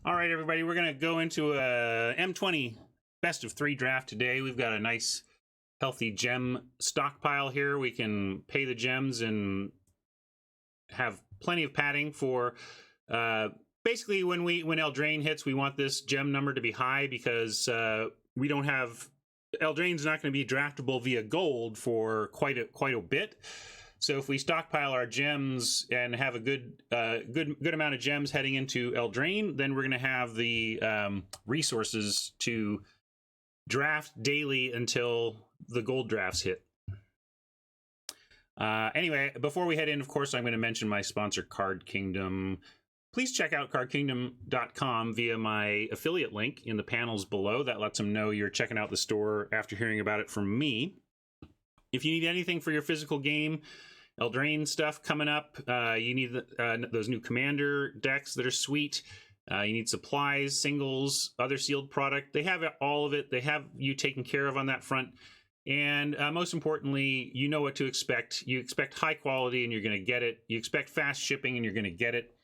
All right, everybody, we're going to go into a M20 best of 3 draft today. We've got a nice, healthy gem stockpile here. We can pay the gems and have plenty of padding for... basically, when Eldraine hits, we want this gem number to be high because we don't have... Eldraine's not going to be draftable via gold for quite a bit. So if we stockpile our gems and have a good amount of gems heading into Eldraine, then we're going to have the resources to draft daily until the gold drafts hit. Anyway, before we head in, of course, I'm going to mention my sponsor, Card Kingdom. Please check out cardkingdom.com via my affiliate link in the panels below. That lets them know you're checking out the store after hearing about it from me. If you need anything for your physical game, Eldraine stuff coming up, you need those new commander decks that are sweet. You need supplies, singles, other sealed product. They have all of it. They have you taken care of on that front. And most importantly, you know what to expect. You expect high quality and you're going to get it. You expect fast shipping and you're going to get it.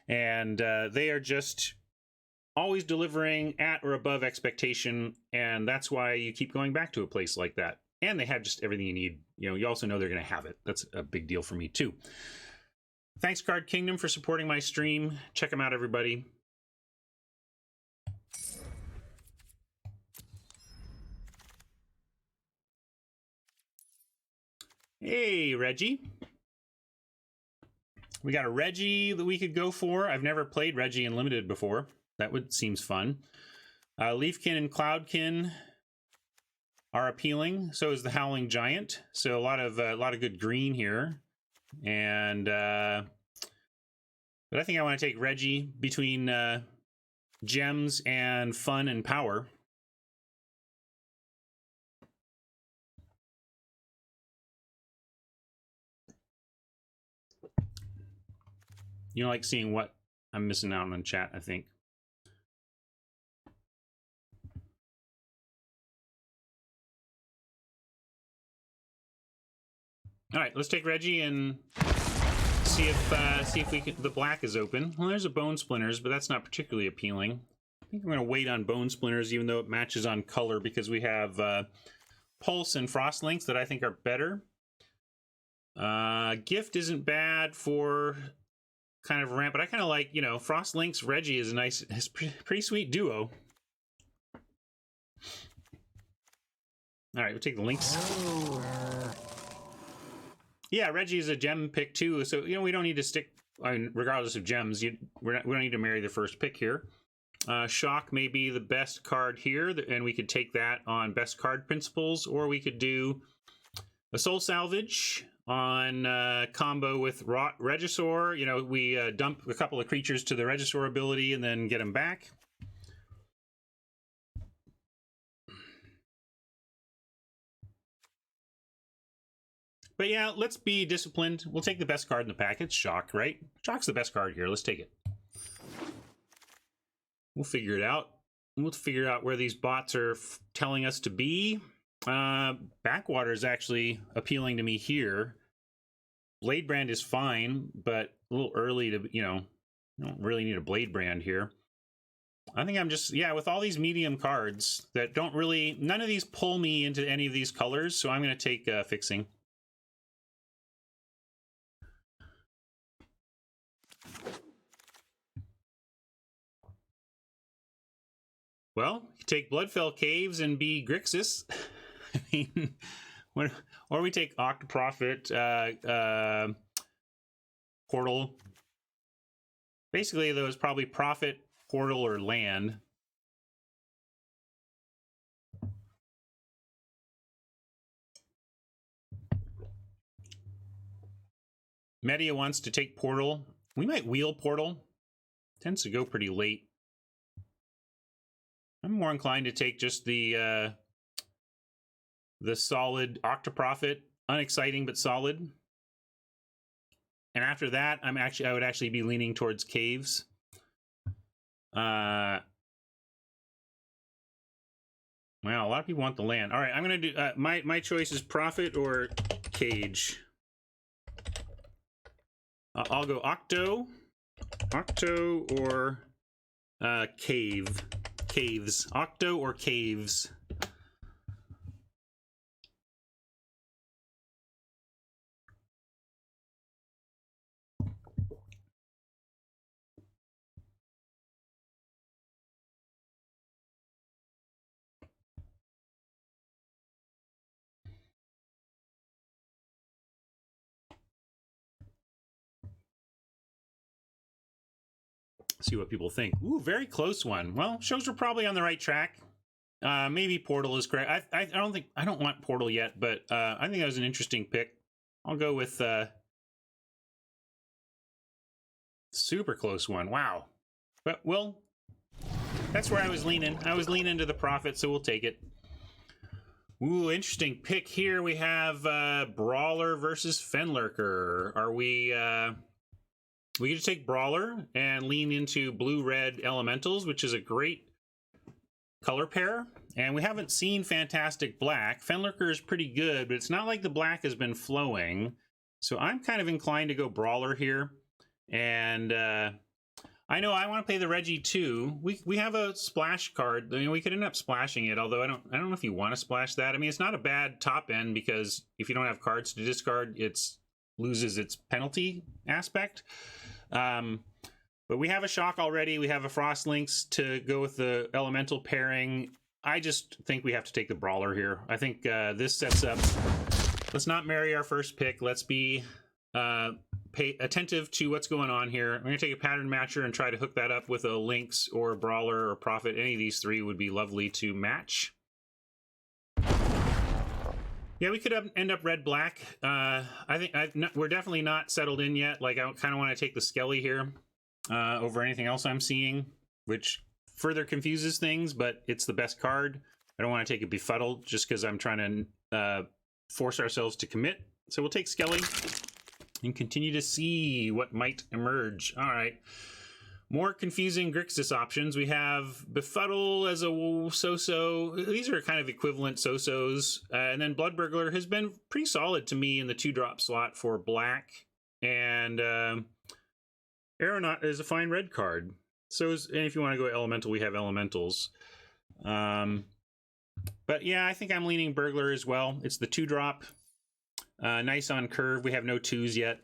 And they are just always delivering at or above expectation. And that's why you keep going back to a place like that. And they have just everything you need. You know, you also know they're going to have it. That's a big deal for me, too. Thanks, Card Kingdom, for supporting my stream. Check them out, everybody. Hey, Reggie. We got a Reggie that we could go for. I've never played Reggie in Limited before. That seems fun. Leafkin and Cloudkin are appealing. So is the Howling Giant. So a lot of good green here. And but I think I want to take Reggie between gems and fun and power. You don't like seeing what I'm missing out on chat, I think. All right, let's take Reggie and see if we can. The black is open. Well, there's a Bone Splinters, but that's not particularly appealing. I think I'm going to wait on Bone Splinters, even though it matches on color, because we have Pulse and Frost Links that I think are better. Gift isn't bad for kind of ramp, but I kind of like, you know, Frost Links Reggie is a nice, it's pretty sweet duo. All right, we'll take the links. Yeah, Reggie is a gem pick too, so you know we don't need to stick. I mean, regardless of gems, we don't need to marry the first pick here. Shock may be the best card here, and we could take that on best card principles, or we could do a Soul Salvage on combo with Regisaur. You know, we dump a couple of creatures to the Regisaur ability and then get them back. But yeah, let's be disciplined. We'll take the best card in the pack. It's Shock, right? Shock's the best card here. Let's take it. We'll figure it out. We'll figure out where these bots are telling us to be. Backwater is actually appealing to me here. Blade Brand is fine, but a little early to, you know, you don't really need a Blade Brand here. I think I'm just, yeah, with all these medium cards that don't really, none of these pull me into any of these colors, so I'm going to take Fixing. Well, you take Bloodfell Caves and be Grixis. I mean, or we take Octoprofit, Portal. Basically, those probably Profit, Portal, or Land. Media wants to take Portal. We might wheel Portal. Tends to go pretty late. I'm more inclined to take just the solid Octoprofit, unexciting but solid. And after that, I would actually be leaning towards Caves. Well, a lot of people want the land. All right, I'm gonna do my choice is Profit or Cage. I'll go Octo or Caves. Octo or Caves? See what people think. Ooh, very close one. Well, shows we're probably on the right track. Maybe Portal is correct. I don't want Portal yet, but I think that was an interesting pick. I'll go with super close one. Wow. But that's where I was leaning. I was leaning to the profit, so we'll take it. Ooh, interesting pick here. We have Brawler versus Fenlurker. Are we get to take Brawler and lean into blue-red elementals, which is a great color pair. And we haven't seen Fantastic Black. Fenlurker is pretty good, but it's not like the black has been flowing. So I'm kind of inclined to go Brawler here. And I know I want to play the Reggie too. We have a splash card. I mean, we could end up splashing it, although I don't know if you want to splash that. I mean, it's not a bad top end because if you don't have cards to discard, it loses its penalty aspect. But we have a shock already. We have a Frost Lynx to go with the elemental pairing. I just think we have to take the Brawler here. I think this sets up. Let's not marry our first pick. Let's be pay attentive to what's going on here. I'm going to take a pattern matcher and try to hook that up with a Lynx or Brawler or Prophet. Any of these three would be lovely to match. Yeah, we could end up red-black. I think we're definitely not settled in yet. Like, I kind of want to take the Skelly here over anything else I'm seeing, which further confuses things, but it's the best card. I don't want to take a Befuddled just because I'm trying to force ourselves to commit. So we'll take Skelly and continue to see what might emerge. All right. More confusing Grixis options. We have Befuddle as a so-so. These are kind of equivalent so-sos. And then Blood Burglar has been pretty solid to me in the 2-drop slot for black. And Aeronaut is a fine red card. And if you want to go Elemental, we have Elementals. But yeah, I think I'm leaning Burglar as well. It's the 2-drop. Nice on curve. We have no 2s yet.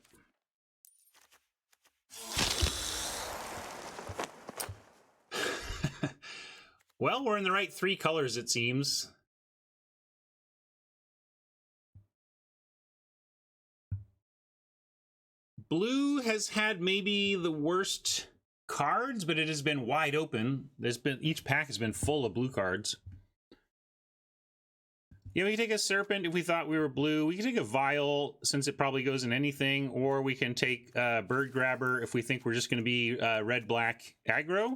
Well, we're in the right 3 colors, it seems. Blue has had maybe the worst cards, but it has been wide open. Each pack has been full of blue cards. Yeah, we can take a Serpent if we thought we were blue. We can take a Vial since it probably goes in anything, or we can take Bird Grabber if we think we're just going to be red-black aggro.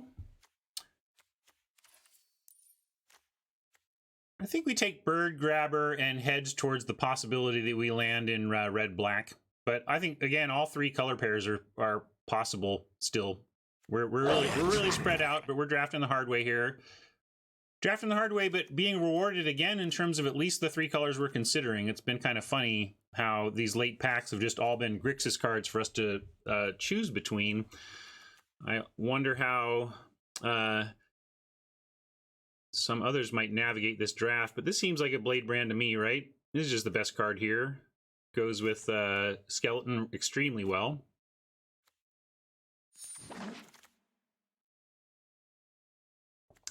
I think we take Bird Grabber and heads towards the possibility that we land in red-black. But I think, again, all 3 color pairs are possible still. We're really spread out, but we're drafting the hard way here. Drafting the hard way, but being rewarded again in terms of at least the 3 colors we're considering. It's been kind of funny how these late packs have just all been Grixis cards for us to choose between. I wonder how some others might navigate this draft, but this seems like a Blade Brand to me, right? This is just the best card here. Goes with Skeleton extremely well.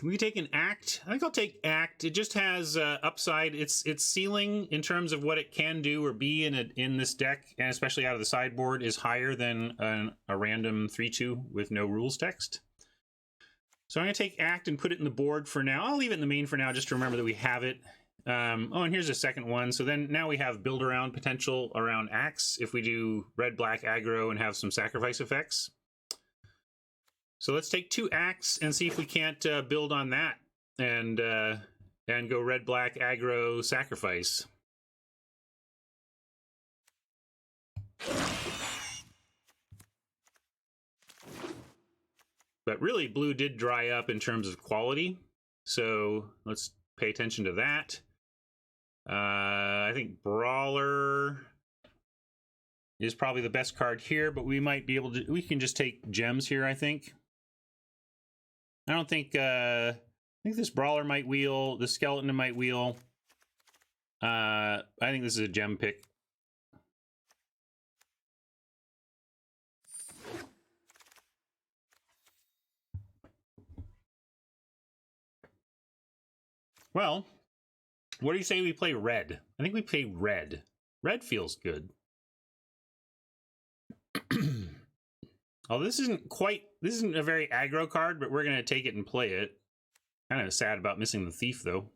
We take an Act. I think I'll take Act. It just has upside. Its ceiling in terms of what it can do or be in this deck, and especially out of the sideboard, is higher than a random 3/2 with no rules text. So I'm going to take Act and put it in the board for now. I'll leave it in the main for now just to remember that we have it. Oh, and here's a second one. So then now we have build around potential around Axe if we do red-black aggro and have some sacrifice effects. So let's take 2 Axe and see if we can't build on that and go red-black aggro sacrifice. But really, blue did dry up in terms of quality, so let's pay attention to that. I think Brawler is probably the best card here, but we might be able to. We can just take gems here, I think. I don't think I think this brawler might wheel, the skeleton might wheel. I think this is a gem pick. Well, what do you say we play red? I think we play red. Red feels good. Although this isn't a very aggro card, but we're gonna take it and play it. Kind of sad about missing the thief though.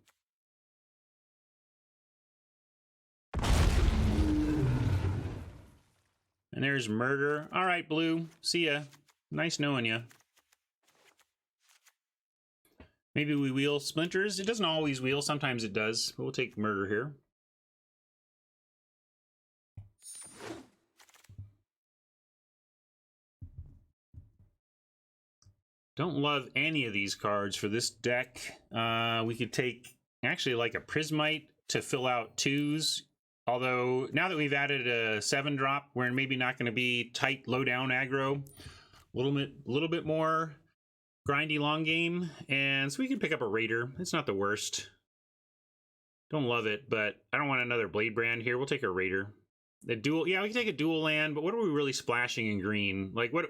And there's murder. All right, blue. See ya. Nice knowing you. Maybe we wheel splinters. It doesn't always wheel. Sometimes it does. But we'll take murder here. Don't love any of these cards for this deck. We could take actually like a Prismite to fill out 2s. Although now that we've added a 7-drop, we're maybe not going to be tight, low down aggro. A little bit more grindy long game, and so we can pick up a Raider. It's not the worst. Don't love it, but I don't want another Blade Brand here. We'll take a Raider. The dual, yeah, we can take a dual land, but what are we really splashing in green? Like, what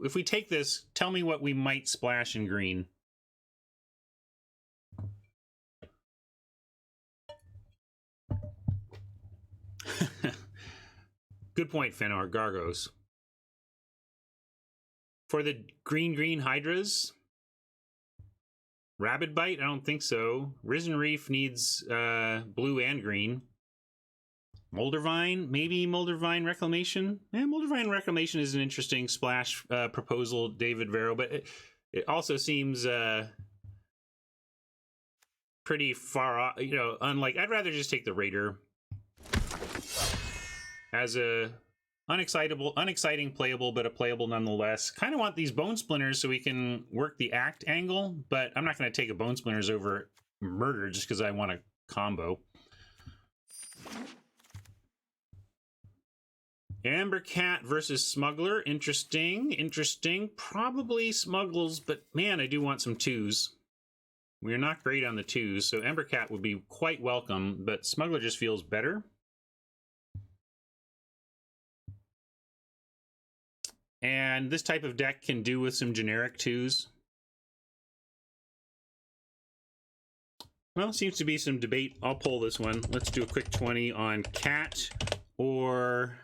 if we take this? Tell me what we might splash in green. Good point, Fenor. Gargos. For the green Hydras? Rabid Bite? I don't think so. Risen Reef needs blue and green. Moldervine? Maybe Moldervine Reclamation? Yeah, Moldervine Reclamation is an interesting splash proposal, David Vero, but it also seems pretty far off, you know, unlike, I'd rather just take the Raider as a unexciting playable, but a playable nonetheless. Kind of want these Bone Splinters so we can work the act angle, but I'm not going to take a Bone Splinters over Murder just because I want a combo. Amber Cat versus Smuggler. Interesting. Probably Smuggles, but man, I do want some 2s. We're not great on the 2s, so Amber Cat would be quite welcome, but Smuggler just feels better. And this type of deck can do with some generic 2s. Well, seems to be some debate. I'll pull this one. Let's do a quick 20 on Cat or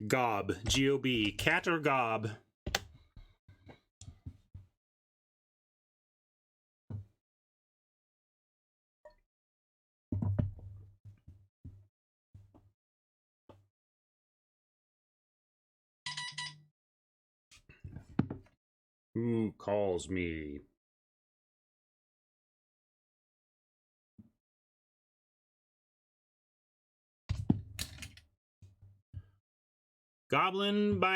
Gob. G-O-B. Cat or Gob. Who calls me? Goblin by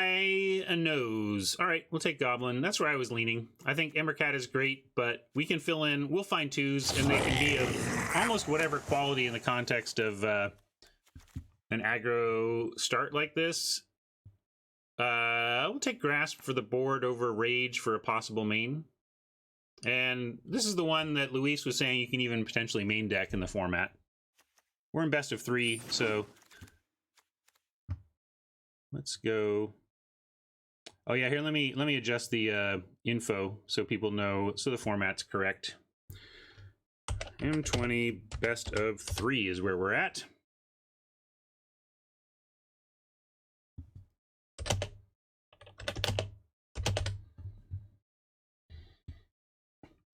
a nose. All right, we'll take Goblin. That's where I was leaning. I think Embercat is great, but we can fill in. We'll find 2s, and they can be of almost whatever quality in the context of an aggro start like this. We'll take Grasp for the board over Rage for a possible main. And this is the one that Luis was saying you can even potentially main deck in the format. We're in best of 3, so let's go. Oh yeah, here let me adjust the info so people know, so the format's correct. M20 best of 3 is where we're at.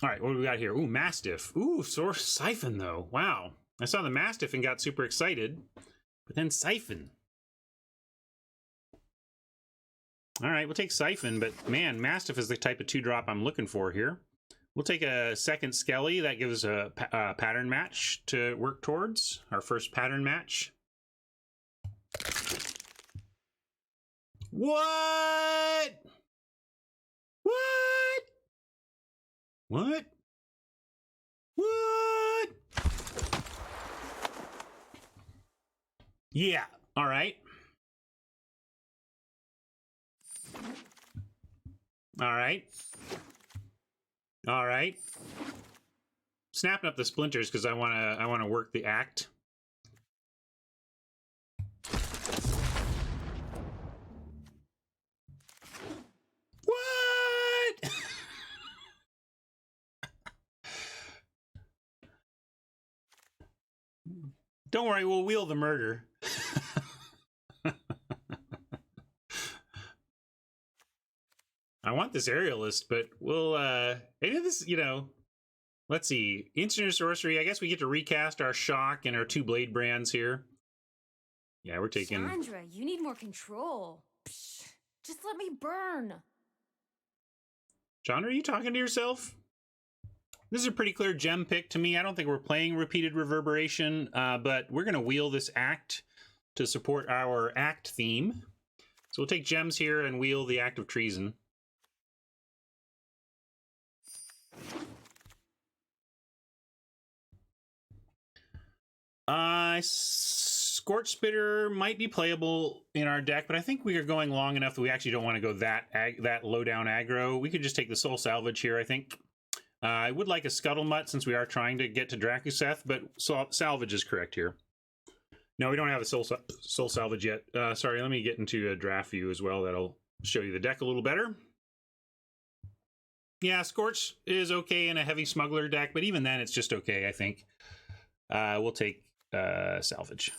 All right, what do we got here? Ooh, Mastiff. Ooh, Source Siphon, though. Wow. I saw the Mastiff and got super excited. But then Siphon. All right, we'll take Siphon, but man, Mastiff is the type of 2-drop I'm looking for here. We'll take a second Skelly. That gives us a pattern match to work towards. Our first pattern match. What? What? What? What? Yeah. All right. All right. All right. Snapping up the splinters because I wanna work the act. What? Don't worry, we'll wheel the murder. I want this aerialist, but we'll any of this, you know, let's see. Instant sorcery. I guess we get to recast our shock and our 2 blade brands here. Yeah, we're taking Chandra, you need more control. Psh, just let me burn. John, are you talking to yourself? This is a pretty clear gem pick to me. I don't think we're playing repeated reverberation, but we're going to wheel this act to support our act theme. So we'll take gems here and wheel the act of treason. Scorch Spitter might be playable in our deck, but I think we are going long enough that we actually don't want to go that low down aggro. We could just take the Soul Salvage here, I think. I would like a Scuttlemutt since we are trying to get to Drakuseth, but Salvage is correct here. No, we don't have a Soul Salvage yet. Sorry, let me get into a draft view as well. That'll show you the deck a little better. Yeah, Scorch is okay in a heavy Smuggler deck, but even then it's just okay, I think. We'll take Salvage.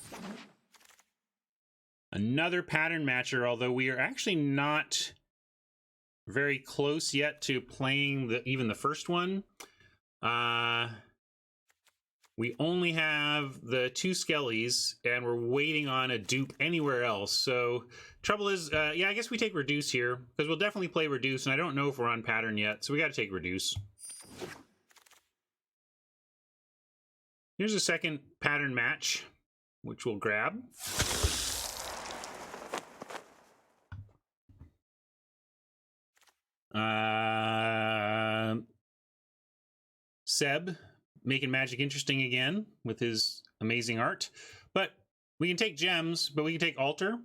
Another Pattern Matcher, although we are actually not very close yet to playing even the first one. We only have the 2 Skellies, and we're waiting on a dupe anywhere else. So trouble is, yeah, I guess we take Reduce here, because we'll definitely play Reduce, and I don't know if we're on Pattern yet, so we got to take Reduce. Here's a second Pattern Match, which we'll grab. Seb making Magic interesting again with his amazing art. But we can take gems, but we can take Altar.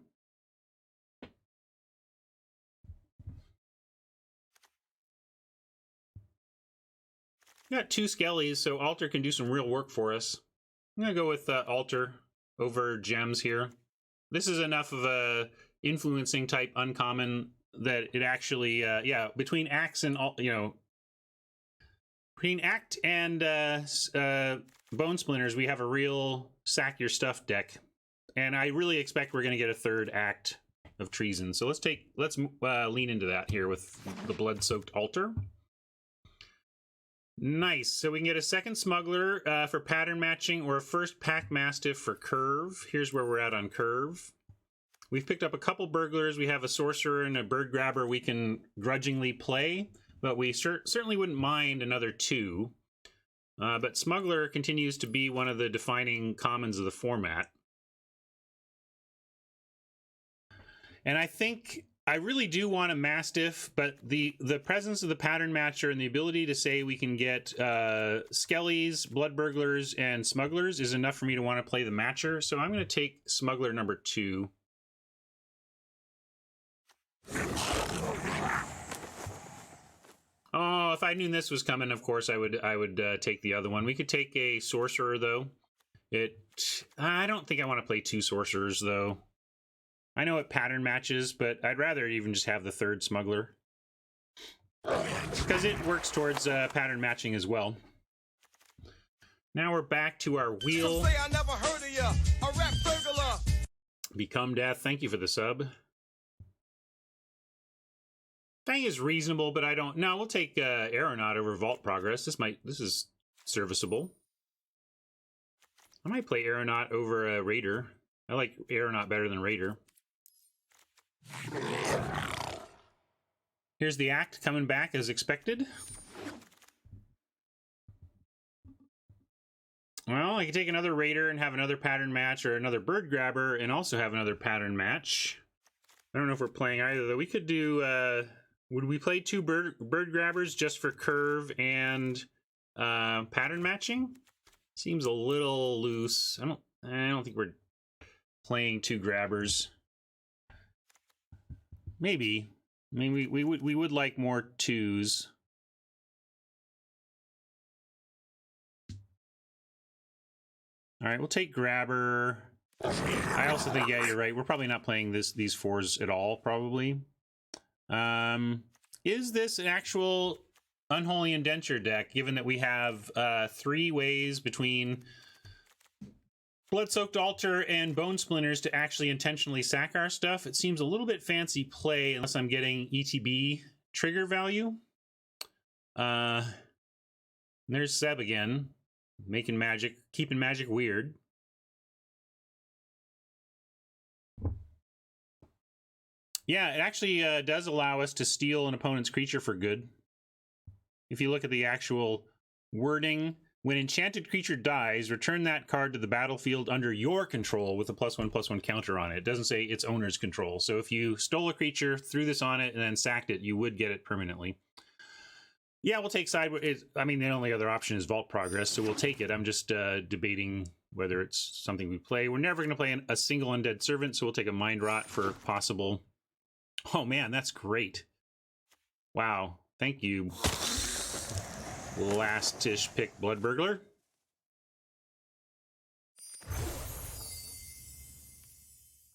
We got 2 Skellies, so Altar can do some real work for us. I'm going to go with Altar over gems here. This is enough of a influencing type uncommon that it actually, yeah, between Axe and, you know, between Act and Bone Splinters, we have a real sack your stuff deck. And I really expect we're going to get a 3rd Act of Treason. So let's lean into that here with the blood-soaked Altar. Nice. So we can get a 2nd Smuggler for pattern matching or a 1st Pack Mastiff for curve. Here's where we're at on curve. We've picked up a couple Burglars. We have a Sorcerer and a Bird Grabber we can grudgingly play, but we certainly wouldn't mind another 2. But Smuggler continues to be one of the defining commons of the format. And I think I really do want a Mastiff, but the presence of the Pattern Matcher and the ability to say we can get Skellies, Blood Burglars, and Smugglers is enough for me to want to play the Matcher. So I'm going to take Smuggler number 2. Oh, if I knew this was coming, of course I would take the other one. We could take a Sorcerer though. I don't think I want to play 2 Sorcerers though. I know it pattern matches, but I'd rather even just have the 3rd Smuggler because it works towards pattern matching as well. Now we're back to our wheel. Say I never heard of ya, a rap burglar. Become Death. Thank you for the sub. Fang is reasonable, but I don't. No, we'll take Aeronaut over Vault Progress. This is serviceable. I might play Aeronaut over Raider. I like Aeronaut better than Raider. Here's the Act coming back as expected. Well, I could take another Raider and have another pattern match, or another Bird Grabber and also have another pattern match. I don't know if we're playing either, though. We could do, would we play 2 bird Grabbers just for curve and pattern matching? Seems a little loose. I don't think we're playing 2 Grabbers. Maybe. I mean, we would like more 2s. All right, we'll take Grabber. I also think, yeah, you're right. We're probably not playing these 4s at all, probably. Is this an actual Unholy Indenture deck, given that we have 3 ways between Blood-Soaked Altar and Bone Splinters to actually intentionally sack our stuff? It seems a little bit fancy play unless I'm getting ETB trigger value. There's Seb again, making magic, keeping magic weird. Yeah, it actually does allow us to steal an opponent's creature for good. If you look at the actual wording, when enchanted creature dies, return that card to the battlefield under your control with a +1/+1 counter on it. It doesn't say its owner's control. So if you stole a creature, threw this on it, and then sacked it, you would get it permanently. Yeah, we'll take Sideways. I mean, the only other option is Vault Progress, so we'll take it. I'm just debating whether it's something we play. We're never going to play a single Undead Servant, so we'll take a Mind Rot for possible... Oh, man, that's great. Wow. Thank you. Last-ish pick Blood Burglar.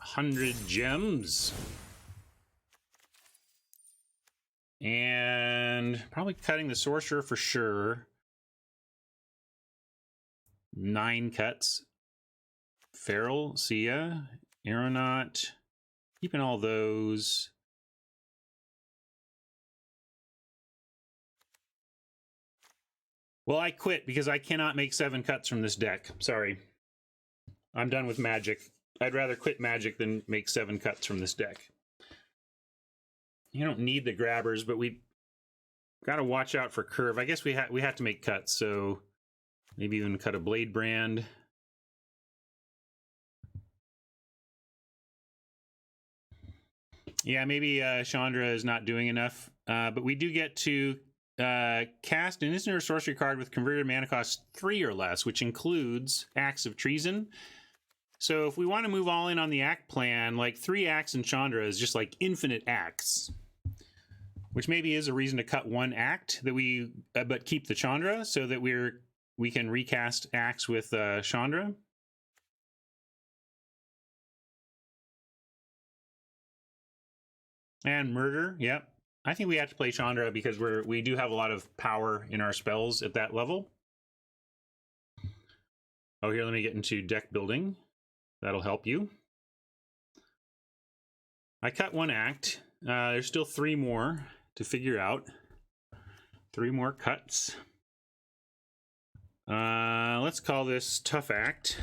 $100 gems. And probably cutting the Sorcerer for sure. 9 cuts. Feral, see ya. Aeronaut. Keeping all those. Well, I quit because I cannot make 7 cuts from this deck. Sorry. I'm done with Magic. I'd rather quit Magic than make 7 cuts from this deck. You don't need the Grabbers, but we got to watch out for curve. I guess we have to make cuts, so maybe even cut a Blade Brand. Yeah, maybe Chandra is not doing enough, but we do get to cast an instant or sorcery card with converted mana cost 3 or less, which includes Acts of Treason. So if we want to move all in on the act plan, like 3 acts in Chandra is just like infinite acts, which maybe is a reason to cut 1 act that we but keep the Chandra so that we can recast acts with Chandra. And Murder, yep. I think we have to play Chandra because we do have a lot of power in our spells at that level. Oh, here, let me get into deck building. That'll help you. I cut 1 act. There's still 3 more to figure out. 3 more cuts. Let's call this Tough Act.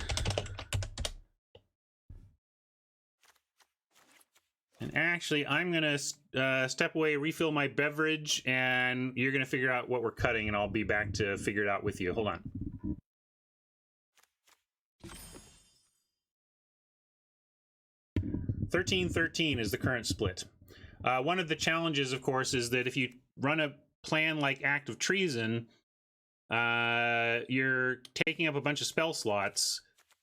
And actually, I'm going to step away, refill my beverage, and you're going to figure out what we're cutting, and I'll be back to figure it out with you. Hold on. $13-13 is the current split. One of the challenges, of course, is that if you run a plan like Act of Treason, you're taking up a bunch of spell slots,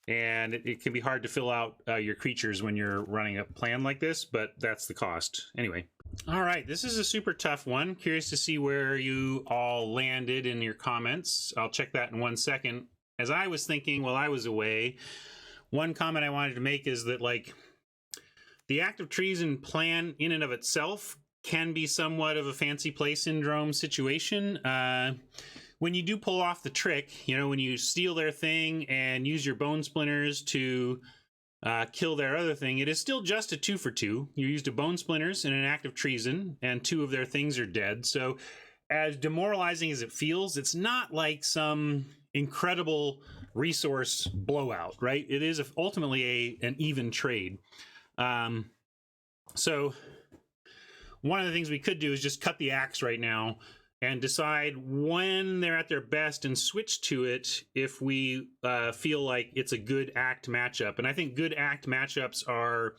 and it can be hard to fill out your creatures when you're running a plan like this, but that's the cost. Anyway. All right, this is a super tough one. Curious to see where you all landed in your comments. I'll check that in 1 second. As I was thinking while I was away, one comment I wanted to make is that, like, the Act of Treason plan in and of itself can be somewhat of a fancy play syndrome situation. When you do pull off the trick, you know, when you steal their thing and use your Bone Splinters to kill their other thing, it is still just a 2 for 2. You used a Bone Splinters in an Act of Treason, and 2 of their things are dead. So as demoralizing as it feels, it's not like some incredible resource blowout, right? It is ultimately an even trade. So one of the things we could do is just cut the axe right now and decide when they're at their best and switch to it if we feel like it's a good act matchup. And I think good act matchups are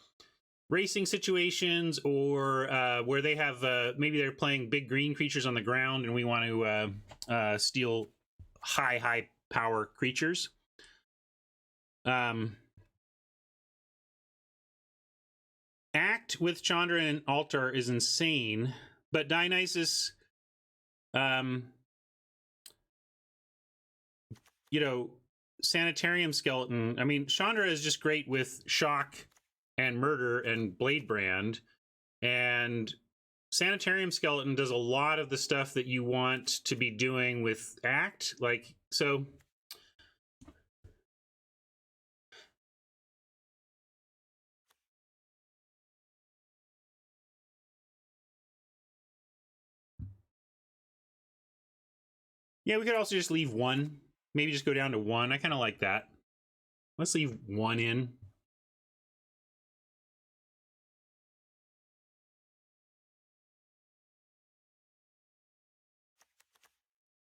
racing situations or where they have maybe they're playing big green creatures on the ground and we want to steal high power creatures. Act with Chandra and Altar is insane, but Dionysus, you know, Sanitarium Skeleton. I mean, Chandra is just great with Shock and Murder and Blade Brand, and Sanitarium Skeleton does a lot of the stuff that you want to be doing with Act. Like, so... Yeah, we could also just leave 1. Maybe just go down to 1. I kind of like that. Let's leave 1 in.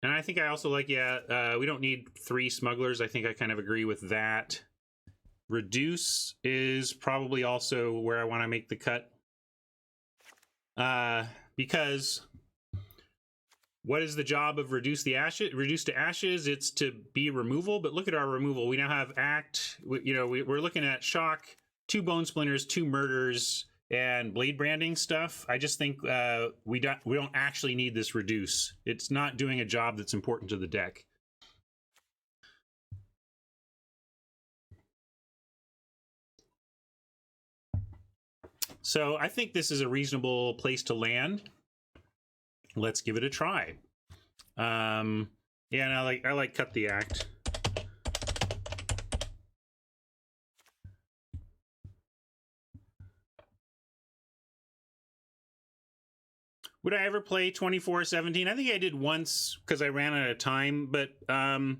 And I think I also like, yeah, we don't need 3 smugglers. I think I kind of agree with that. Reduce is probably also where I want to make the cut. Because what is the job of reduce to ashes? It's to be removal, but look at our removal. We now have Act, we're looking at Shock, 2 Bone Splinters, 2 Murders, and Blade Branding stuff. I just think we don't actually need this reduce. It's not doing a job that's important to the deck. So I think this is a reasonable place to land. Let's give it a try. Yeah, and I like cut the Act. Would I ever play 24-17? I think I did once because I ran out of time, but no,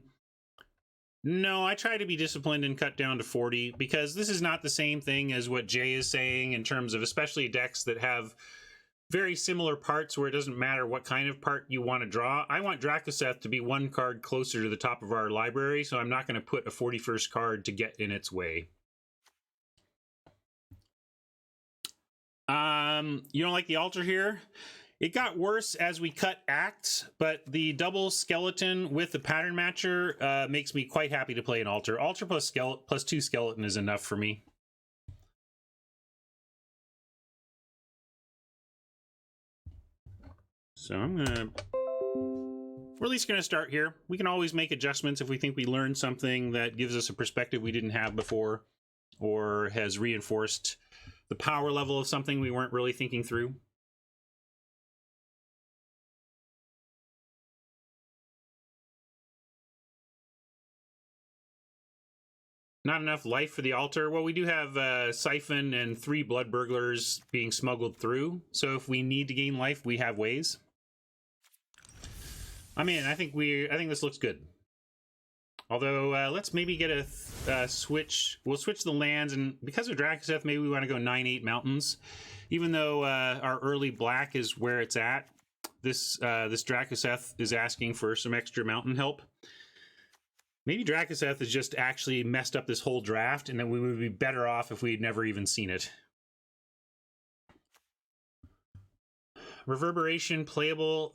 I try to be disciplined and cut down to 40 because this is not the same thing as what Jay is saying in terms of especially decks that have very similar parts where it doesn't matter what kind of part you want to draw. I want Drakoseth to be 1 card closer to the top of our library, so I'm not going to put a 41st card to get in its way. You don't like the altar here? It got worse as we cut acts, but the double skeleton with the pattern matcher makes me quite happy to play an altar. Altar plus 2 skeleton is enough for me. So we're at least gonna start here. We can always make adjustments if we think we learned something that gives us a perspective we didn't have before, or has reinforced the power level of something we weren't really thinking through. Not enough life for the altar. Well, we do have Siphon and 3 Blood Burglars being smuggled through, so if we need to gain life, we have ways. I mean, I think this looks good. Although, let's maybe get a switch. We'll switch the lands, and because of Drakoseth, maybe we want to go 9-8 mountains. Even though our early black is where it's at, this Drakoseth is asking for some extra mountain help. Maybe Drakoseth has just actually messed up this whole draft, and then we would be better off if we had never even seen it. Reverberation, playable.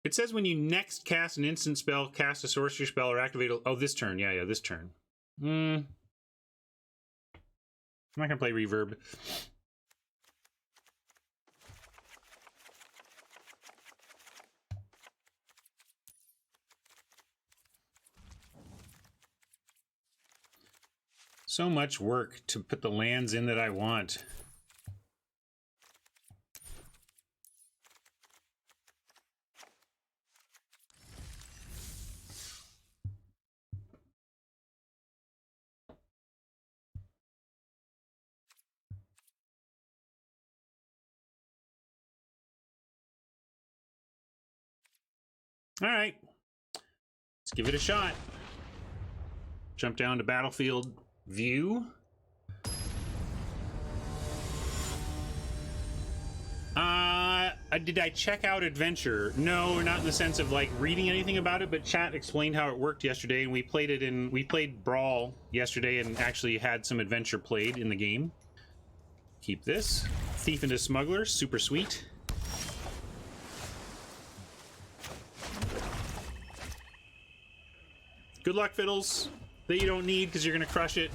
It says when you next cast an instant spell, cast a sorcery spell, or activate a... Oh, this turn. Yeah, this turn. I'm not going to play Reverb. So much work to put the lands in that I want. All right, let's give it a shot. Jump down to battlefield view. Did I check out Adventure? No, not in the sense of like reading anything about it, but chat explained how it worked yesterday, and we played Brawl yesterday and actually had some Adventure played in the game. Keep this. Thief into Smuggler, super sweet. Good luck, Fiddles. That you don't need because you're going to crush it.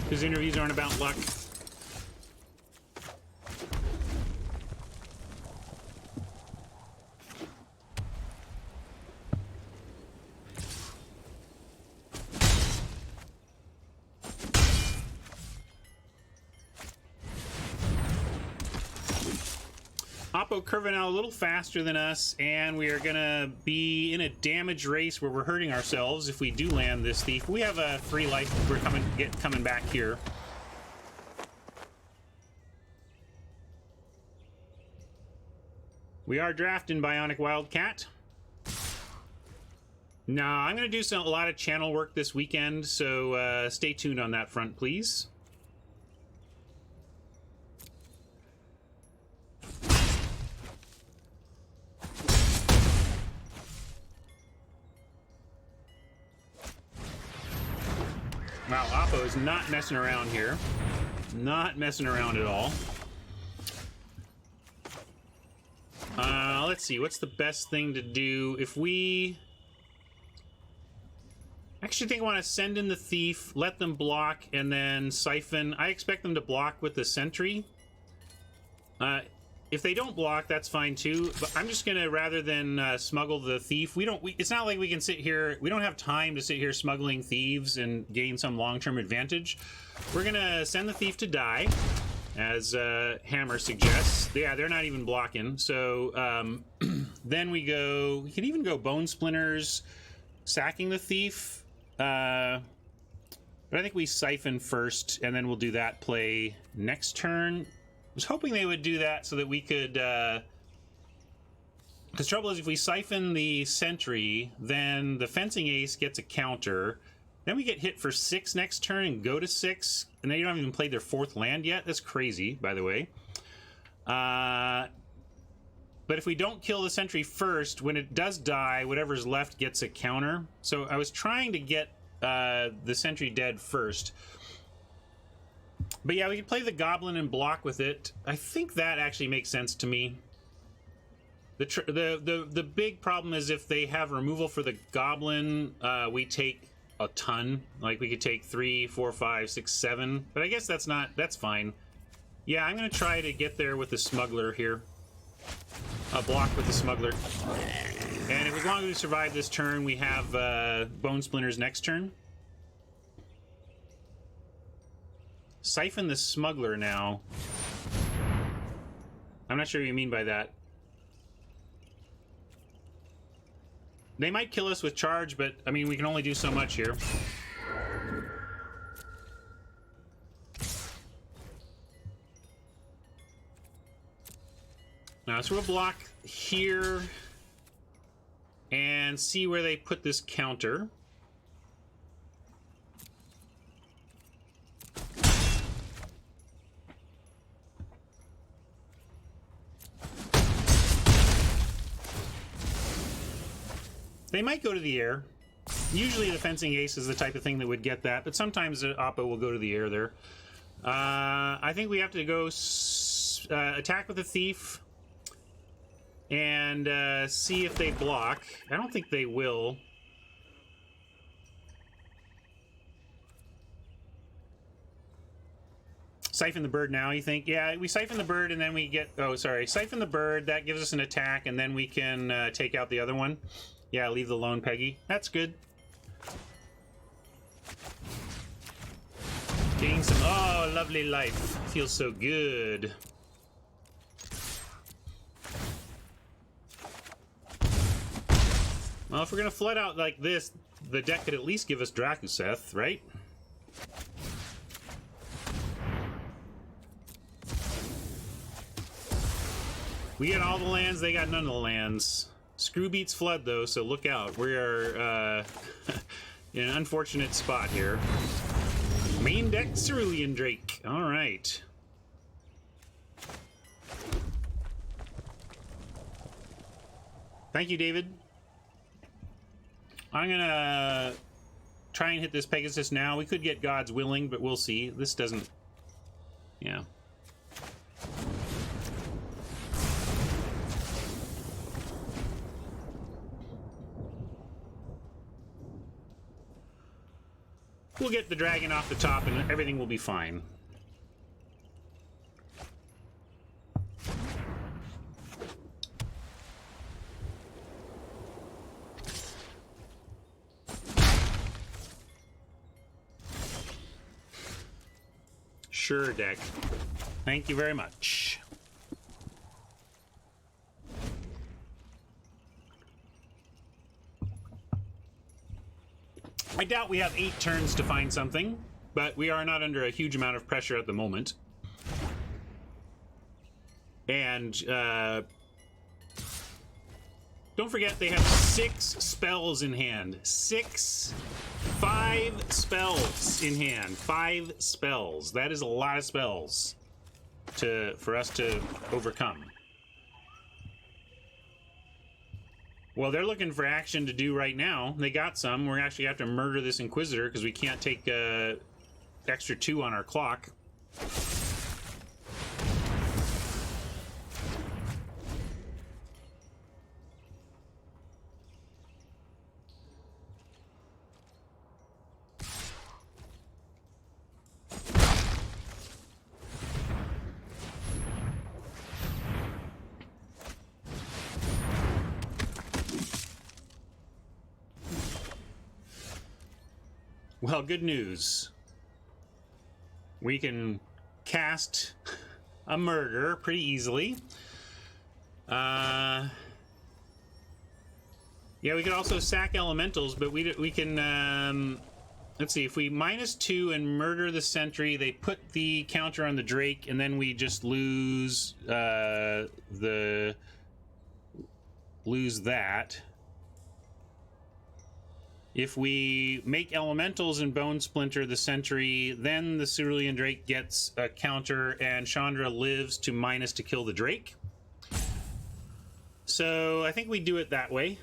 Because interviews aren't about luck. Oppo curving out a little faster than us, and we are gonna be in a damage race where we're hurting ourselves if we do land this thief. We have a 3 life. We're coming back here. We are drafting Bionic Wildcat. No, I'm going to do a lot of channel work this weekend, so stay tuned on that front, please. Wow, Oppo is not messing around here. Not messing around at all. Let's see, what's the best thing to do? If we... Actually, I think I want to send in the thief, let them block, and then siphon. I expect them to block with the sentry. If they don't block, that's fine too. But I'm just gonna, rather than smuggle the thief, it's not like we can sit here. We don't have time to sit here smuggling thieves and gain some long-term advantage. We're gonna send the thief to die, as Hammer suggests. Yeah, they're not even blocking. So then we can even go Bone Splinters, sacking the thief. But I think we siphon first, and then we'll do that play next turn. I was hoping they would do that so that we could... Because trouble is, if we siphon the sentry, then the fencing ace gets a counter. Then we get hit for 6 next turn and go to 6, and they don't even play their 4th land yet. That's crazy, by the way. But if we don't kill the sentry first, when it does die, whatever's left gets a counter. So I was trying to get the sentry dead first. But yeah, we could play the goblin and block with it. I think that actually makes sense to me. The big problem is if they have removal for the goblin, we take a ton. Like, we could take 3, 4, 5, 6, 7. But I guess that's fine. Yeah, I'm going to try to get there with the smuggler here. Block with the smuggler. And as long as we survive this turn, we have Bone Splinters next turn. Siphon the smuggler now. I'm not sure what you mean by that. They might kill us with charge, but I mean, we can only do so much here. So we'll block here and see where they put this counter. They might go to the air. Usually the fencing ace is the type of thing that would get that, but sometimes the Oppo will go to the air there. I think we have to go attack with the thief and see if they block. I don't think they will. Siphon the bird now, you think? Yeah, we siphon the bird and then we get... Oh, sorry. Siphon the bird. That gives us an attack, and then we can take out the other one. Yeah, leave the lone Peggy. That's good. Getting some... Oh, lovely life. Feels so good. Well, if we're going to flood out like this, the deck could at least give us Drakuseth, right? We get all the lands, they got none of the lands. Screw beats flood, though, so look out. We are in an unfortunate spot here. Main deck, Cerulean Drake. All right. Thank you, David. I'm gonna try and hit this Pegasus now. We could get God's Willing, but we'll see. This doesn't... Yeah. We'll get the dragon off the top and everything will be fine. Sure, deck. Thank you very much. doubt we have 8 turns to find something, but we are not under a huge amount of pressure at the moment. And don't forget they have 6 spells in hand. 5 spells in hand. 5 spells. That is a lot of spells for us to overcome. Well, they're looking for action to do right now. They got some. We're actually have to murder this Inquisitor because we can't take extra 2 on our clock. Well, good news. We can cast a murder pretty easily. Yeah, we could also sack elementals, but we can, let's see, if we -2 and murder the sentry, they put the counter on the Drake, and then we just lose that. If we make elementals and bone splinter the sentry, then the Cerulean Drake gets a counter, and Chandra lives to minus to kill the Drake. So I think we do it that way.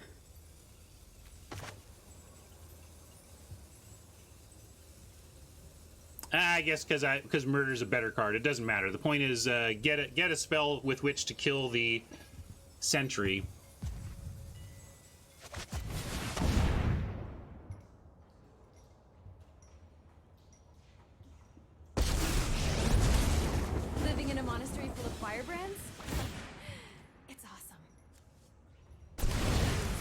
I guess because murder's a better card. It doesn't matter. The point is get a spell with which to kill the sentry. Living in a monastery full of firebrands? It's awesome.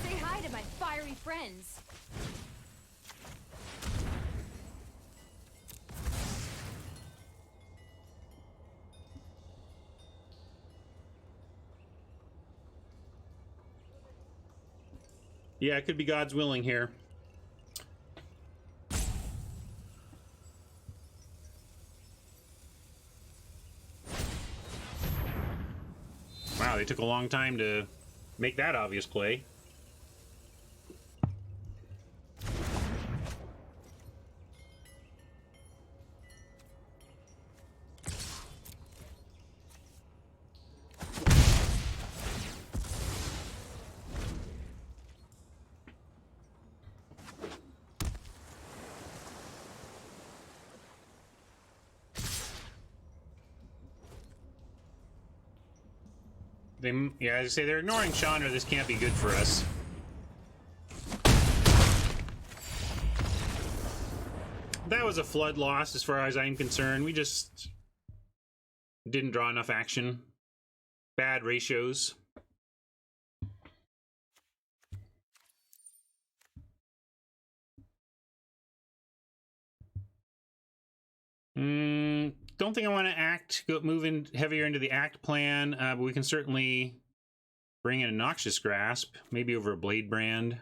Say hi to my fiery friends. Yeah, it could be God's willing here. Wow, they took a long time to make that obvious play. Yeah, as I say, they're ignoring Chandra. This can't be good for us. That was a flood loss as far as I'm concerned. We just didn't draw enough action. Bad ratios. Don't think I want to move in heavier into the act plan, but we can certainly bring in a Noxious Grasp, maybe over a Blade Brand.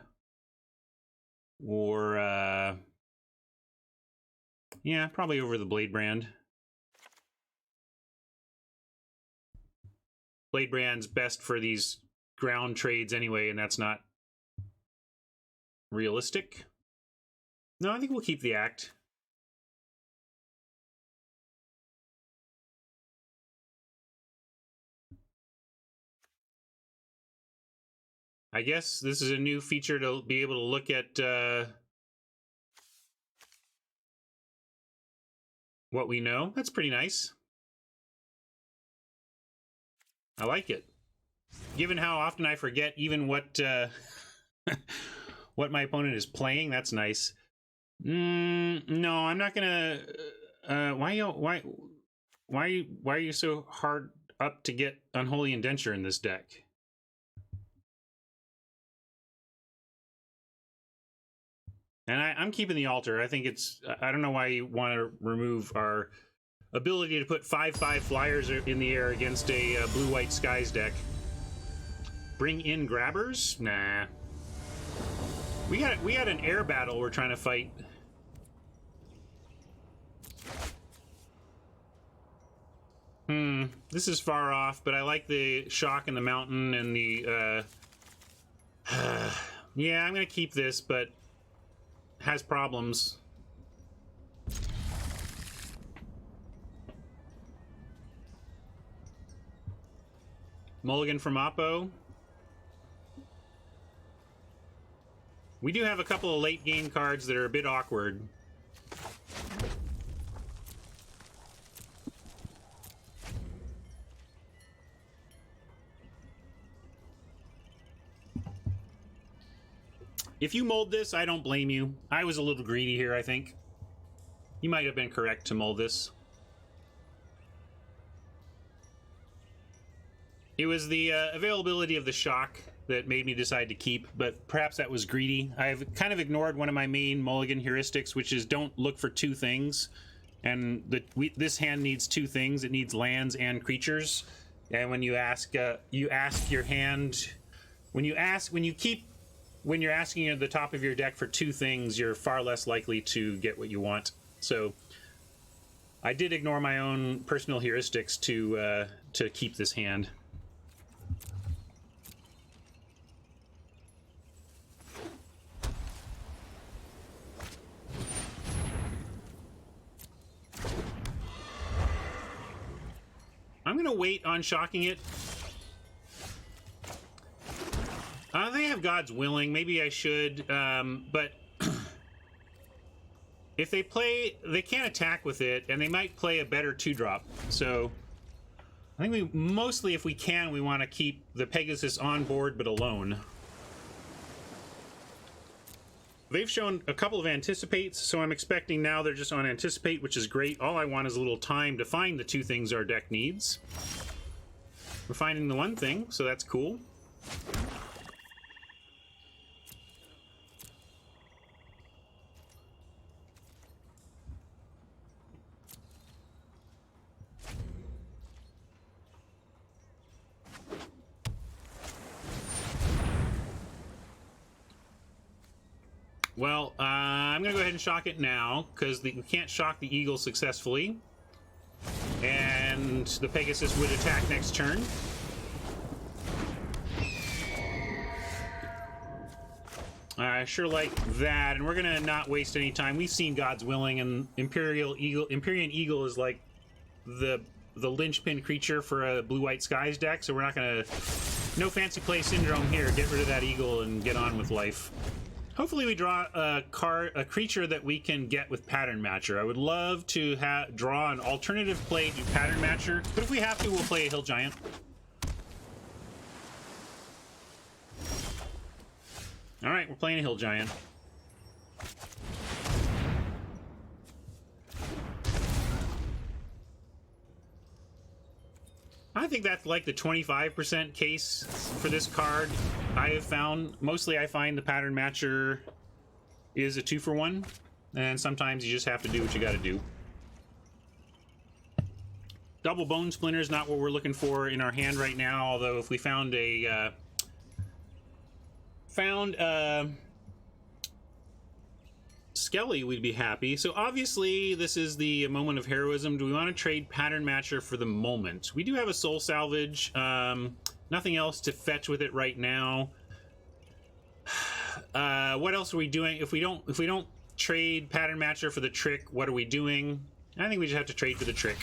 Or, yeah, probably over the Blade Brand. Blade Brand's best for these ground trades anyway, and that's not realistic. No, I think we'll keep the act. I guess this is a new feature to be able to look at what we know. That's pretty nice. I like it. Given how often I forget even what what my opponent is playing, that's nice. No, I'm not gonna. Why are you so hard up to get Unholy Indenture in this deck? And I'm keeping the altar. I think it's... I don't know why you want to remove our ability to put 5/5 flyers in the air against a blue-white skies deck. Bring in grabbers? Nah. We got an air battle we're trying to fight This is far off, but I like the shock in the mountain and the, yeah, I'm gonna keep this, but has problems. Mulligan from Oppo. We do have a couple of late game cards that are a bit awkward. If you mold this, I don't blame you. I was a little greedy here, I think. You might have been correct to mold this. It was the availability of the shock that made me decide to keep, but perhaps that was greedy. I've kind of ignored one of my main mulligan heuristics, which is don't look for two things. And this hand needs two things. It needs lands and creatures. And when you ask your hand, when you're asking at the top of your deck for two things, you're far less likely to get what you want. So I did ignore my own personal heuristics to keep this hand. I'm gonna wait on shocking it. They have God's Willing. Maybe I should, but if they can't attack with it, and they might play a better 2-drop. So I think mostly, if we can, we want to keep the Pegasus on board, but alone. They've shown a couple of anticipates, so I'm expecting now they're just on anticipate, which is great. All I want is a little time to find the two things our deck needs. We're finding the one thing, so that's cool. Well, I'm going to go ahead and shock it now, because we can't shock the Eagle successfully. And the Pegasus would attack next turn. I sure like that, and we're going to not waste any time. We've seen God's Willing, and Empyrean Eagle is like the linchpin creature for a Blue-White Skies deck, so we're not going to... No fancy play syndrome here. Get rid of that Eagle and get on with life. Hopefully we draw a creature that we can get with Pattern Matcher. I would love to draw an alternative play to Pattern Matcher, but if we have to, we'll play a Hill Giant. All right, we're playing a Hill Giant. I think that's like the 25% case for this card I have found. Mostly I find the Pattern Matcher is a 2-for-1, and sometimes you just have to do what you gotta do. Double Bone Splinter is not what we're looking for in our hand right now, although if we found a... Skelly, we'd be happy. So obviously this is the moment of heroism. Do we want to trade Pattern Matcher for the moment? We do have a Soul Salvage. Nothing else to fetch with it right now. What else are we doing? If we don't trade Pattern Matcher for the trick, what are we doing? I think we just have to trade for the trick.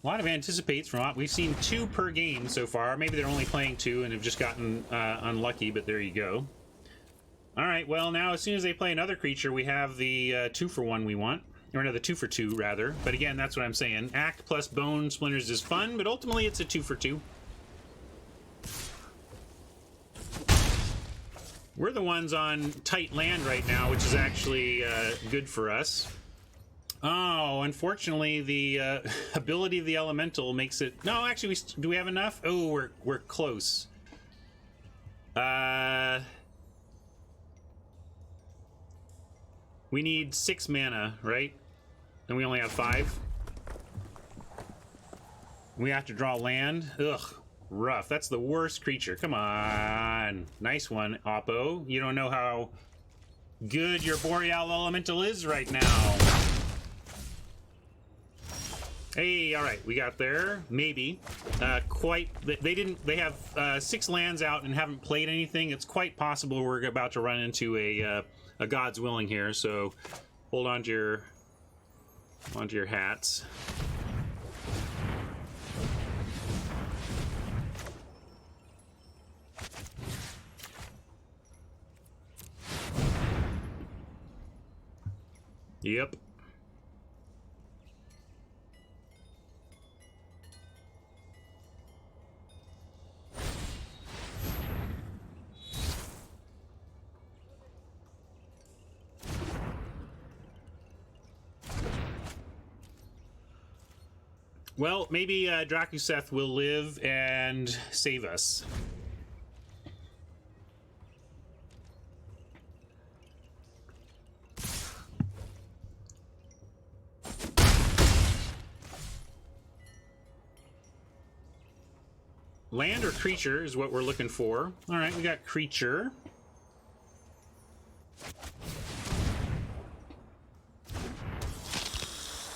A lot of anticipates from... We've seen 2 per game so far. Maybe they're only playing 2 and have just gotten unlucky, but there you go. Alright, well, now as soon as they play another creature, we have the 2-for-1 we want. Or no, the 2-for-2, rather. But again, that's what I'm saying. Act plus Bone Splinters is fun, but ultimately it's a 2-for-2. We're the ones on tight land right now, which is actually good for us. Oh, unfortunately, the ability of the elemental makes it... No, actually, do we have enough? Oh, we're close. We need 6 mana, right? And we only have 5. We have to draw land. Ugh, rough. That's the worst creature. Come on. Nice one, Oppo. You don't know how good your Boreal Elemental is right now. Hey, all right, we got there. Maybe. They have 6 lands out and haven't played anything. It's quite possible we're about to run into a God's Willing here, so hold on to your hats. Yep. Well, maybe Drakuseth will live and save us. Land or creature is what we're looking for. All right, we got creature.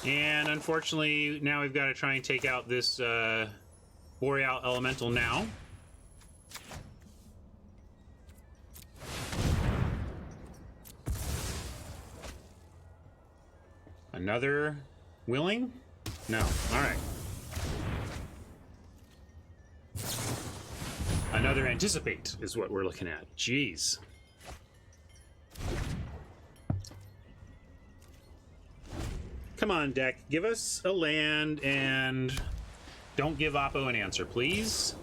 And unfortunately, now we've got to try and take out this Boreal Elemental now. Another Willing? No. All right. Another Anticipate is what we're looking at. Jeez. Come on, deck. Give us a land and don't give Oppo an answer, please.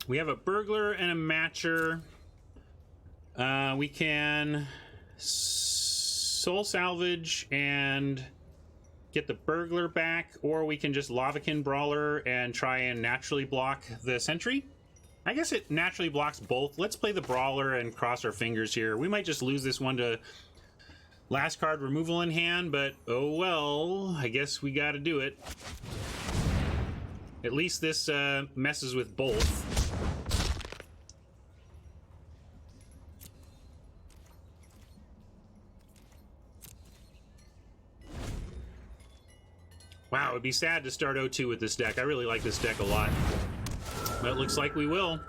We have a Burglar and a Matcher. We can Soul Salvage and get the Burglar back, or we can just Lavakin Brawler and try and naturally block the Sentry. I guess it naturally blocks both. Let's play the Brawler and cross our fingers here. We might just lose this one to last card removal in hand, but oh well, I guess we gotta do it. At least this messes with both. Wow, it'd be sad to start 0-2 with this deck. I really like this deck a lot. But it looks like we will.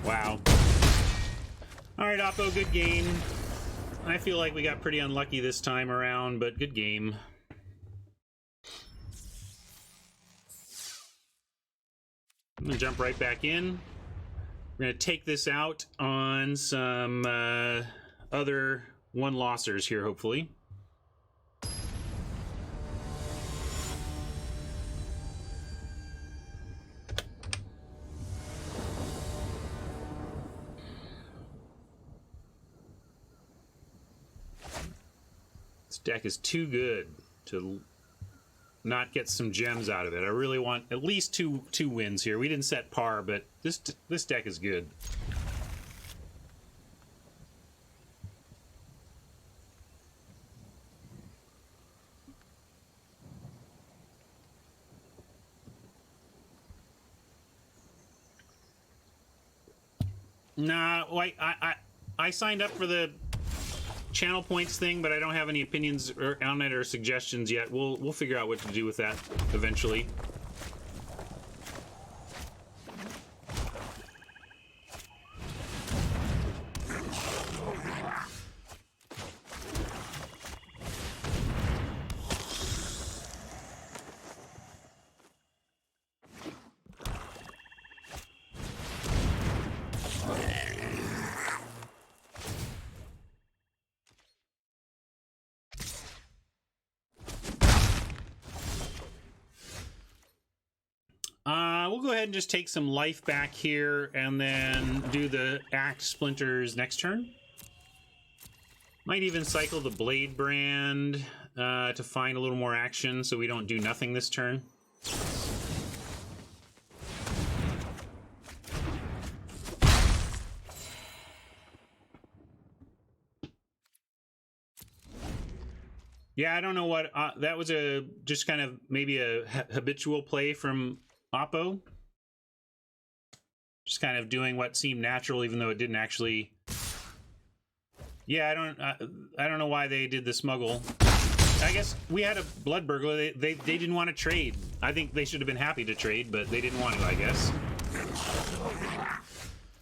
Wow. Alright, Oppo, good game. I feel like we got pretty unlucky this time around, but good game. I'm gonna jump right back in. We're gonna take this out on some other one-lossers here, hopefully. This deck is too good to not get some gems out of it. I really want at least two wins here. We didn't set par, but this deck is good. Nah, like I signed up for the channel points thing, but I don't have any opinions on it or suggestions yet. We'll figure out what to do with that eventually. We'll go ahead and just take some life back here and then do the axe splinters next turn. Might even cycle the blade brand to find a little more action so we don't do nothing this turn. Yeah, I don't know what that was. Just kind of maybe a habitual play from Oppo. Just kind of doing what seemed natural, even though it didn't actually. Yeah, I don't know why they did the smuggle. I guess we had a blood burglar. They didn't want to trade. I think they should have been happy to trade, but they didn't want to, I guess.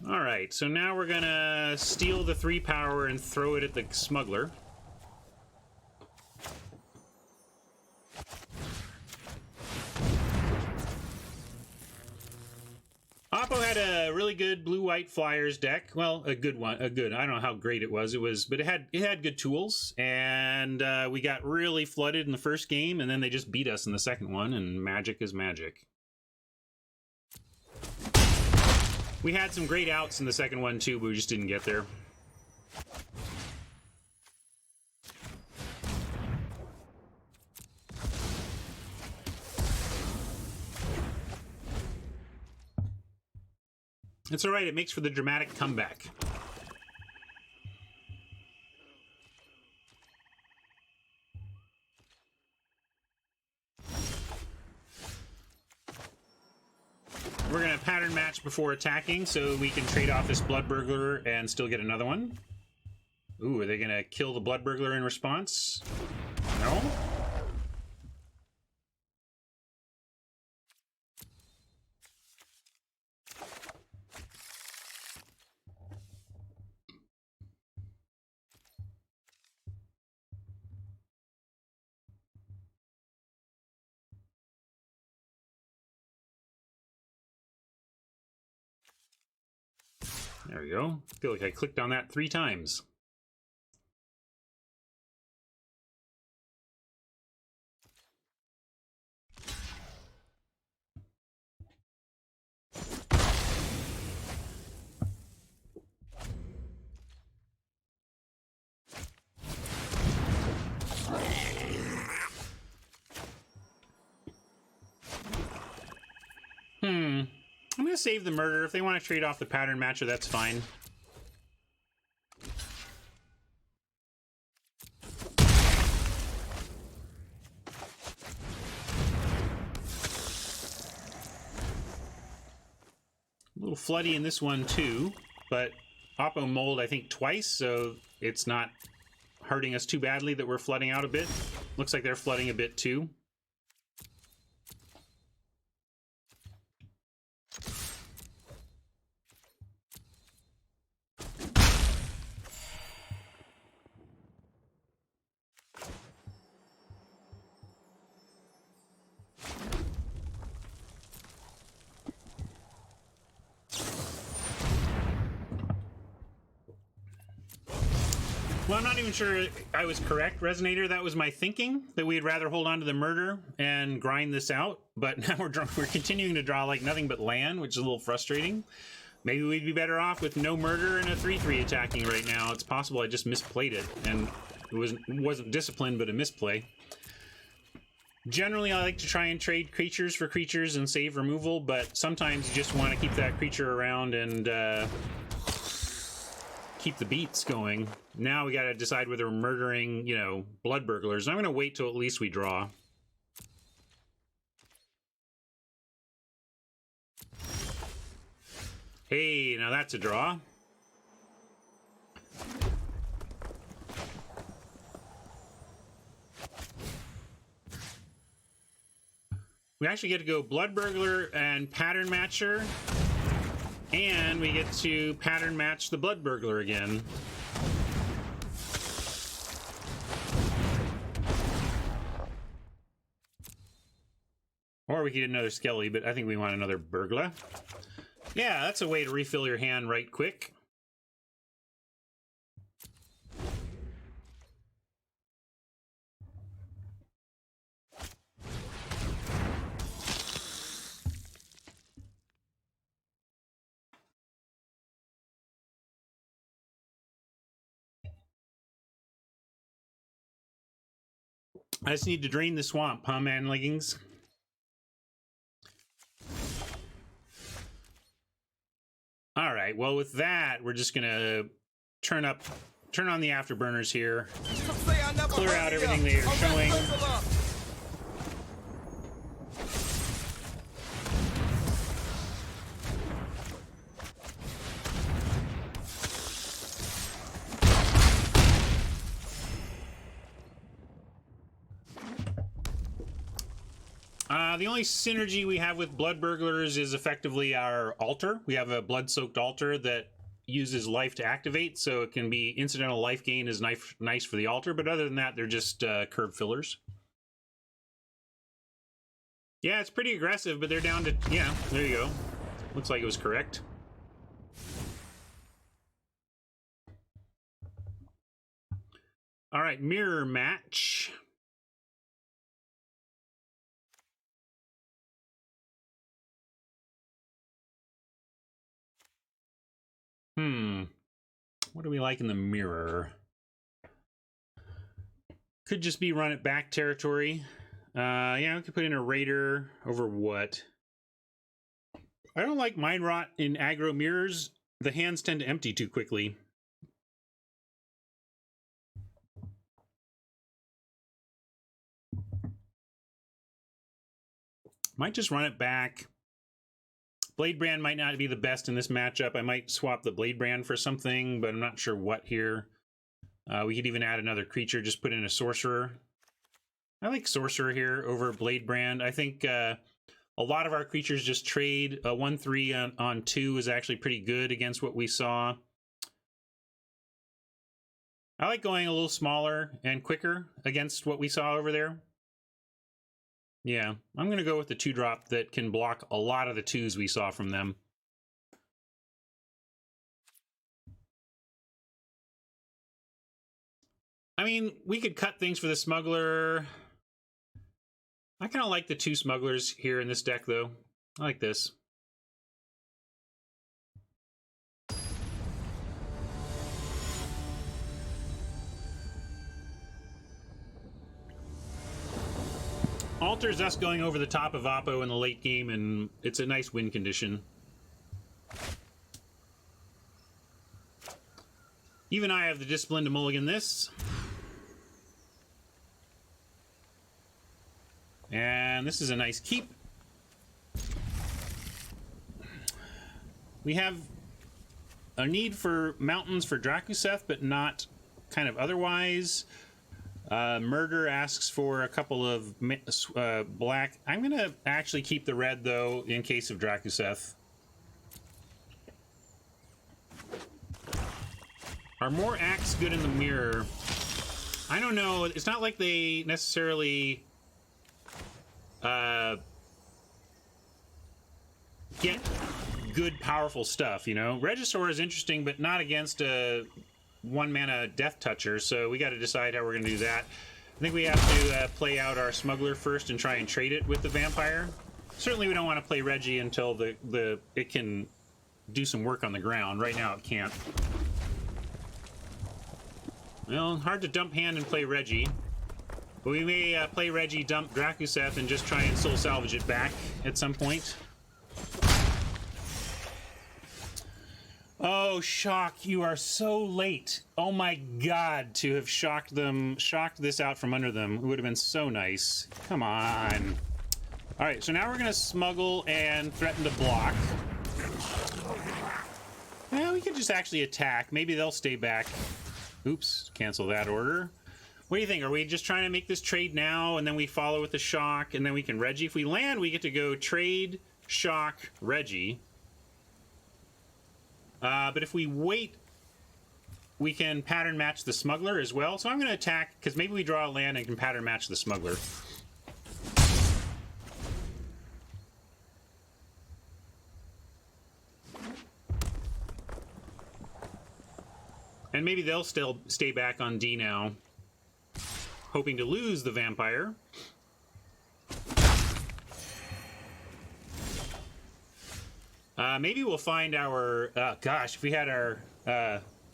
All right, so now we're gonna steal the 3 power and throw it at the smuggler. Oppo had a really good blue-white flyers deck. Well, a good one. I don't know how great it was. But it had good tools, and we got really flooded in the first game, and then they just beat us in the second one. And magic is magic. We had some great outs in the second one too, but we just didn't get there. It's all right. It makes for the dramatic comeback. We're going to pattern match before attacking so we can trade off this blood burglar and still get another one. Ooh, are they going to kill the blood burglar in response? No? There we go. I feel like I clicked on that 3 times. I'm going to save the murder. If they want to trade off the pattern matcher, that's fine. A little floody in this one too, but Oppo mold I think twice, so it's not hurting us too badly that we're flooding out a bit. Looks like they're flooding a bit too. Well, I'm not even sure I was correct, Resonator. That was my thinking, that we'd rather hold on to the murder and grind this out. But now we're continuing to draw like nothing but land, which is a little frustrating. Maybe we'd be better off with no murder and a 3/3 attacking right now. It's possible I just misplayed it, and it wasn't disciplined, but a misplay. Generally, I like to try and trade creatures for creatures and save removal, but sometimes you just want to keep that creature around and keep the beats going. Now we got to decide whether we're murdering, you know, blood burglars. I'm going to wait till at least we draw. Hey, now that's a draw. We actually get to go blood burglar and pattern matcher. And we get to pattern match the blood burglar again. Or we could get another skelly, but I think we want another burglar. Yeah, that's a way to refill your hand right quick. I just need to drain the swamp, huh, man leggings? All right, well, with that, we're just gonna turn on the afterburners here, clear out everything they are showing. The only synergy we have with Blood Burglars is effectively our altar. We have a blood-soaked altar that uses life to activate, so it can be incidental life gain is nice for the altar, but other than that, they're just curb fillers. Yeah, it's pretty aggressive, but they're down to... Yeah, there you go. Looks like it was correct. All right, mirror match. What do we like in the mirror? Could just be run it back territory. Yeah, we could put in a raider over what? I don't like Mind Rot in aggro mirrors. The hands tend to empty too quickly. Might just run it back. Blade Brand might not be the best in this matchup. I might swap the Blade Brand for something, but I'm not sure what here. We could even add another creature, just put in a Sorcerer. I like Sorcerer here over Blade Brand. I think a lot of our creatures just trade. 1/3 on 2 is actually pretty good against what we saw. I like going a little smaller and quicker against what we saw over there. Yeah, I'm going to go with the 2-drop that can block a lot of the 2s we saw from them. I mean, we could cut things for the Smuggler. I kind of like the 2 Smugglers here in this deck, though. I like this. Alters us going over the top of Oppo in the late game, and it's a nice win condition. Even I have the discipline to mulligan this. And this is a nice keep. We have a need for mountains for Drakuseth, but not kind of otherwise. Murder asks for a couple of black. I'm going to actually keep the red, though, in case of Drakuseth. Are more acts good in the mirror? I don't know. It's not like they necessarily get good, powerful stuff, you know? Regisaur is interesting, but not against a 1-mana Death Toucher, so we got to decide how we're going to do that. I think we have to play out our Smuggler first and try and trade it with the Vampire. Certainly we don't want to play Reggie until it can do some work on the ground. Right now it can't. Well, hard to dump hand and play Reggie. But we may play Reggie, dump Drakuseth, and just try and soul salvage it back at some point. Oh, Shock, you are so late. Oh my god, to have shocked this out from under them. It would have been so nice. Come on. Alright, so now we're going to smuggle and threaten to block. Well, we could just actually attack. Maybe they'll stay back. Oops, cancel that order. What do you think? Are we just trying to make this trade now, and then we follow with the Shock, and then we can Reggie? If we land, we get to go trade, Shock, Reggie. But if we wait, we can pattern match the Smuggler as well. So I'm going to attack, because maybe we draw a land and can pattern match the Smuggler. And maybe they'll still stay back on D now, hoping to lose the Vampire. Maybe we'll find our... gosh, if we had our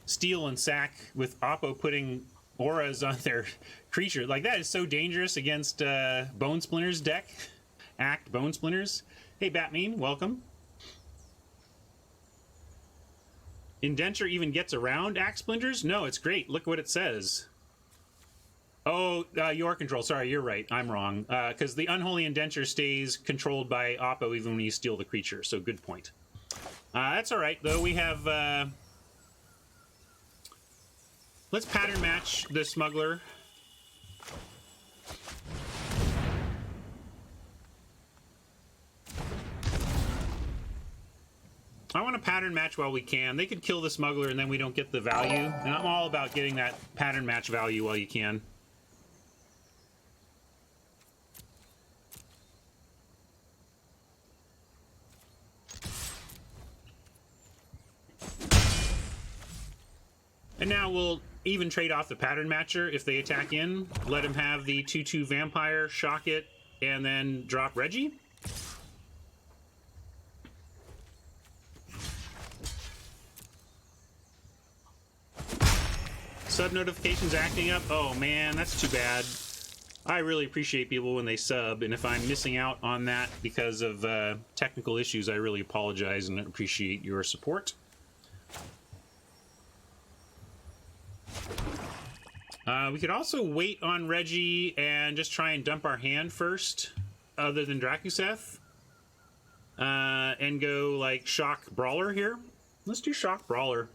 Steal and Sack with Oppo putting auras on their creature. Like, that is so dangerous against Bone Splinter's deck. Act Bone Splinters. Hey, Batmean, welcome. Indenture even gets around Axe Splinters? No, it's great. Look what it says. Oh, your control. Sorry, you're right. I'm wrong. Because the Unholy Indenture stays controlled by Oppo even when you steal the creature. So good point. That's all right, though. We have... let's pattern match the Smuggler. I want to pattern match while we can. They could kill the Smuggler and then we don't get the value. And I'm all about getting that pattern match value while you can. And now we'll even trade off the pattern matcher if they attack in. Let him have the 2/2 vampire, shock it, and then drop Reggie. Sub notifications acting up. Oh man, that's too bad. I really appreciate people when they sub, and if I'm missing out on that because of technical issues, I really apologize and appreciate your support. We could also wait on Reggie and just try and dump our hand first, other than Drakuseth, and go like Shock Brawler here. Let's do Shock Brawler.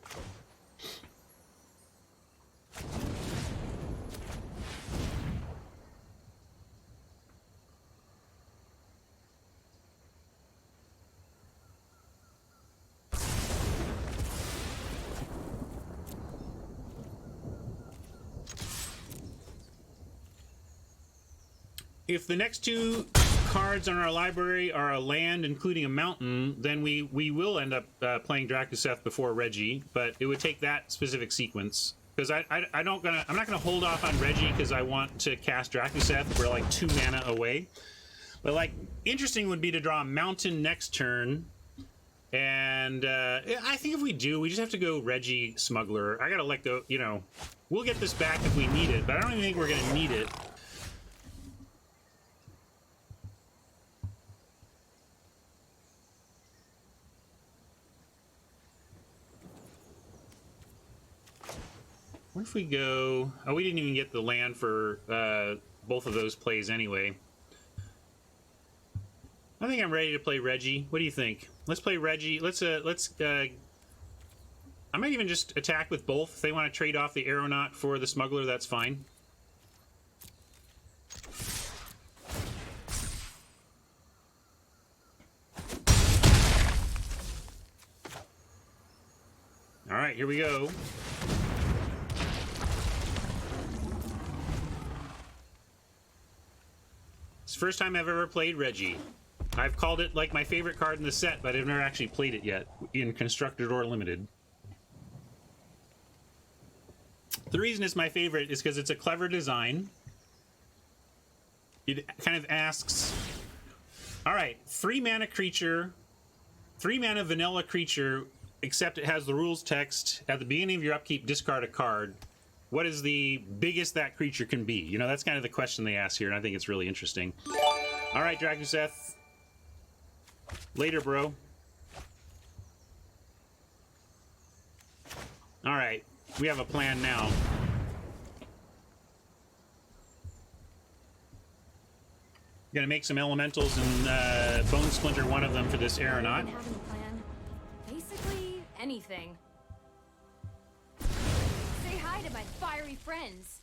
If the next two cards on our library are a land, including a mountain, then we will end up playing Drakuseth before Reggie, but it would take that specific sequence. Because I'm not gonna hold off on Reggie because I want to cast Drakuseth. We're like 2 mana away. But like, interesting would be to draw a mountain next turn. And I think if we do, we just have to go Reggie Smuggler. I gotta let go, you know, we'll get this back if we need it, but I don't even think we're gonna need it. What if we go... Oh, we didn't even get the land for both of those plays anyway. I think I'm ready to play Reggie. What do you think? Let's play Reggie. I might even just attack with both. If they want to trade off the Aeronaut for the Smuggler, that's fine. All right, here we go. It's the first time I've ever played Reggie. I've called it like my favorite card in the set, but I've never actually played it yet in Constructed or Limited. The reason it's my favorite is because it's a clever design. It kind of asks, all right, 3 mana creature, 3 mana vanilla creature, except it has the rules text, at the beginning of your upkeep, discard a card. What is the biggest that creature can be? You know, that's kind of the question they ask here, and I think it's really interesting. All right, Drakuseth. Later, bro. All right, we have a plan now. Gonna make some elementals and Bone Splinter one of them for this Aeronaut. Having a plan. Basically anything. Say hi to my fiery friends.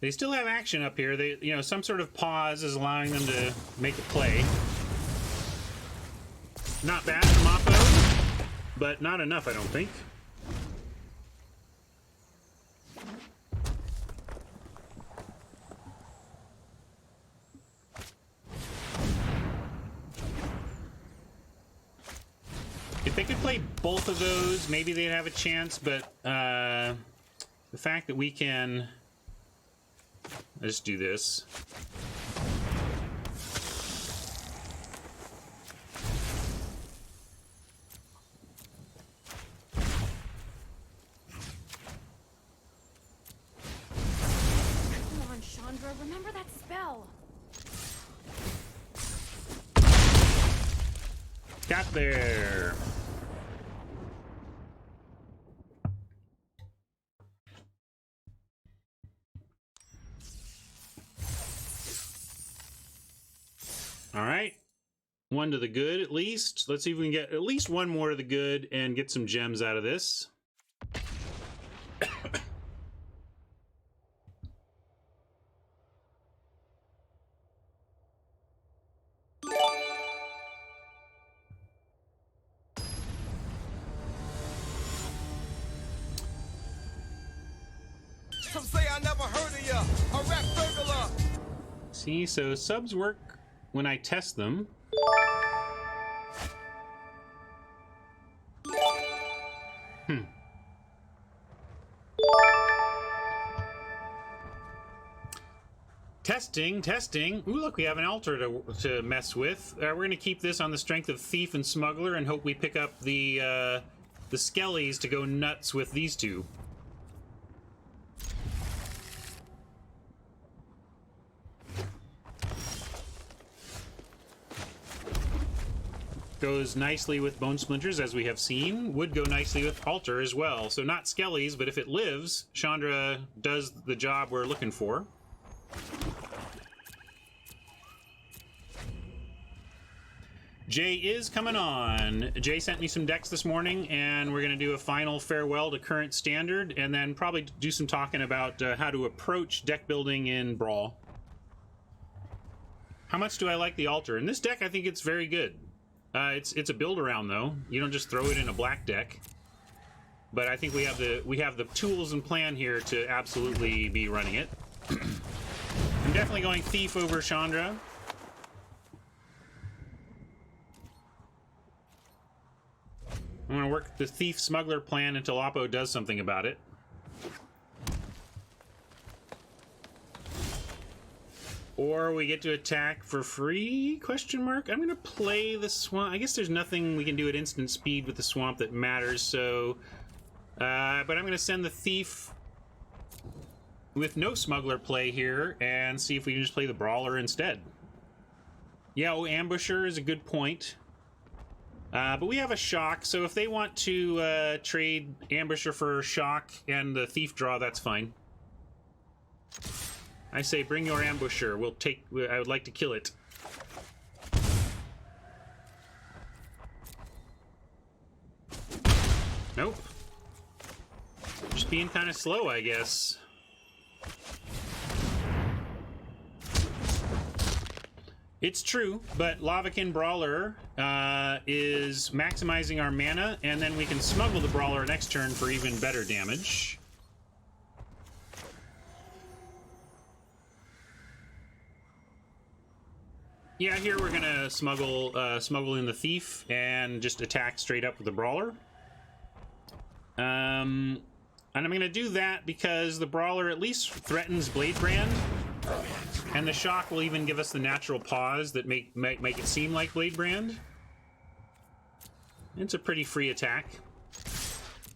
They still have action up here. They, you know, some sort of pause is allowing them to make a play. Not bad from Oppo. but not enough, I don't think. If they could play both of those, maybe they'd have a chance, but the fact that we can... Let's do this. Come on, Chandra, remember that spell. Got there. All right. One to the good, at least. Let's see if we can get at least one more to the good and get some gems out of this. Some say I never heard of ya. A rap burglar. See, so subs work when I test them. Testing. Ooh, look, we have an altar to mess with. We're going to keep this on the strength of Thief and Smuggler and hope we pick up the Skellies to go nuts with these two. Goes nicely with Bone Splinters, as we have seen. Would go nicely with Altar as well. So not Skellies, but if it lives, Chandra does the job we're looking for. Jay is coming on. Jay sent me some decks this morning, and we're going to do a final farewell to current standard, and then probably do some talking about how to approach deck building in Brawl. How much do I like the Altar? In this deck, I think it's very good. It's a build around though. You don't just throw it in a black deck. But I think we have the tools and plan here to absolutely be running it. I'm definitely going Thief over Chandra. I'm going to work the Thief Smuggler plan until Oppo does something about it. Or we get to attack for free? Question mark. I'm going to play the Swamp. I guess there's nothing we can do at instant speed with the Swamp that matters, so... but I'm going to send the Thief with no Smuggler play here and see if we can just play the Brawler instead. Yeah, Ambusher is a good point. But we have a Shock, so if they want to trade Ambusher for Shock and the Thief draw, that's fine. I say bring your Ambusher. I would like to kill it. Nope. Just being kind of slow, I guess. It's true, but Lavakin Brawler is maximizing our mana, and then we can smuggle the Brawler next turn for even better damage. Yeah, here we're gonna smuggle in the Thief and just attack straight up with the Brawler. And I'm gonna do that because the Brawler at least threatens Bladebrand, and the Shock will even give us the natural pause that make it seem like Bladebrand. It's a pretty free attack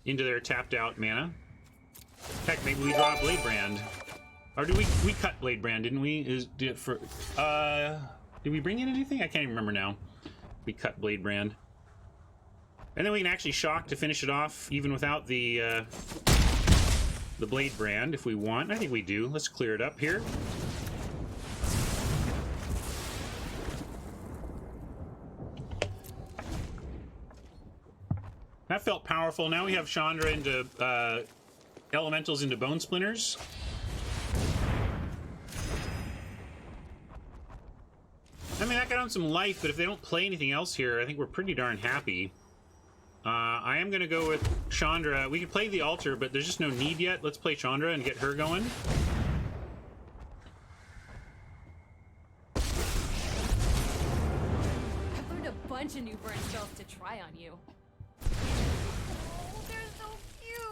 into their tapped out mana. Heck, maybe we draw Bladebrand, or do we cut Bladebrand? Didn't we? Did we bring in anything? I can't even remember now. We cut Bladebrand. And then we can actually Shock to finish it off, even without the Bladebrand, if we want. I think we do. Let's clear it up here. That felt powerful. Now we have Chandra into Elementals into Bone Splinters. I mean, that got on some life, but if they don't play anything else here, I think we're pretty darn happy. I am going to go with Chandra. We could play the altar, but there's just no need yet. Let's play Chandra and get her going. I've learned a bunch of new burn spells to try on you. Oh, they're so cute!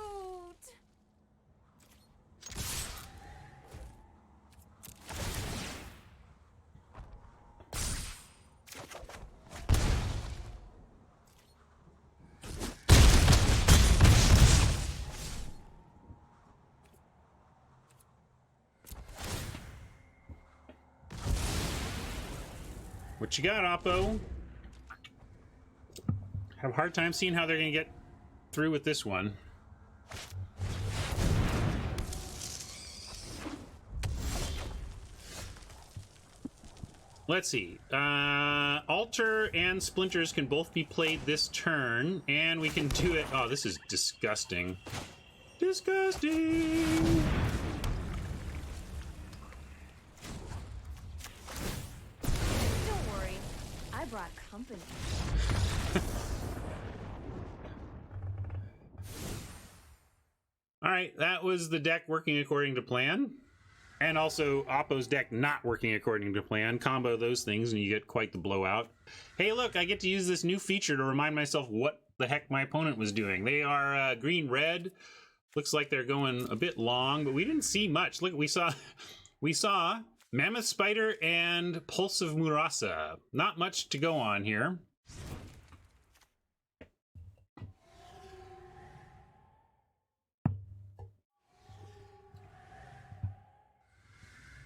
What you got, Oppo? Have a hard time seeing how they're going to get through with this one. Let's see. Altar and Splinters can both be played this turn, and we can do it... Oh, this is disgusting. Disgusting! Don't worry, I brought company. All right, that was the deck working according to plan. And also Oppo's deck not working according to plan. Combo those things and you get quite the blowout. Hey, look, I get to use this new feature to remind myself what the heck my opponent was doing. They are green-red. Looks like they're going a bit long, but we didn't see much. Look, we saw Mammoth Spider and Pulse of Murasa. Not much to go on here.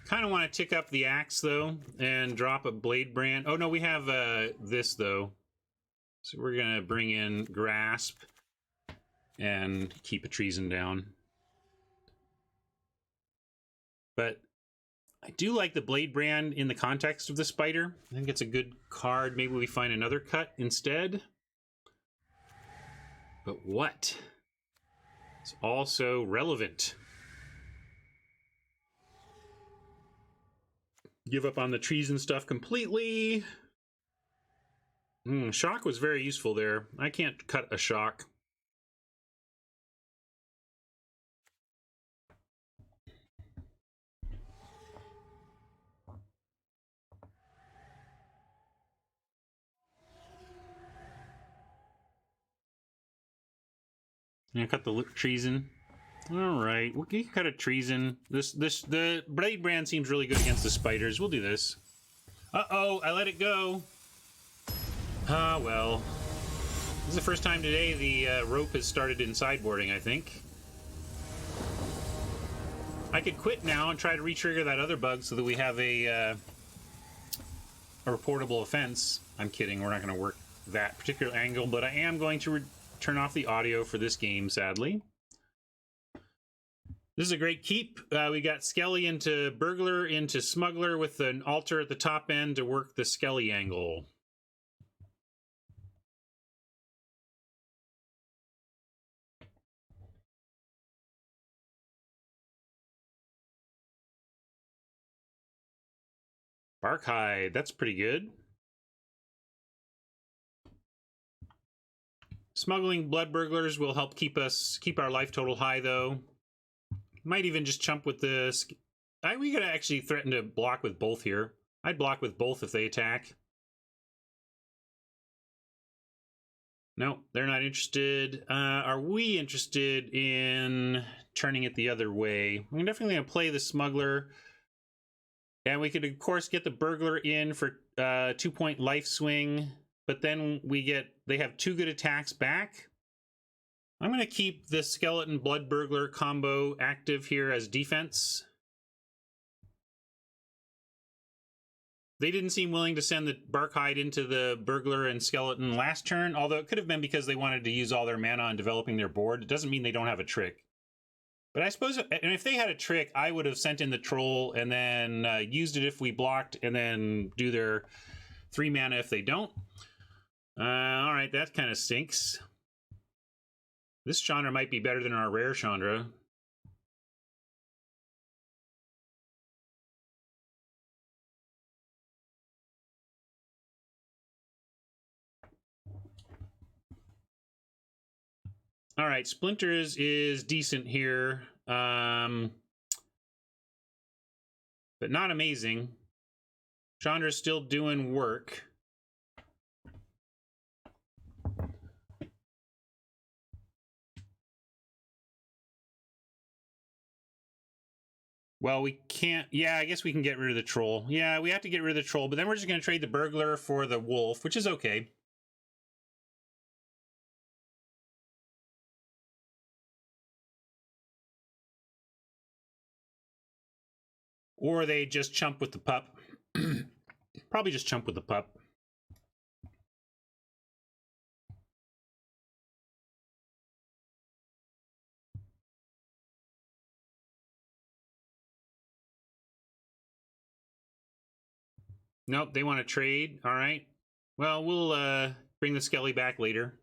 Kind of want to tick up the axe, though, and drop a Blade Brand. Oh, no, we have this, though. So we're going to bring in Grasp and keep a Treason down. But I do like the Blade Brand in the context of the Spider. I think it's a good card. Maybe we find another cut instead. But what? It's also relevant. Give up on the trees and stuff completely. Shock was very useful there. I can't cut a shock. Yeah, cut the treason. All right, we can cut a treason. The Blade Brand seems really good against the spiders. We'll do this. Uh-oh, I let it go. Ah, well. This is the first time today the rope has started in sideboarding, I think. I could quit now and try to re-trigger that other bug so that we have a reportable offense. I'm kidding, we're not going to work that particular angle, but I am going to turn off the audio for this game, sadly. This is a great keep. We got Skelly into Burglar into Smuggler with an altar at the top end to work the Skelly angle. Barkhide, that's pretty good. Smuggling Blood Burglars will help keep our life total high, though. Might even just chump with this. We could actually threaten to block with both here. I'd block with both if they attack. No, they're not interested. Are we interested in turning it the other way? We're definitely going to play the Smuggler. And we could, of course, get the Burglar in for 2-point life swing. But then they have 2 good attacks back. I'm going to keep the Skeleton Blood Burglar combo active here as defense. They didn't seem willing to send the Barkhide into the Burglar and Skeleton last turn, although it could have been because they wanted to use all their mana on developing their board. It doesn't mean they don't have a trick. But I suppose, and if they had a trick, I would have sent in the Troll and then used it if we blocked, and then do their 3 mana if they don't. All right, that kind of stinks. This Chandra might be better than our rare Chandra. All right, Splinters is decent here, but not amazing. Chandra's still doing work. Well, we can't... Yeah, I guess we can get rid of the troll. Yeah, we have to get rid of the troll, but then we're just going to trade the burglar for the wolf, which is okay. Or they just chump with the pup. Probably just chump with the pup. Nope, they want to trade. All right. Well, we'll bring the Skelly back later.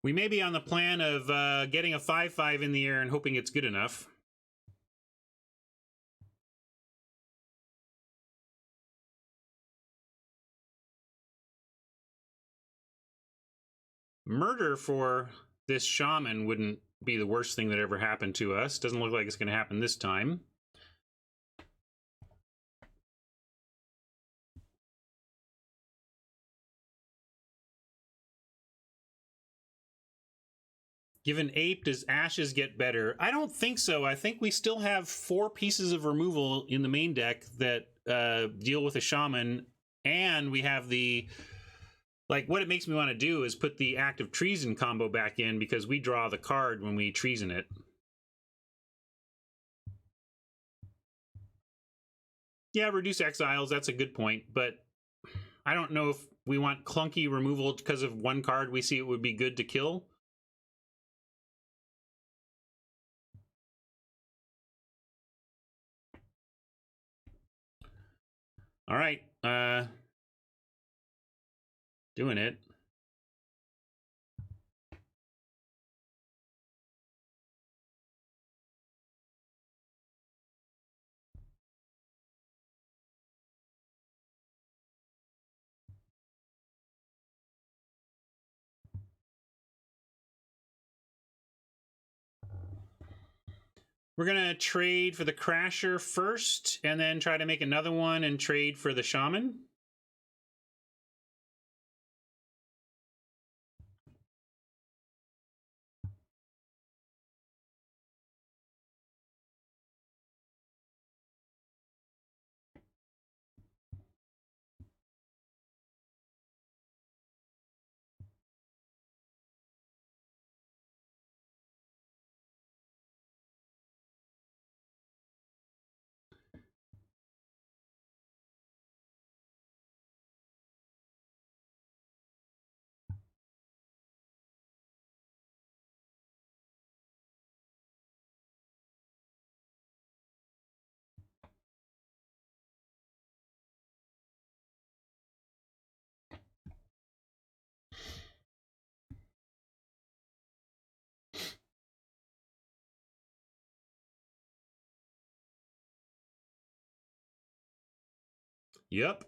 We may be on the plan of getting a 5/5 in the air and hoping it's good enough. Murder for this shaman wouldn't be the worst thing that ever happened to us. Doesn't look like it's going to happen this time. Given ape, does ashes get better? I don't think so. I think we still have 4 pieces of removal in the main deck that deal with a shaman, and we have the... Like, what it makes me want to do is put the Act of Treason combo back in, because we draw the card when we treason it. Yeah, reduce exiles, that's a good point, but I don't know if we want clunky removal because of one card we see it would be good to kill. All right, doing it. We're gonna trade for the Crasher first, and then try to make another one and trade for the Shaman. Yep.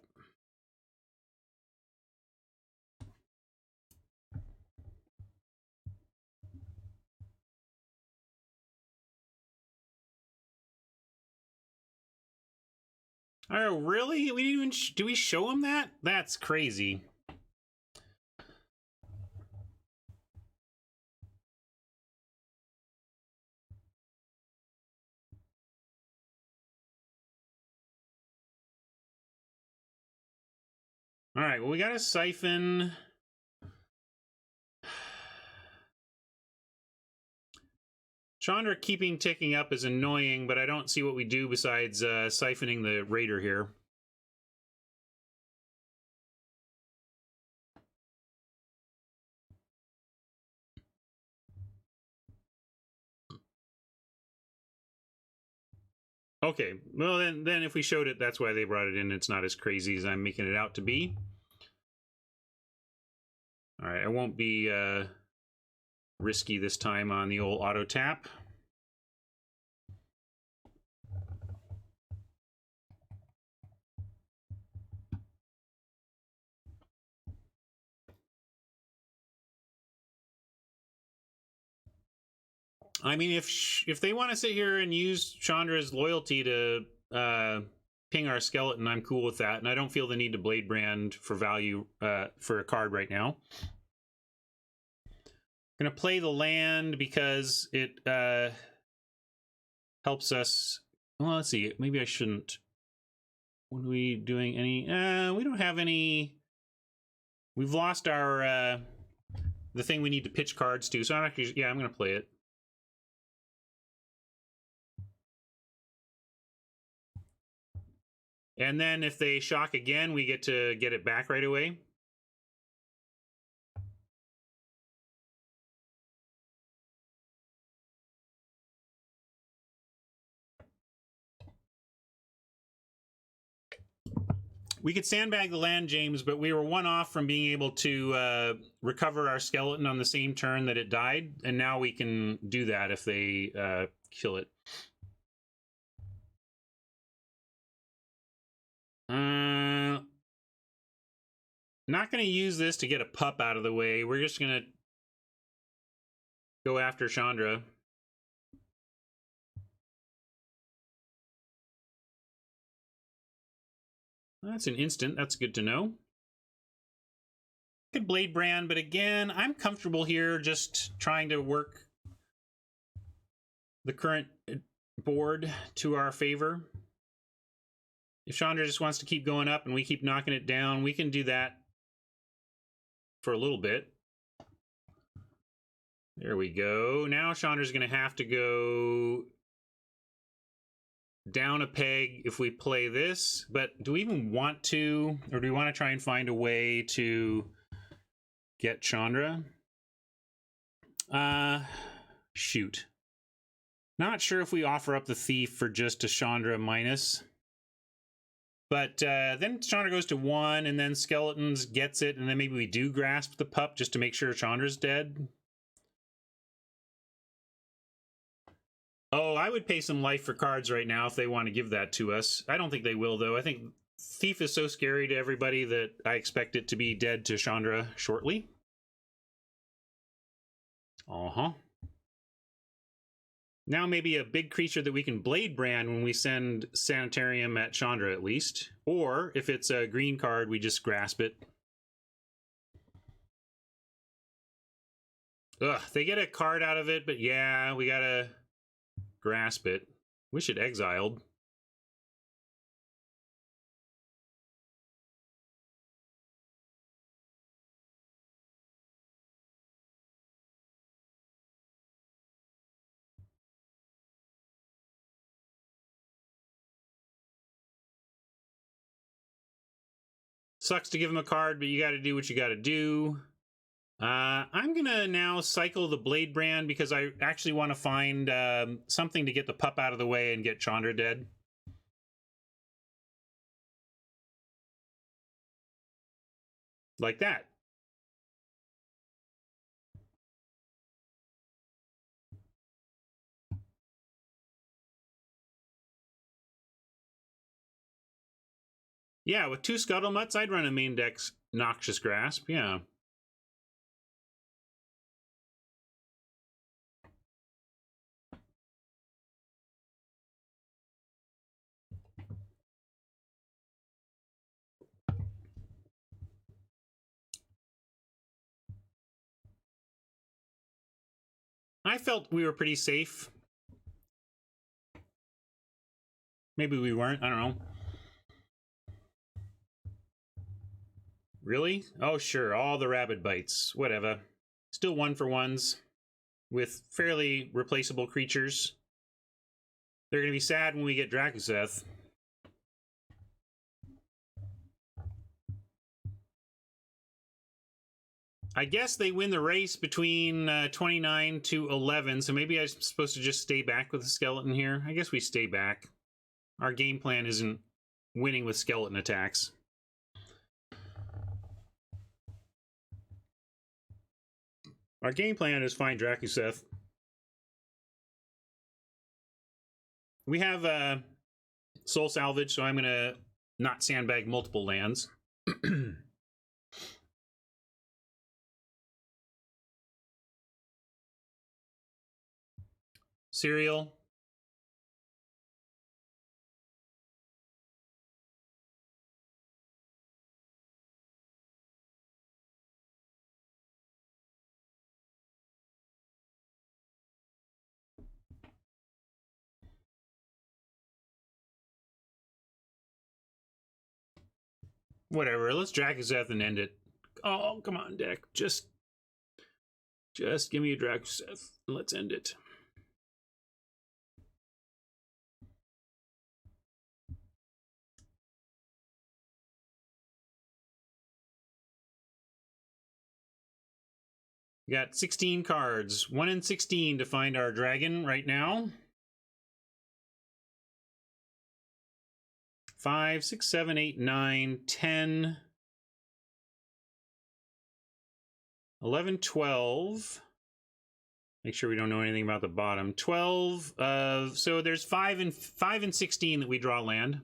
Oh, really? We didn't even... do we show him that? That's crazy. All right, well, we got a Siphon. Chandra keeping ticking up is annoying, but I don't see what we do besides siphoning the Raider here. Okay, well then if we showed it, that's why they brought it in. It's not as crazy as I'm making it out to be. All right, I won't be risky this time on the old auto tap. I mean, if they want to sit here and use Chandra's loyalty to ping our skeleton, I'm cool with that, and I don't feel the need to Blade Brand for value for a card right now. I'm gonna play the land because it helps us. Well, let's see. Maybe I shouldn't. What are we doing? Any? We don't have any. We've lost our the thing we need to pitch cards to. So I'm actually, yeah, I'm gonna play it. And then if they shock again, we get to get it back right away. We could sandbag the land, James, but we were one off from being able to recover our skeleton on the same turn that it died, and now we can do that if they kill it. Not going to use this to get a pup out of the way. We're just going to go after Chandra. That's an instant. That's good to know. Could Blade Brand, but again, I'm comfortable here just trying to work the current board to our favor. If Chandra just wants to keep going up and we keep knocking it down, we can do that for a little bit. There we go. Now Chandra's going to have to go down a peg if we play this, but do we even want to, or do we want to try and find a way to get Chandra? Shoot. Not sure if we offer up the thief for just a Chandra minus. But then Chandra goes to 1, and then Skeletons gets it, and then maybe we do grasp the pup just to make sure Chandra's dead. Oh, I would pay some life for cards right now if they want to give that to us. I don't think they will, though. I think Thief is so scary to everybody that I expect it to be dead to Chandra shortly. Uh-huh. Now maybe a big creature that we can Blade Brand when we send Sanitarium at Chandra at least. Or if it's a green card, we just grasp it. Ugh, they get a card out of it, but yeah, we gotta grasp it. Wish it exiled. Sucks to give him a card, but you gotta do what you gotta do. I'm gonna now cycle the Blade Brand because I actually want to find something to get the pup out of the way and get Chandra dead. Like that. Yeah, with 2 Scuttlemutts, I'd run a main deck Noxious Grasp, yeah. I felt we were pretty safe. Maybe we weren't, I don't know. Really? Oh, sure, all the rabbit bites. Whatever. Still 1-for-1s with fairly replaceable creatures. They're going to be sad when we get Drakuseth. I guess they win the race between 29 to 11, so maybe I'm supposed to just stay back with the skeleton here. I guess we stay back. Our game plan isn't winning with skeleton attacks. Our game plan is find Drakuseth. We have soul salvage, so I'm going to not sandbag multiple lands. Cereal. Whatever, let's Drakuseth and end it. Oh, come on, deck. Just give me a Drakuseth. Let's end it. We got 16 cards. 1 in 16 to find our dragon right now. 5, 6, 7, 8, 9, 10, 11, 12. Make sure we don't know anything about the bottom. 12. So there's 5 and 16 that we draw land.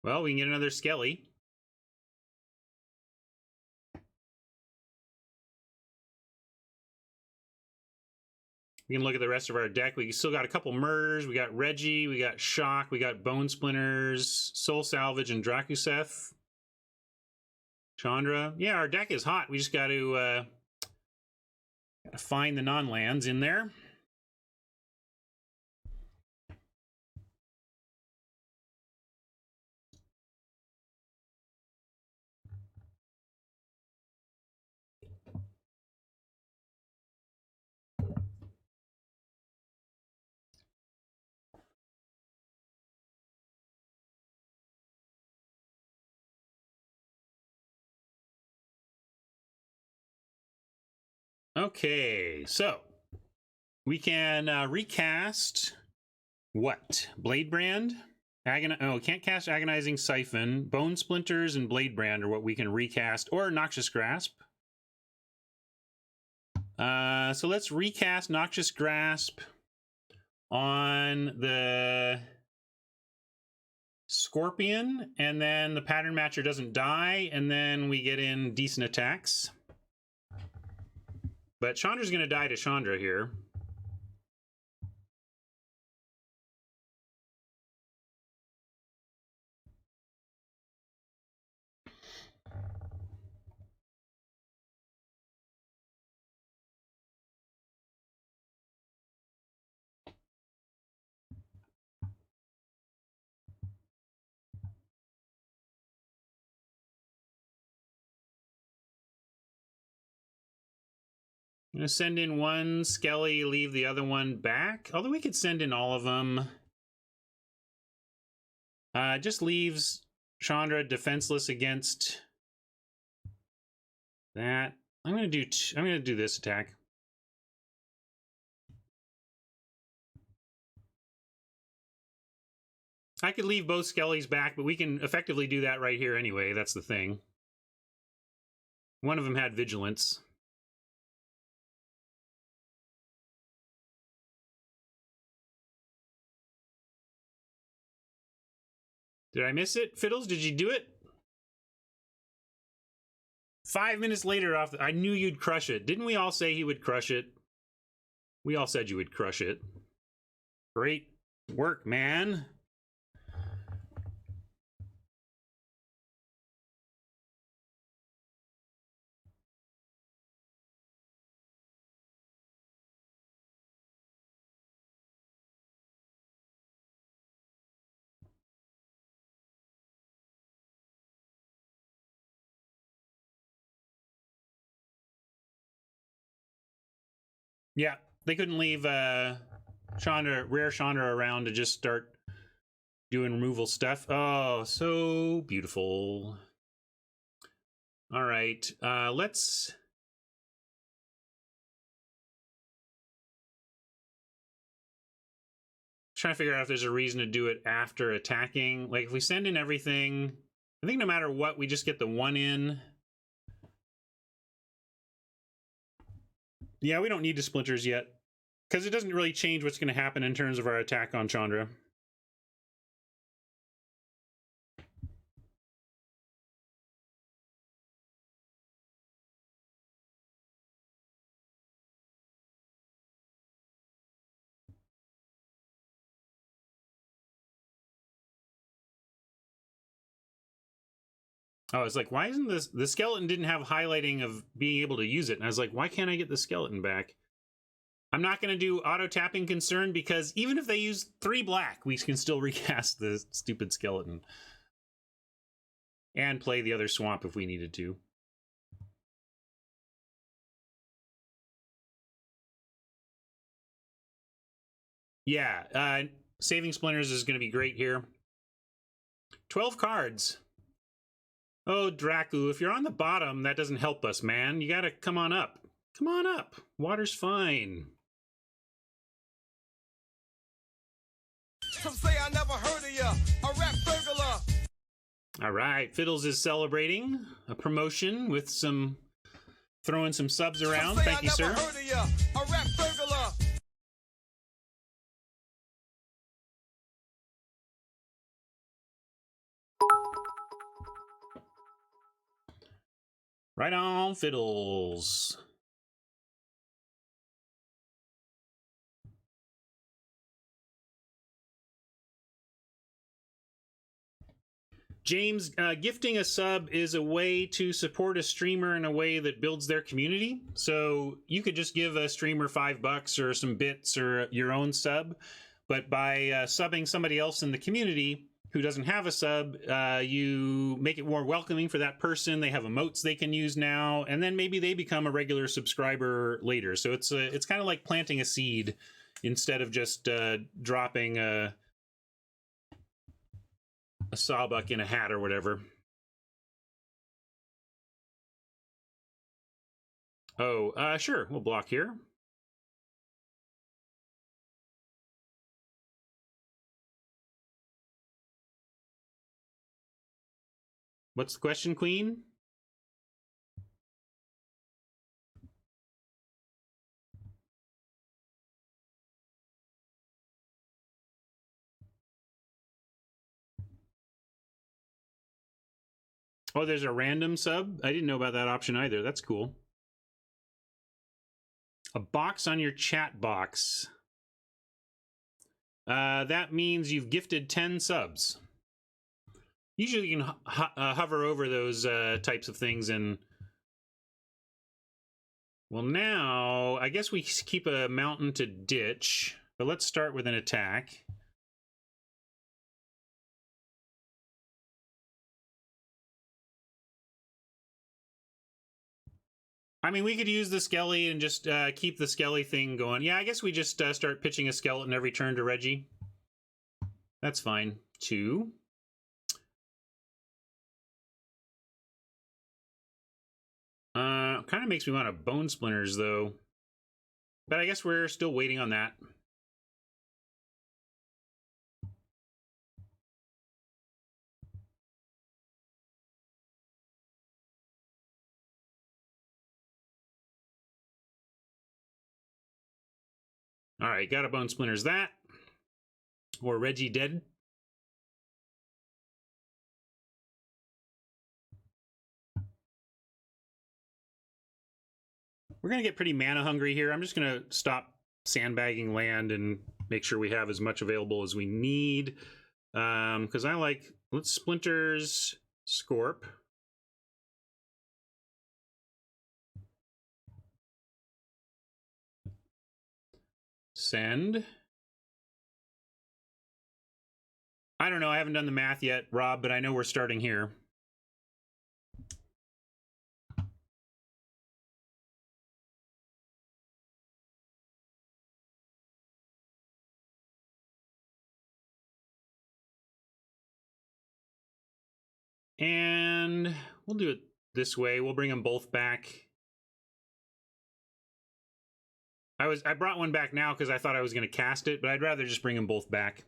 Well, we can get another Skelly. We can look at the rest of our deck. We still got a couple murders. We got Reggie. We got Shock. We got Bone Splinters, Soul Salvage, and Drakuseth. Chandra. Yeah, our deck is hot. We just got to find the non-lands in there. Okay, so we can recast what? Bladebrand? Can't cast Agonizing Siphon. Bone Splinters and Bladebrand are what we can recast, or Noxious Grasp. So let's recast Noxious Grasp on the Scorpion, and then the Pattern Matcher doesn't die, and then we get in decent attacks. But Chandra's going to die to Chandra here. I'm going to send in one Skelly, leave the other one back. Although we could send in all of them. Just leaves Chandra defenseless against that. I'm going to do this attack. I could leave both Skellys back, but we can effectively do that right here anyway. That's the thing. One of them had Vigilance. Did I miss it? Fiddles, did you do it? 5 minutes later I knew you'd crush it. Didn't we all say he would crush it? We all said you would crush it. Great work, man. Yeah, they couldn't leave rare Chandra around to just start doing removal stuff. Oh, so beautiful. All right, let's... Trying to figure out if there's a reason to do it after attacking. Like if we send in everything, I think no matter what, we just get the 1 in. Yeah, we don't need the splinters yet, because it doesn't really change what's going to happen in terms of our attack on Chandra. Oh, it's like, why isn't this... The skeleton didn't have highlighting of being able to use it. And I was like, why can't I get the skeleton back? I'm not going to do auto-tapping concern, because even if they use 3 black, we can still recast the stupid skeleton. And play the other swamp if we needed to. Yeah, saving splinters is going to be great here. 12 cards. Oh, Draku, if you're on the bottom, that doesn't help us, man. You gotta come on up. Come on up. Water's fine. Some say I never heard of ya. A rap burglar. All right, Fiddles is celebrating a promotion with some... throwing some subs around. Thank you, sir. A rap burglar. Right on, Fiddles. James, gifting a sub is a way to support a streamer in a way that builds their community. So you could just give a streamer $5 or some bits or your own sub, but by subbing somebody else in the community who doesn't have a sub, you make it more welcoming for that person. They have emotes they can use now, and then maybe they become a regular subscriber later. So it's kind of like planting a seed instead of just dropping a sawbuck in a hat or whatever. Oh, sure, we'll block here. What's the question, Queen? Oh, there's a random sub? I didn't know about that option either. That's cool. A box on your chat box. That means you've gifted 10 subs. Usually you can hover over those types of things and... Well, now, I guess we keep a mountain to ditch, but let's start with an attack. I mean, we could use the Skelly and just keep the Skelly thing going. Yeah, I guess we just start pitching a skeleton every turn to Reggie. That's fine. 2. Kind of makes me want a Bone Splinters, though. But I guess we're still waiting on that. All right, got a Bone Splinters that. Or Reggie dead. We're going to get pretty mana hungry here. I'm just going to stop sandbagging land and make sure we have as much available as we need. Because I like, let's Splinters, Scorp. Send. I don't know, I haven't done the math yet, Rob, but I know we're starting here. And we'll do it this way. We'll bring them both back. I brought one back now because I thought I was going to cast it, but I'd rather just bring them both back.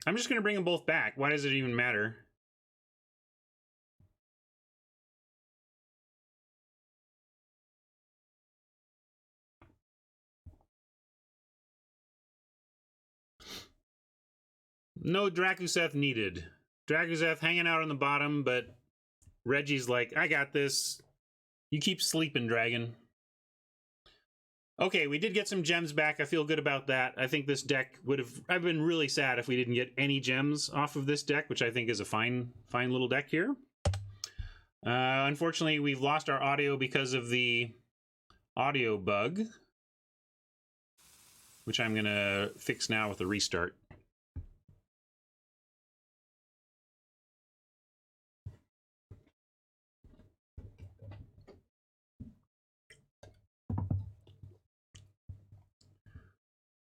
I'm just going to bring them both back. Why does it even matter? No Dracuseth needed. Dracuseth hanging out on the bottom, but Reggie's like, I got this. You keep sleeping, dragon. Okay, we did get some gems back. I feel good about that. I think this deck would have... I've been really sad if we didn't get any gems off of this deck, which I think is a fine little deck here. Unfortunately, we've lost our audio because of the audio bug, which I'm going to fix now with a restart.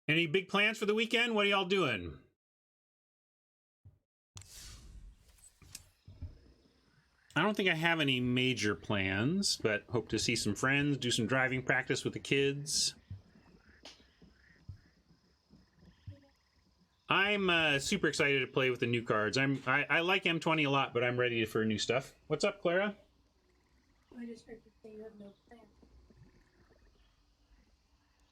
Any big plans for the weekend? What are y'all doing? I don't think I have any major plans, but hope to see some friends, do some driving practice with the kids. I'm super excited to play with the new cards. I like M20 a lot, but I'm ready for new stuff. What's up, Clara? I just heard you say you have no plan.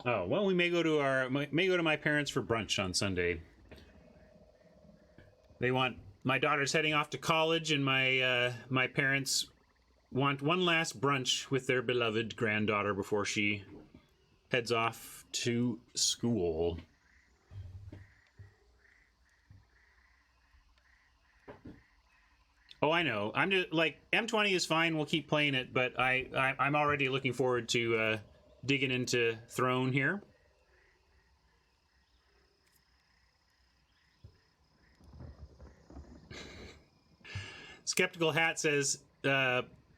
Oh, well, we may go to my parents for brunch on Sunday. My daughter's heading off to college, and my parents want one last brunch with their beloved granddaughter before she heads off to school. Oh, I know. I'm just like, M20 is fine. We'll keep playing it, but I'm already looking forward to digging into Throne here. Skeptical Hat says,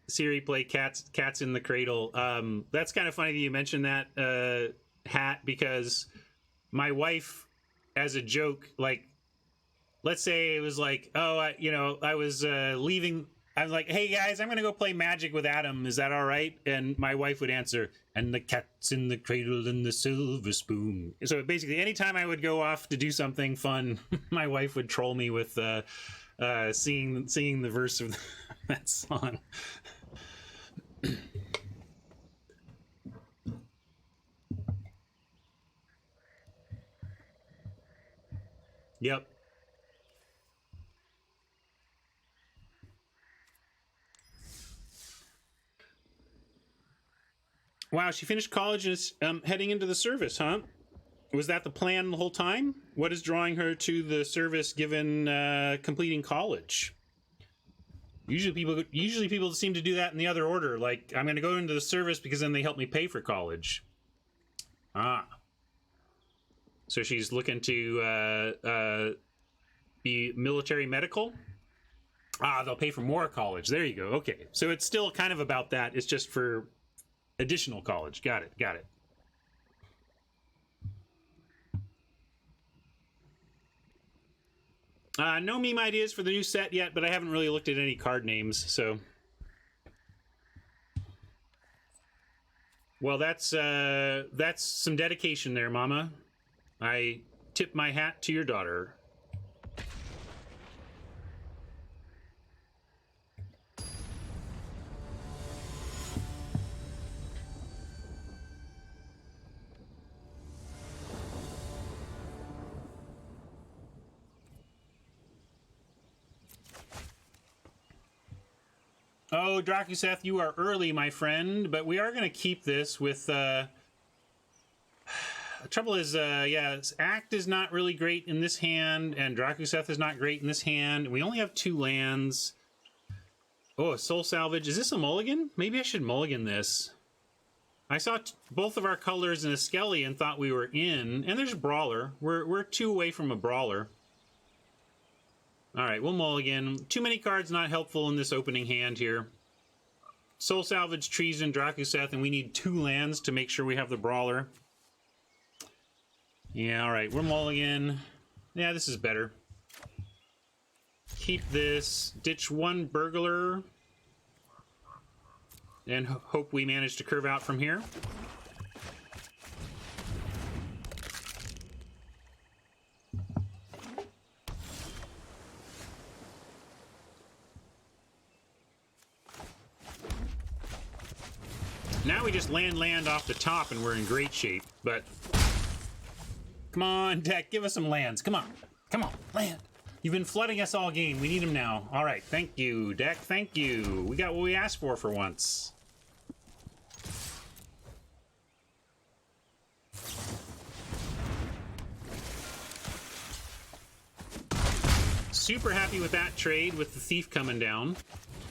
Siri play cats in the cradle. That's kind of funny that you mentioned that, Hat, because my wife, as a joke, like, let's say it was like, oh, I was leaving. I was like, hey guys, I'm gonna go play Magic with Adam. Is that all right? And my wife would answer, and the cat's in the cradle and the silver spoon. So basically, anytime I would go off to do something fun, my wife would troll me with singing the verse of that song. Yep. Wow, she finished college and is heading into the service, huh? Was that the plan the whole time? What is drawing her to the service given completing college? Usually people seem to do that in the other order. Like, I'm going to go into the service because then they help me pay for college. Ah. So she's looking to be military medical? Ah, they'll pay for more college. There you go. Okay. So it's still kind of about that. It's just for additional college. Got it. No meme ideas for the new set yet, but I haven't really looked at any card names, so. Well, that's some dedication there, Mama. I tip my hat to your daughter. Oh, Dracuseth, you are early, my friend, but we are going to keep this with... The trouble is, yeah, Act is not really great in this hand, and Dracuseth is not great in this hand. We only have 2 lands. Oh, Soul Salvage. Is this a mulligan? Maybe I should mulligan this. I saw both of our colors in a Skelly and thought we were in, and there's a Brawler. We're 2 away from a Brawler. All right, we'll mulligan. Too many cards not helpful in this opening hand here. Soul Salvage, Treason, Dracuseth, and we need 2 lands to make sure we have the Brawler. Yeah, all right, we're mulligan. Yeah, this is better. keep this. Ditch one burglar. And hope we manage to curve out from here. Now we just land off the top and we're in great shape, but come on, deck, give us some lands. Come on, land. You've been flooding us all game. We need them now. All right, thank you, deck, thank you. We got what we asked for once. Super happy with that trade with the thief coming down.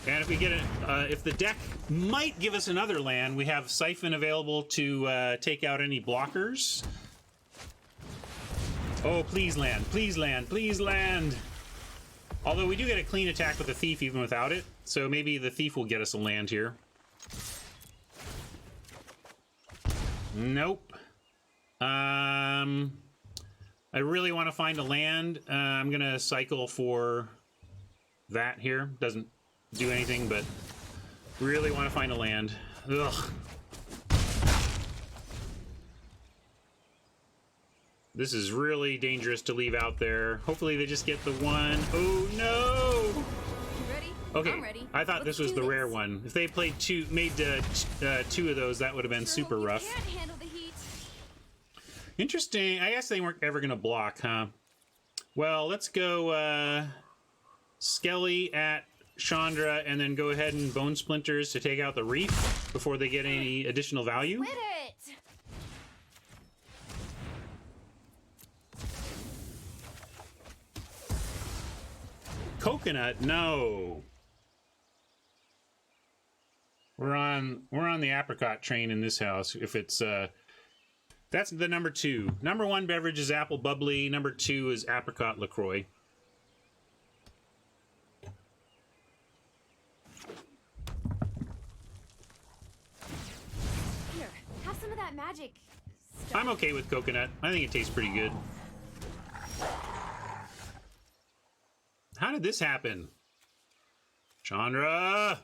And if we get it, if the deck might give us another land, we have Siphon available to take out any blockers. Oh, please land, please land, please land. Although we do get a clean attack with the thief even without it, so maybe the thief will get us a land here. Nope. I really want to find a land. I'm gonna cycle for that here. Doesn't do anything, but really want to find a land. Ugh. This is really dangerous to leave out there. Hopefully they just get the one. Oh no! You ready? Okay, I'm ready. I thought this was the rare one. If they played made two of those, that would have been super rough. You can't handle the heat. Interesting. I guess they weren't ever gonna block, huh? Well, let's go Skelly at Chandra, and then go ahead and Bone Splinters to take out the Reef before they get any additional value. Quit it! Coconut, no. We're on the apricot train in this house. If it's that's the number 2. Number 1 beverage is apple bubbly. Number 2 is apricot LaCroix. Here, have some of that magic stuff. I'm okay with coconut. I think it tastes pretty good. How did this happen? Chandra!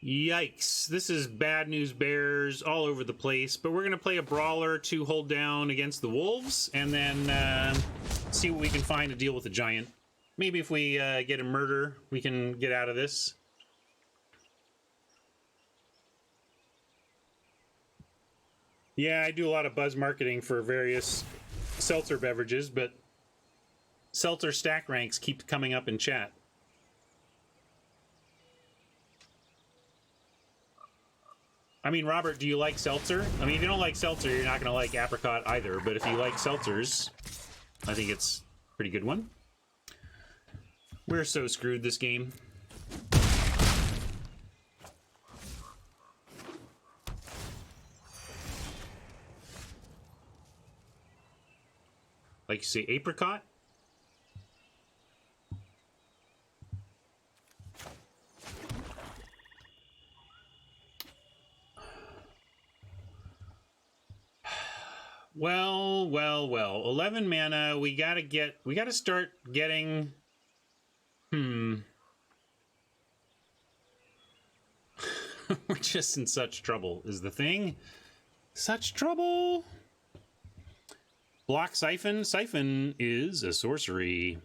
Yikes. This is bad news bears all over the place, but we're going to play a brawler to hold down against the wolves, and then see what we can find to deal with the giant. Maybe if we get a murder, we can get out of this. Yeah, I do a lot of buzz marketing for various seltzer beverages, but seltzer stack ranks keep coming up in chat. I mean, Robert, do you like seltzer? I mean, if you don't like seltzer, you're not going to like apricot either, but if you like seltzers, I think it's a pretty good one. We're so screwed this game. Like you say, apricot? Well. 11 mana, we gotta start getting... We're just in such trouble, is the thing. Such trouble! Block Siphon. Siphon is a sorcery.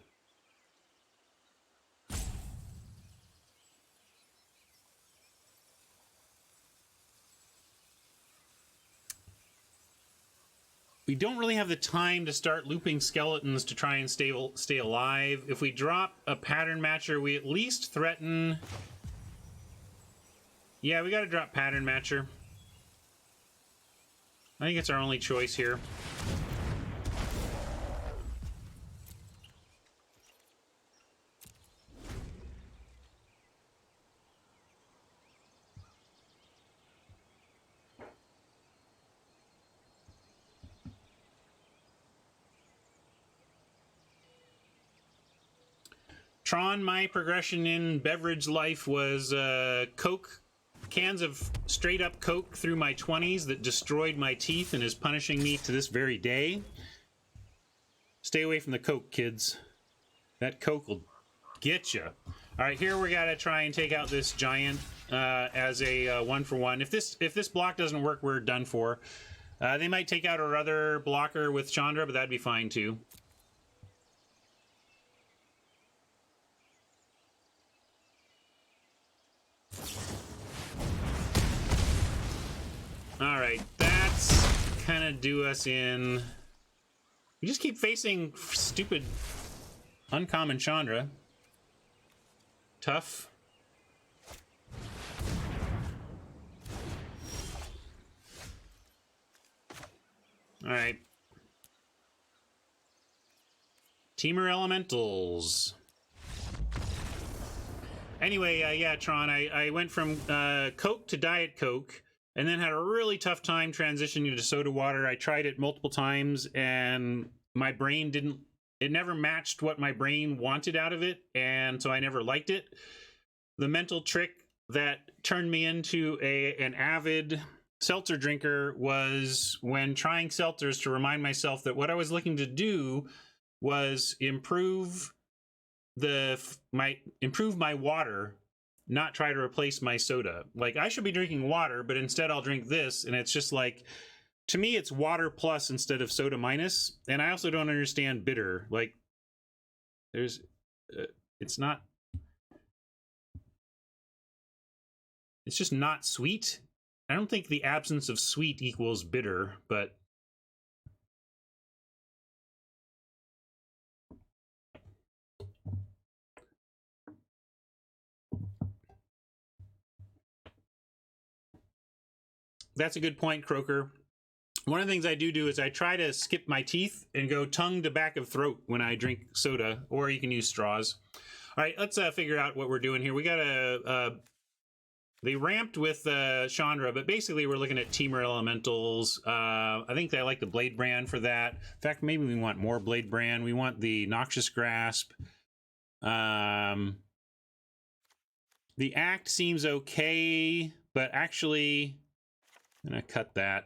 We don't really have the time to start looping skeletons to try and stay alive. If we drop a pattern matcher, we at least threaten... Yeah, we gotta drop pattern matcher. I think it's our only choice here. Tron, my progression in beverage life was Coke, cans of straight up Coke through my 20s that destroyed my teeth and is punishing me to this very day. Stay away from the coke, kids. That coke will get you. All right, here we gotta try and take out this giant as a 1-for-1. If this block doesn't work, we're done for. They might take out our other blocker with Chandra, but that'd be fine too. All right, that's kind of do us in. We just keep facing stupid, uncommon Chandra. Tough. All right. Teamer Elementals. Anyway, yeah, Tron, I went from Coke to Diet Coke, and then had a really tough time transitioning to soda water. I tried it multiple times, and my brain didn't... It never matched what my brain wanted out of it, and so I never liked it. The mental trick that turned me into an avid seltzer drinker was when trying seltzers to remind myself that what I was looking to do was improve my water, not try to replace my soda. Like, I should be drinking water, but instead I'll drink this, and it's just like, to me, it's water plus instead of soda minus. And I also don't understand bitter. Like, there's, it's not, it's just not sweet. I don't think the absence of sweet equals bitter, but that's a good point, Croaker. One of the things I do is I try to skip my teeth and go tongue to back of throat when I drink soda, or you can use straws. All right, let's figure out what we're doing here. We got they ramped with Chandra, but basically we're looking at Teamer Elementals. I think I like the Blade Brand for that. In fact, maybe we want more Blade Brand. We want the Noxious Grasp. The Act seems okay, but actually, I'm gonna cut that.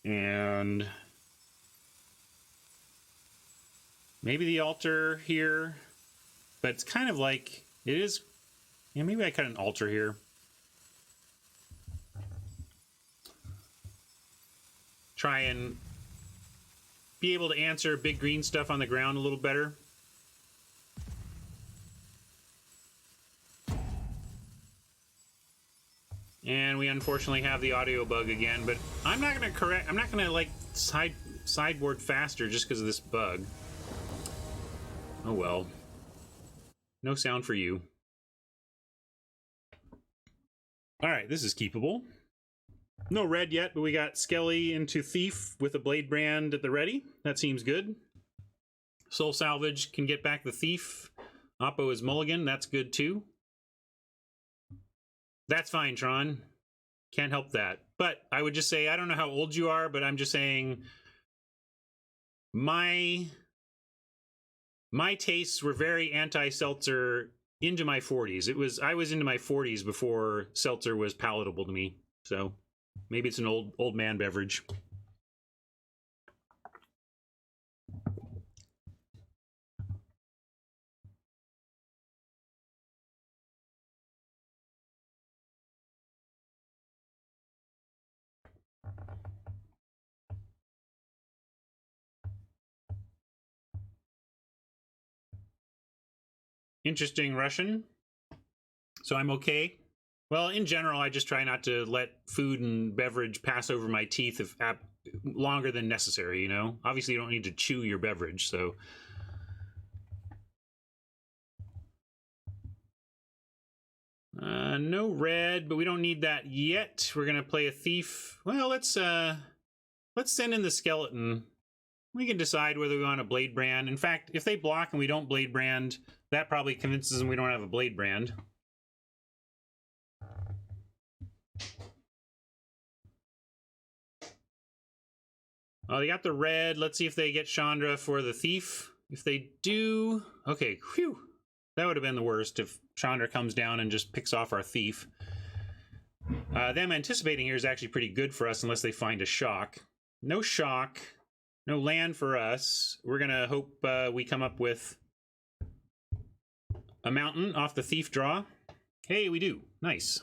And maybe the altar here, but it's kind of like, it is, yeah, maybe I cut an altar here. Try and be able to answer big green stuff on the ground a little better. And we unfortunately have the audio bug again, but I'm not gonna like sideboard faster just because of this bug. Oh well. No sound for you. Alright, this is keepable. No red yet, but we got Skelly into Thief with a Blade Brand at the ready. That seems good. Soul Salvage can get back the Thief. Oppo is Mulligan, that's good too. That's fine, Tron. Can't help that. But I would just say, I don't know how old you are, but I'm just saying my tastes were very anti-seltzer into my 40s. I was into my 40s before seltzer was palatable to me. So maybe it's an old man beverage. Interesting Russian. So I'm okay. Well, in general, I just try not to let food and beverage pass over my teeth if longer than necessary, you know? Obviously, you don't need to chew your beverage, so... no red, but we don't need that yet. We're gonna play a Thief. Well, let's send in the Skeleton. We can decide whether we want a Blade Brand. In fact, if they block and we don't Blade Brand, that probably convinces them we don't have a Blade Brand. Oh, they got the red. Let's see if they get Chandra for the Thief. If they do... Okay, whew. That would have been the worst if Chandra comes down and just picks off our Thief. Them anticipating here is actually pretty good for us unless they find a shock. No shock. No land for us. We're going to hope we come up with a mountain off the thief draw. Hey, we do. Nice.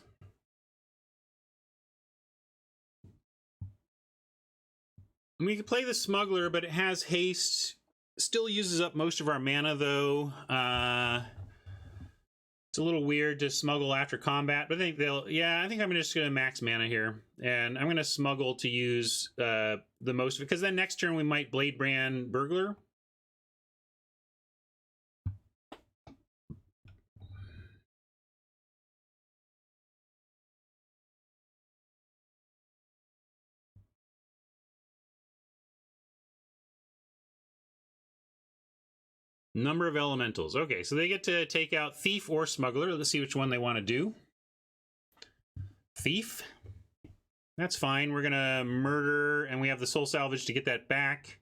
We could play the smuggler, but it has haste. Still uses up most of our mana, though. It's a little weird to smuggle after combat, but I think they'll... Yeah, I think I'm just going to max mana here. And I'm going to smuggle to use the most... Because then next turn we might Blade Brand Burglar. Number of elementals. Okay, so they get to take out Thief or Smuggler. Let's see which one they want to do. Thief. That's fine. We're going to murder, and we have the Soul Salvage to get that back.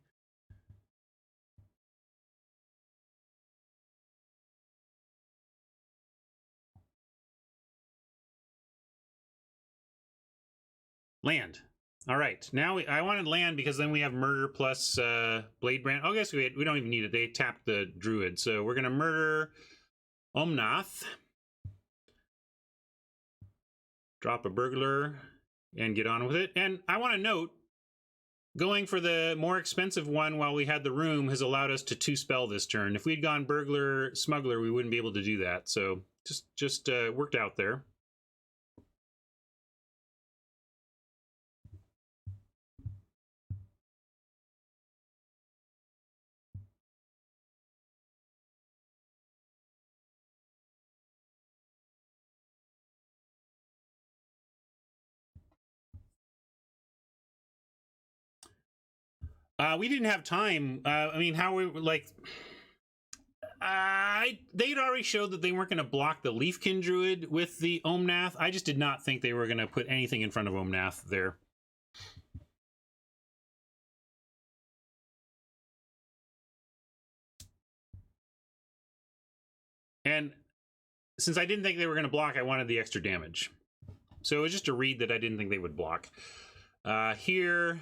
Land. All right. Now I wanted land because then we have murder plus Blade Brand. Oh, I guess we don't even need it. They tapped the Druid. So we're going to murder Omnath. Drop a Burglar and get on with it. And I want to note, going for the more expensive one while we had the room has allowed us to 2-spell this turn. If we'd gone Burglar, Smuggler, we wouldn't be able to do that. So just worked out there. We didn't have time. I mean, how we like... they'd already showed that they weren't going to block the Leafkin Druid with the Omnath. I just did not think they were going to put anything in front of Omnath there. And since I didn't think they were going to block, I wanted the extra damage. So it was just a read that I didn't think they would block. Here...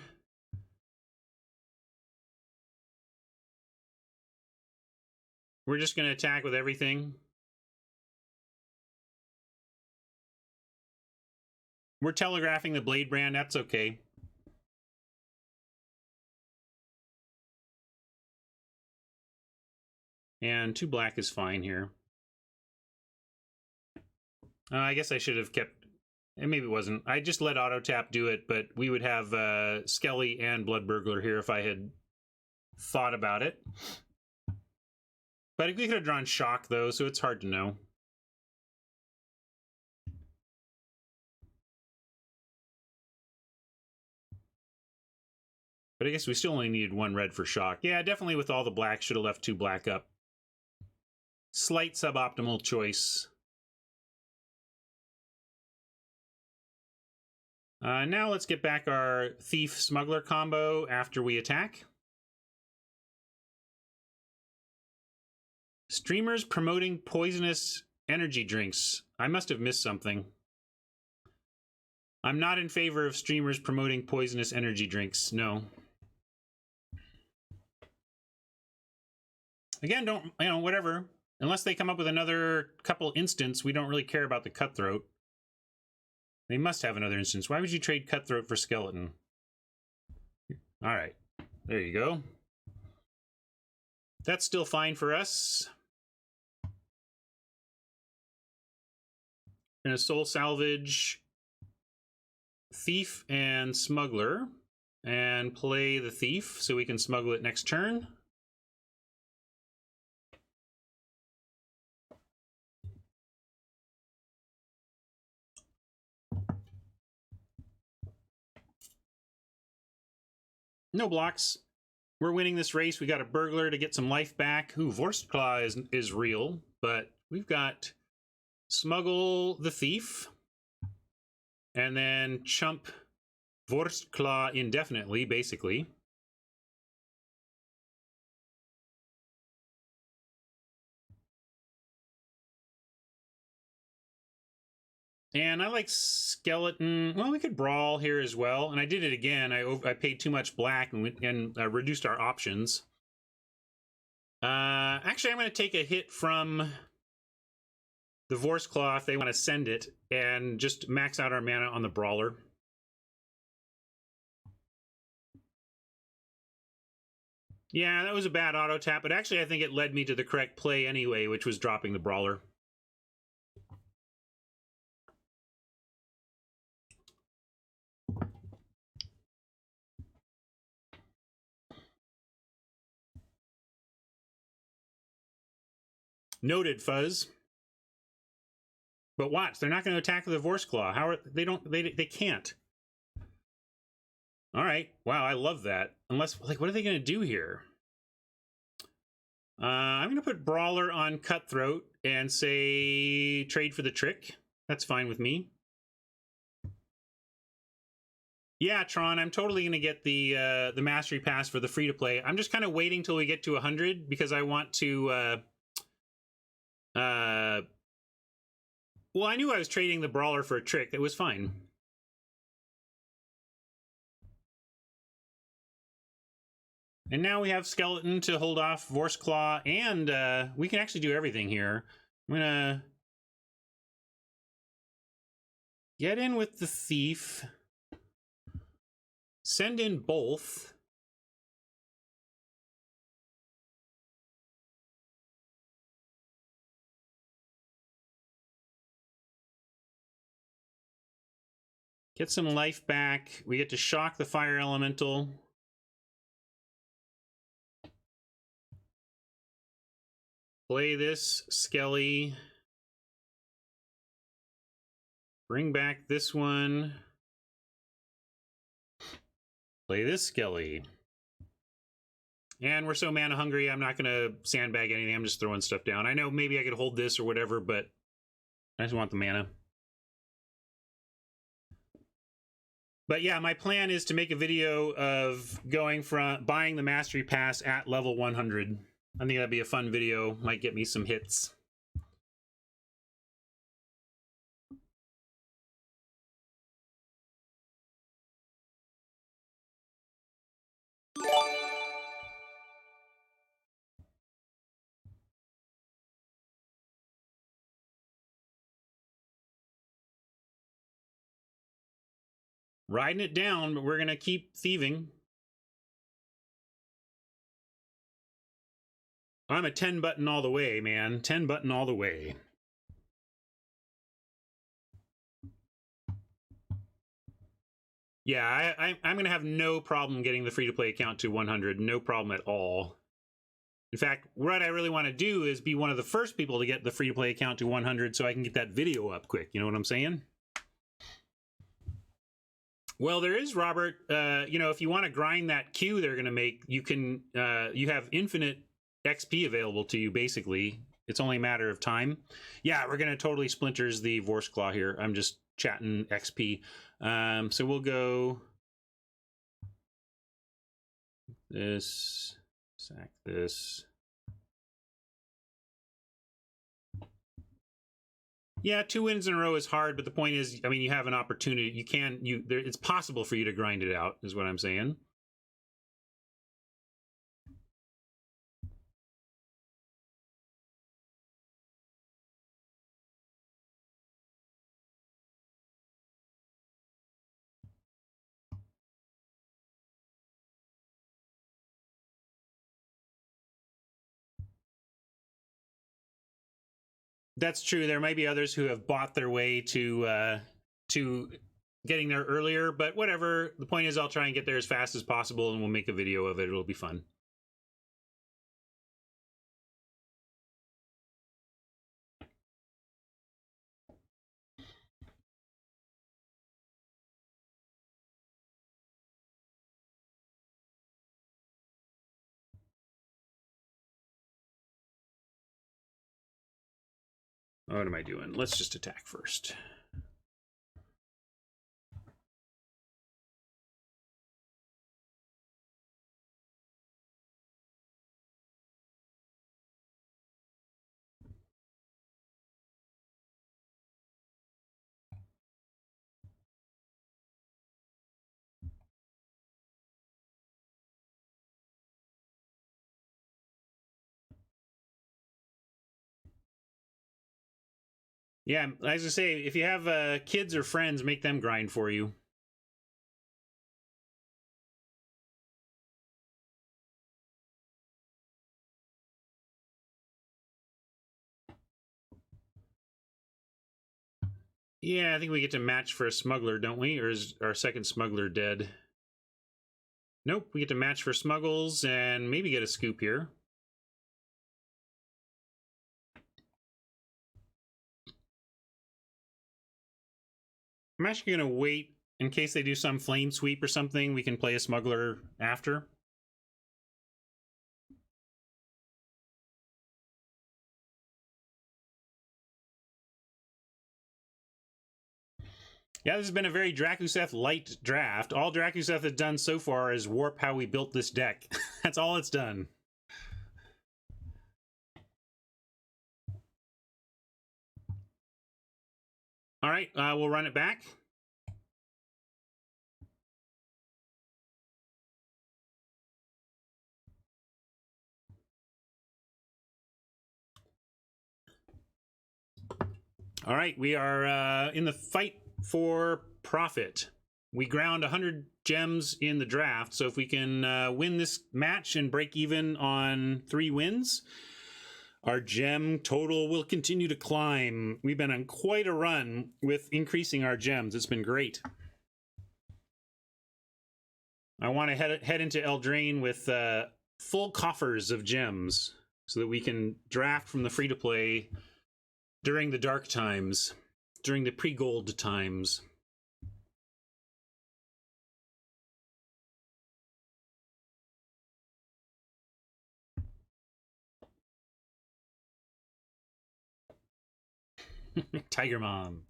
We're just going to attack with everything. We're telegraphing the Blade Brand. That's okay. And 2 black is fine here. I guess I should have kept... And maybe it wasn't. I just let auto tap do it, but we would have Skelly and Blood Burglar here if I had thought about it. But we could have drawn Shock, though, so it's hard to know. But I guess we still only needed 1 red for Shock. Yeah, definitely with all the black, should have left 2 black up. Slight suboptimal choice. Now let's get back our Thief-Smuggler combo after we attack. Streamers promoting poisonous energy drinks. I must have missed something. I'm not in favor of streamers promoting poisonous energy drinks. No. Again, don't, whatever. Unless they come up with another couple instants, we don't really care about the Cutthroat. They must have another instance. Why would you trade Cutthroat for Skeleton? All right. There you go. That's still fine for us. Gonna Soul Salvage Thief and Smuggler and play the Thief so we can smuggle it next turn. No blocks. We're winning this race. We got a Burglar to get some life back. Ooh, Vorstclaw is real, but we've got Smuggle the Thief, and then chump Vorstclaw indefinitely, basically. And I like skeleton. Well, we could brawl here as well. And I did it again. I paid too much black and reduced our options. Actually, I'm going to take a hit from the Vorse Claw if they want to send it, and just max out our mana on the brawler. Yeah, that was a bad auto tap, but actually I think it led me to the correct play anyway, which was dropping the brawler. Noted, Fuzz. But watch, they're not going to attack with the Vorse Claw. How are they can't. All right. Wow, I love that. Unless, like, what are they going to do here? I'm going to put Brawler on Cutthroat and say trade for the trick. That's fine with me. Yeah, Tron, I'm totally going to get the Mastery Pass for the free-to-play. I'm just kind of waiting till we get to 100 because I want to... well, I knew I was trading the Brawler for a trick. It was fine. And now we have Skeleton to hold off Vorse Claw, and we can actually do everything here. I'm gonna get in with the Thief, send in both. Get some life back. We get to shock the Fire Elemental. Play this Skelly. Bring back this one. Play this Skelly. And we're so mana hungry, I'm not going to sandbag anything. I'm just throwing stuff down. I know maybe I could hold this or whatever, but I just want the mana. But yeah, my plan is to make a video of going from buying the Mastery Pass at level 100. I think that'd be a fun video. Might get me some hits. Riding it down, but we're going to keep thieving. I'm a 10 button all the way, man. 10 button all the way. Yeah, I'm going to have no problem getting the free-to-play account to 100. No problem at all. In fact, what I really want to do is be one of the first people to get the free-to-play account to 100 so I can get that video up quick. You know what I'm saying? Well, there is, Robert. You know, if you want to grind that queue they're going to make, you can. You have infinite XP available to you, basically. It's only a matter of time. Yeah, we're going to totally splinters the Vorse Claw here. I'm just chatting XP. So we'll go this, sack this. Yeah, 2 wins in a row is hard, but the point is, I mean, you have an opportunity. You can, it's possible for you to grind it out, is what I'm saying. That's true. There might be others who have bought their way to getting there earlier, but whatever. The point is, I'll try and get there as fast as possible, and we'll make a video of it. It'll be fun. What am I doing? Let's just attack first. Yeah, as I say, if you have kids or friends, make them grind for you. Yeah, I think we get to match for a smuggler, don't we? Or is our second smuggler dead? Nope, we get to match for smuggles and maybe get a scoop here. I'm actually going to wait in case they do some flame sweep or something. We can play a smuggler after. Yeah, this has been a very Drakuseth light draft. All Drakuseth has done so far is warp how we built this deck. That's all it's done. All right, we'll run it back. All right, we are in the fight for profit. We ground 100 gems in the draft, so if we can win this match and break even on 3 wins, our gem total will continue to climb. We've been on quite a run with increasing our gems. It's been great. I want to head into Eldraine with full coffers of gems so that we can draft from the free-to-play during the dark times, during the pre-gold times. Tiger Mom.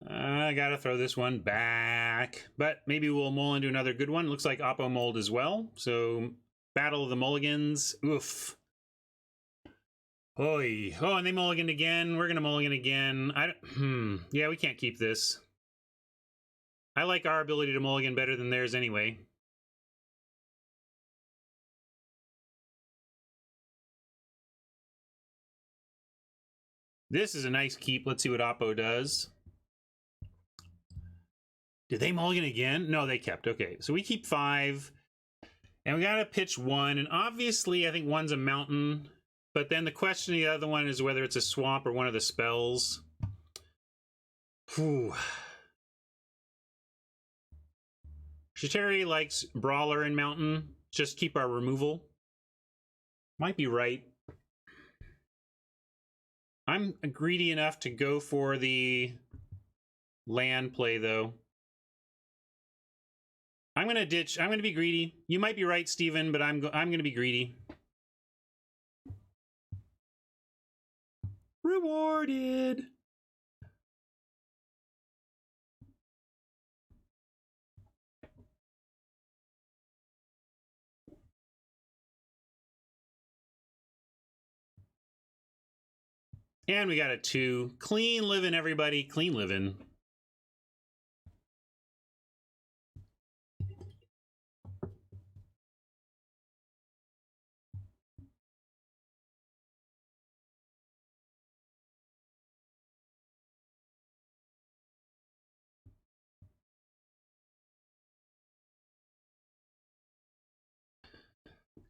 I gotta throw this one back, but maybe we'll mull into another good one. Looks like Oppo mold as well. So, Battle of the Mulligans. Oof. Oy. Oh, and they mulliganed again. We're gonna mulligan again. Yeah, we can't keep this. I like our ability to mulligan better than theirs anyway. This is a nice keep. Let's see what Oppo does. Did they mulligan again? No, they kept. Okay, so we keep 5. And we gotta pitch 1. And obviously, I think 1's a mountain. But then the question of the other one is whether it's a swamp or one of the spells. Whew. Shateri likes Brawler and Mountain. Just keep our removal. Might be right. I'm greedy enough to go for the land play, though. I'm gonna ditch. I'm gonna be greedy. You might be right, Steven, but I'm gonna be greedy. Rewarded. And we got a 2. Clean living, everybody. Clean living.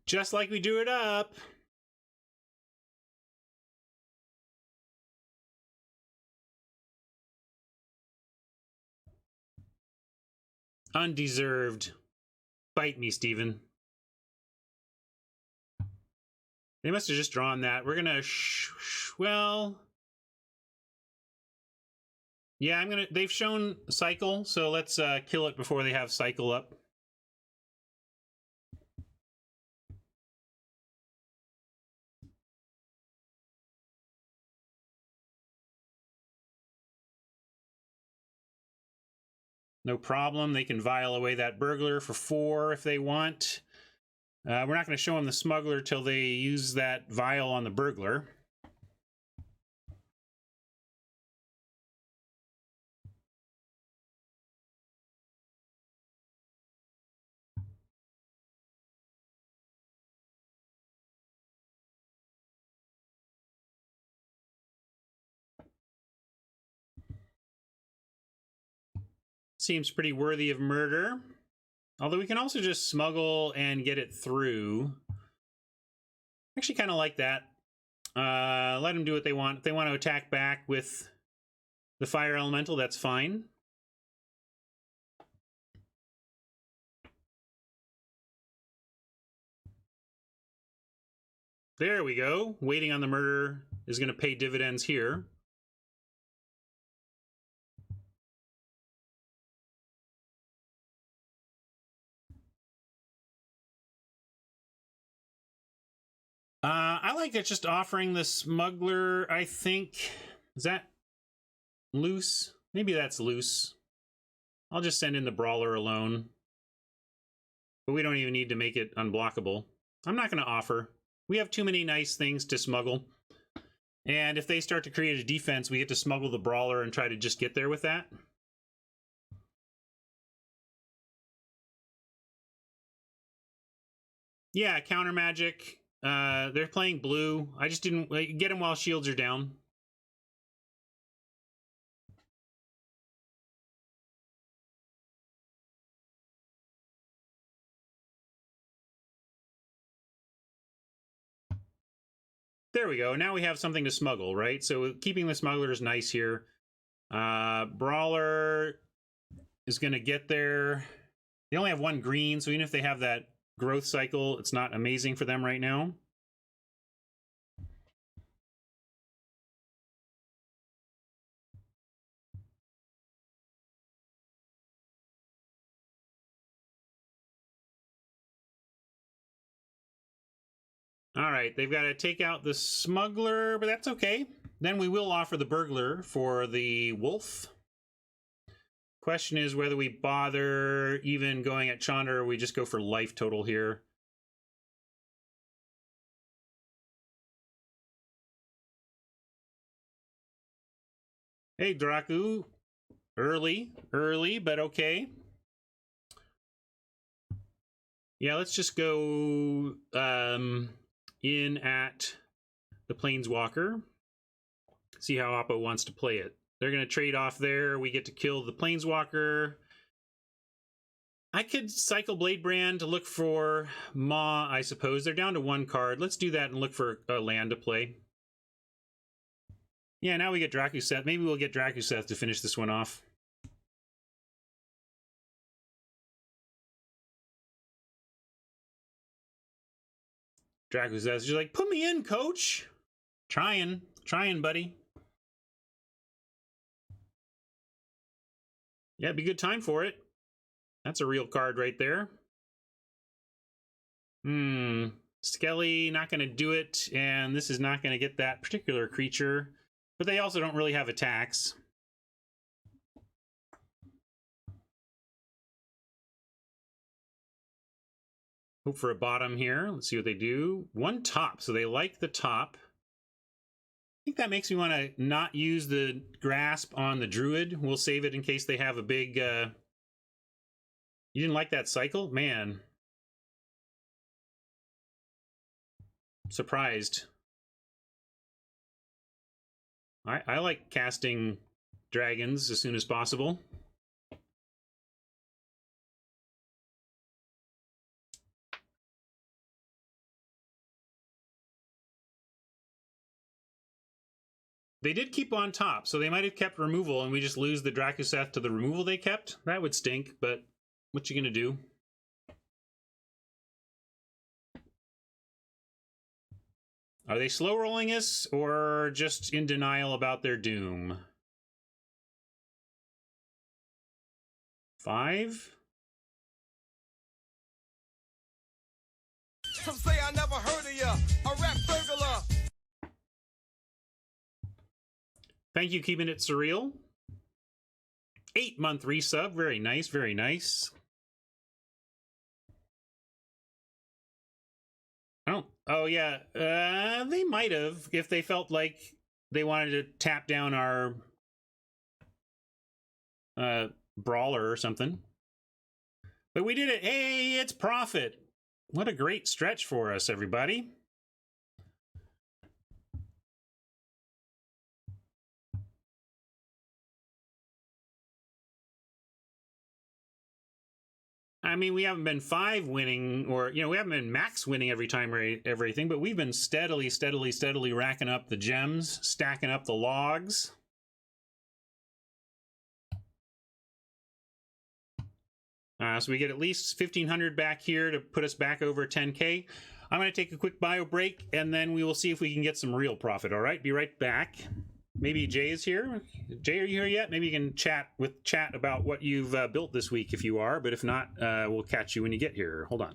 Just like we drew it up. Undeserved. Bite me, Steven. They must have just drawn that. We're gonna well, yeah, they've shown cycle, so let's kill it before they have cycle up. No problem. They can vial away that burglar for 4 if they want. We're not going to show them the smuggler till they use that vial on the burglar. Seems pretty worthy of murder. Although we can also just smuggle and get it through. Actually kind of like that. Let them do what they want. If they want to attack back with the fire elemental, that's fine. There we go. Waiting on the murder is going to pay dividends here. I like it just offering the smuggler, I think. Is that loose? Maybe that's loose. I'll just send in the brawler alone. But we don't even need to make it unblockable. I'm not going to offer. We have too many nice things to smuggle. And if they start to create a defense, we get to smuggle the brawler and try to just get there with that. Yeah, counter magic. They're playing blue. I just didn't get them while shields are down. There we go. Now we have something to smuggle, right? So keeping the smuggler is nice here. Brawler is going to get there. They only have one green, so even if they have that growth cycle, it's not amazing for them right now. All right, they've got to take out the smuggler, but that's okay. Then we will offer the burglar for the wolf. Question is whether we bother even going at Chandra or we just go for life total here. Hey, Draku. Early, but okay. Yeah, let's just go in at the Planeswalker. See how Oppo wants to play it. They're going to trade off there. We get to kill the Planeswalker. I could cycle Bladebrand to look for Maw, I suppose. They're down to one card. Let's do that and look for a land to play. Yeah, now we get Drakuseth. Maybe we'll get Drakuseth to finish this one off. Drakuseth, you're like, put me in, coach. Trying, buddy. Yeah, it'd be a good time for it. That's a real card right there. Skelly, not going to do it, and this is not going to get that particular creature. But they also don't really have attacks. Hope for a bottom here. Let's see what they do. One top, so they like the top. I think that makes me want to not use the grasp on the druid. We'll save it in case they have a big... You didn't like that cycle? Man. Surprised. I like casting dragons as soon as possible. They did keep on top, so they might have kept removal and we just lose the Drakuseth to the removal they kept. That would stink, but what you gonna do? Are they slow rolling us or just in denial about their doom? 5? Some say I never heard of ya, a rap burglar. Thank you, keeping it surreal. 8-month resub, very nice, very nice. Oh yeah, they might have if they felt like they wanted to tap down our brawler or something. But we did it. Hey, it's profit. What a great stretch for us, everybody. I mean, we haven't been 5 winning, or, you know, we haven't been max winning every time or everything, but we've been steadily racking up the gems, stacking up the logs. So we get at least 1,500 back here to put us back over 10K. I'm going to take a quick bio break, and then we will see if we can get some real profit, all right? Be right back. Maybe Jay is here. Jay, are you here yet? Maybe you can chat about what you've built this week if you are, but if not, we'll catch you when you get here. Hold on.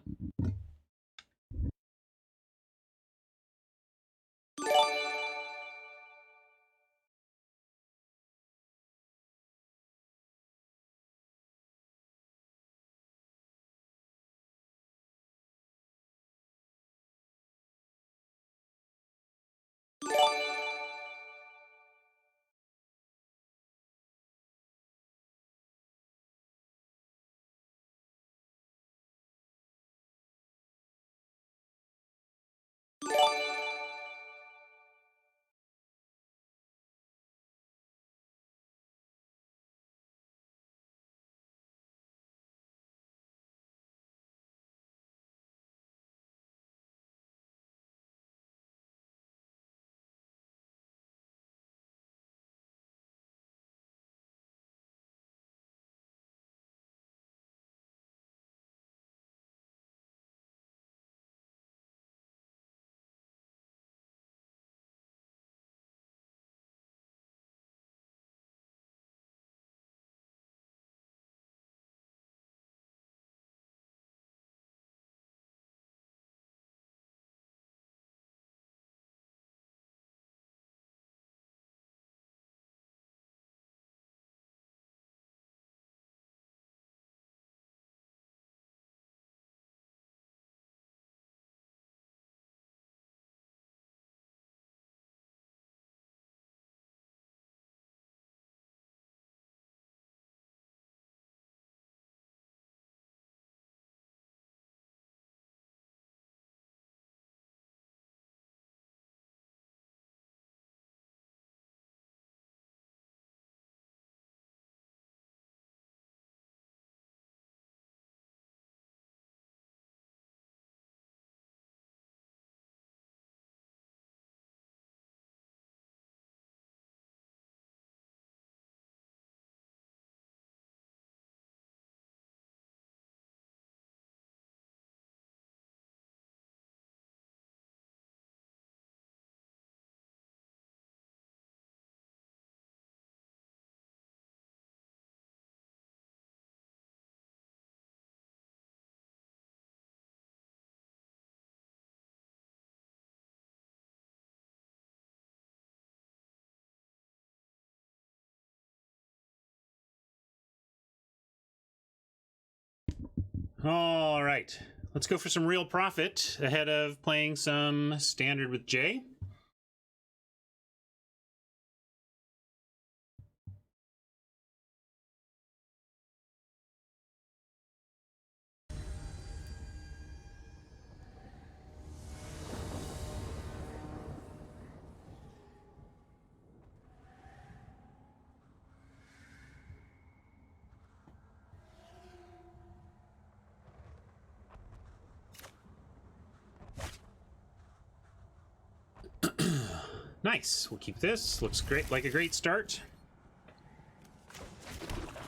All right, let's go for some real profit ahead of playing some standard with Jay. Nice. We'll keep this. Looks great, like a great start.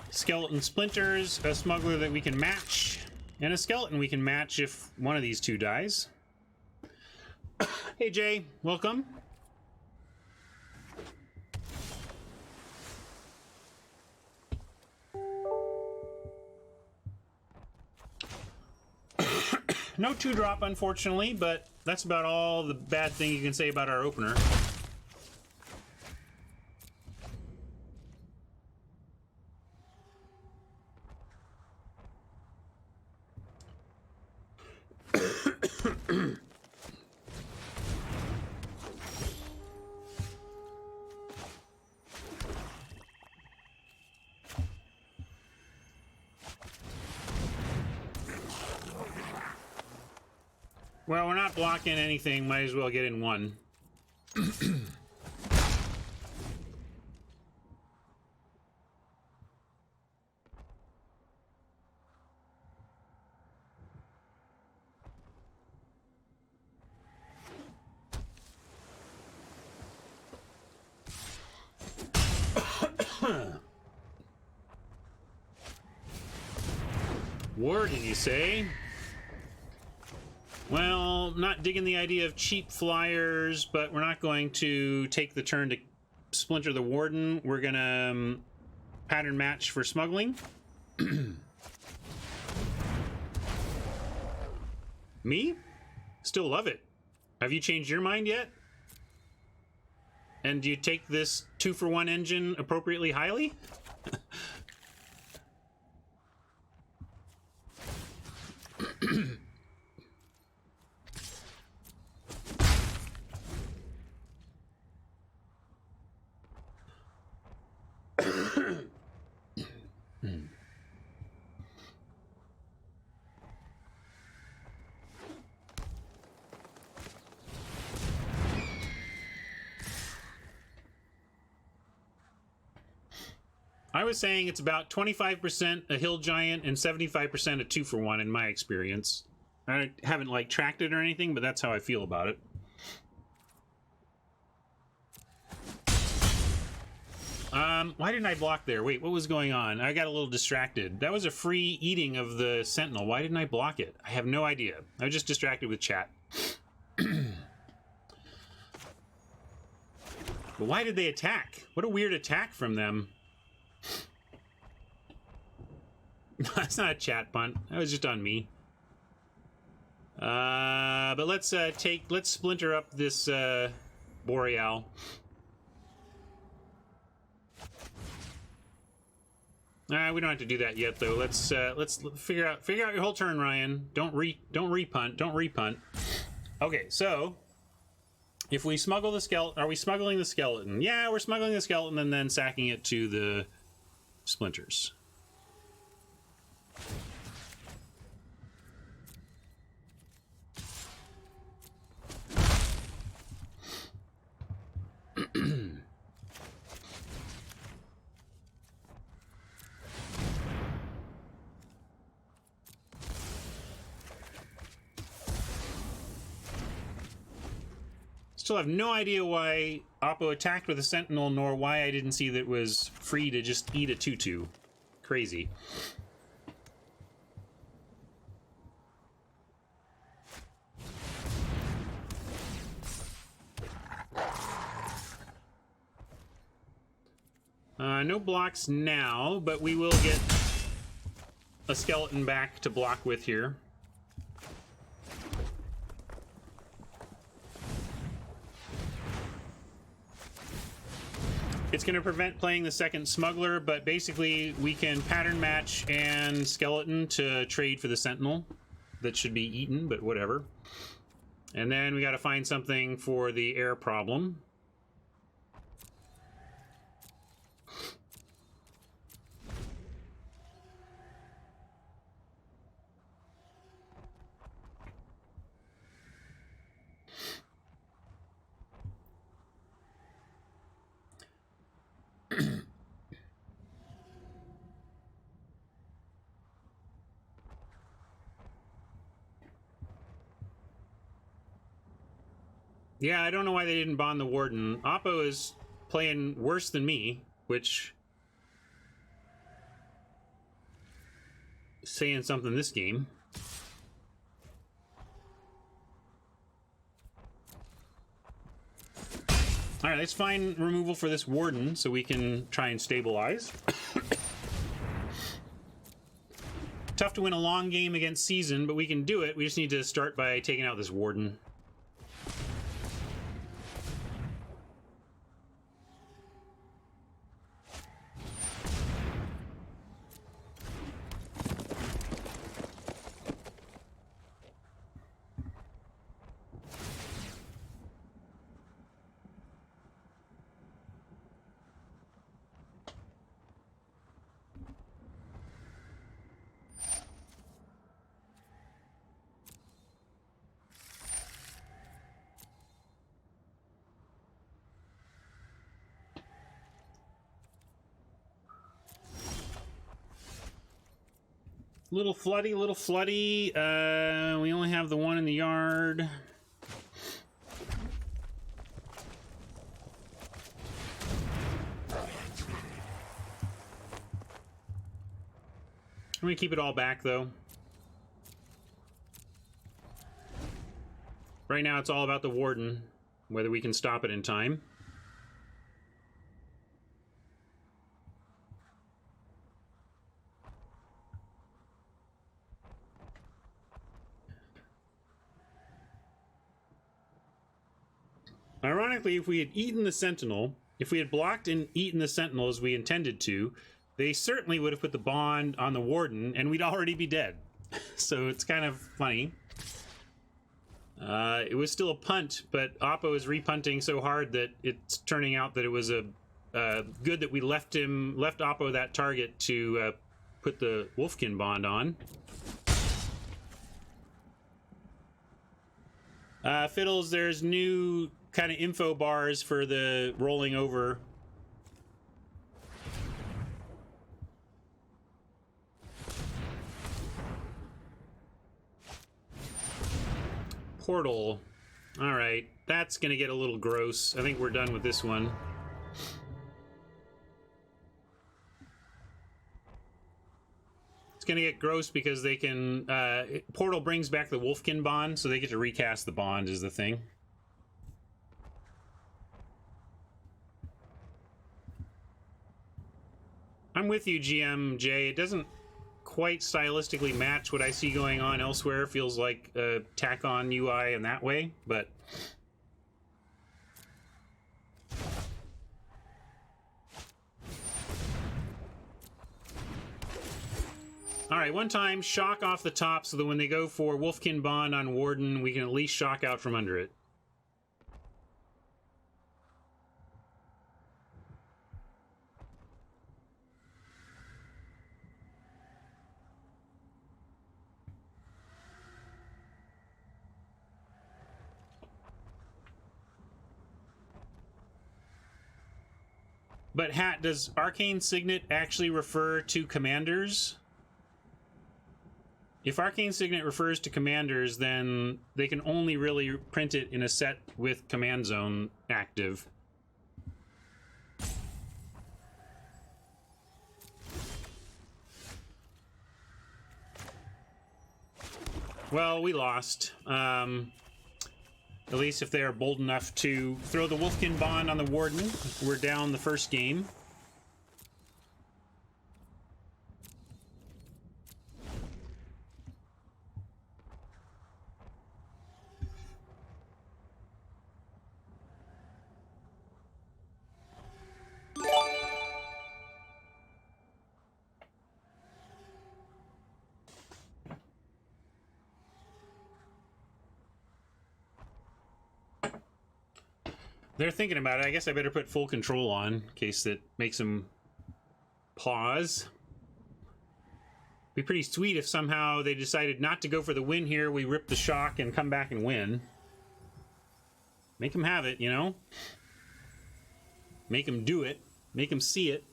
Skeleton splinters, a smuggler that we can match, and a skeleton we can match if one of these two dies. Hey Jay, welcome. No 2-drop, unfortunately, but that's about all the bad thing you can say about our opener. Well, we're not blocking anything. Might as well get in one. Warden, you say? Well, not digging the idea of cheap flyers, but we're not going to take the turn to splinter the Warden. We're gonna pattern match for smuggling. Me? Still love it. Have you changed your mind yet? And do you take this 2-for-1 engine appropriately highly? I was saying it's about 25% a hill giant and 75% a 2-for-1 in my experience. I haven't like tracked it or anything, but that's how I feel about it. Why didn't I block there? Wait, what was going on? I got a little distracted. That was a free eating of the Sentinel. Why didn't I block it? I have no idea. I was just distracted with chat. But why did they attack? What a weird attack from them. That's not a chat punt. That was just on me. But let's splinter up this Boreal. We don't have to do that yet, though. Let's figure out your whole turn, Ryan. Don't repunt. Okay, so if we smuggle the skeleton, are we smuggling the skeleton? Yeah, we're smuggling the skeleton and then sacking it to the splinters. Still have no idea why Oppo attacked with a Sentinel, nor why I didn't see that it was free to just eat a 2/2. Crazy. No blocks now, but we will get a skeleton back to block with here. It's going to prevent playing the second smuggler, but basically we can pattern match and skeleton to trade for the Sentinel that should be eaten, but whatever. And then we got to find something for the air problem. Yeah, I don't know why they didn't bond the Warden. Oppo is playing worse than me, which is saying something this game. All right, let's find removal for this Warden so we can try and stabilize. Tough to win a long game against Season, but we can do it. We just need to start by taking out this Warden. Little floody, little floody. We only have the one in the yard. I'm gonna keep it all back, though. right now it's all about the Warden, whether we can stop it in time. Ironically, if we had eaten the Sentinel, if we had blocked and eaten the Sentinel as we intended to, they certainly would have put the bond on the Warden, and we'd already be dead. So it's kind of funny. It was still a punt, but Oppo is repunting so hard that it's turning out that it was a good that we left Oppo that target to put the Wolfkin bond on. Fiddles, there's new kind of info bars for the rolling over. Portal. All right, that's gonna get a little gross. I think we're done with this one. It's gonna get gross because they can Portal brings back the Wolfkin bond, so they get to recast the bond is the thing. I'm with you, GMJ. It doesn't quite stylistically match what I see going on elsewhere. Feels like a tack-on UI in that way, but... Alright, one time, shock off the top so that when they go for Wolfkin Bond on Warden, we can at least shock out from under it. But Hat, does Arcane Signet actually refer to commanders? If Arcane Signet refers to commanders, then they can only really print it in a set with Command Zone active. Well, we lost. At least if they are bold enough to throw the Wolfkin Bond on the Warden, we're down the first game. They're thinking about it. I guess I better put full control on in case that makes them pause. Be pretty sweet if somehow they decided not to go for the win here. We rip the shock and come back and win. Make them have it, you know? Make them do it. Make them see it.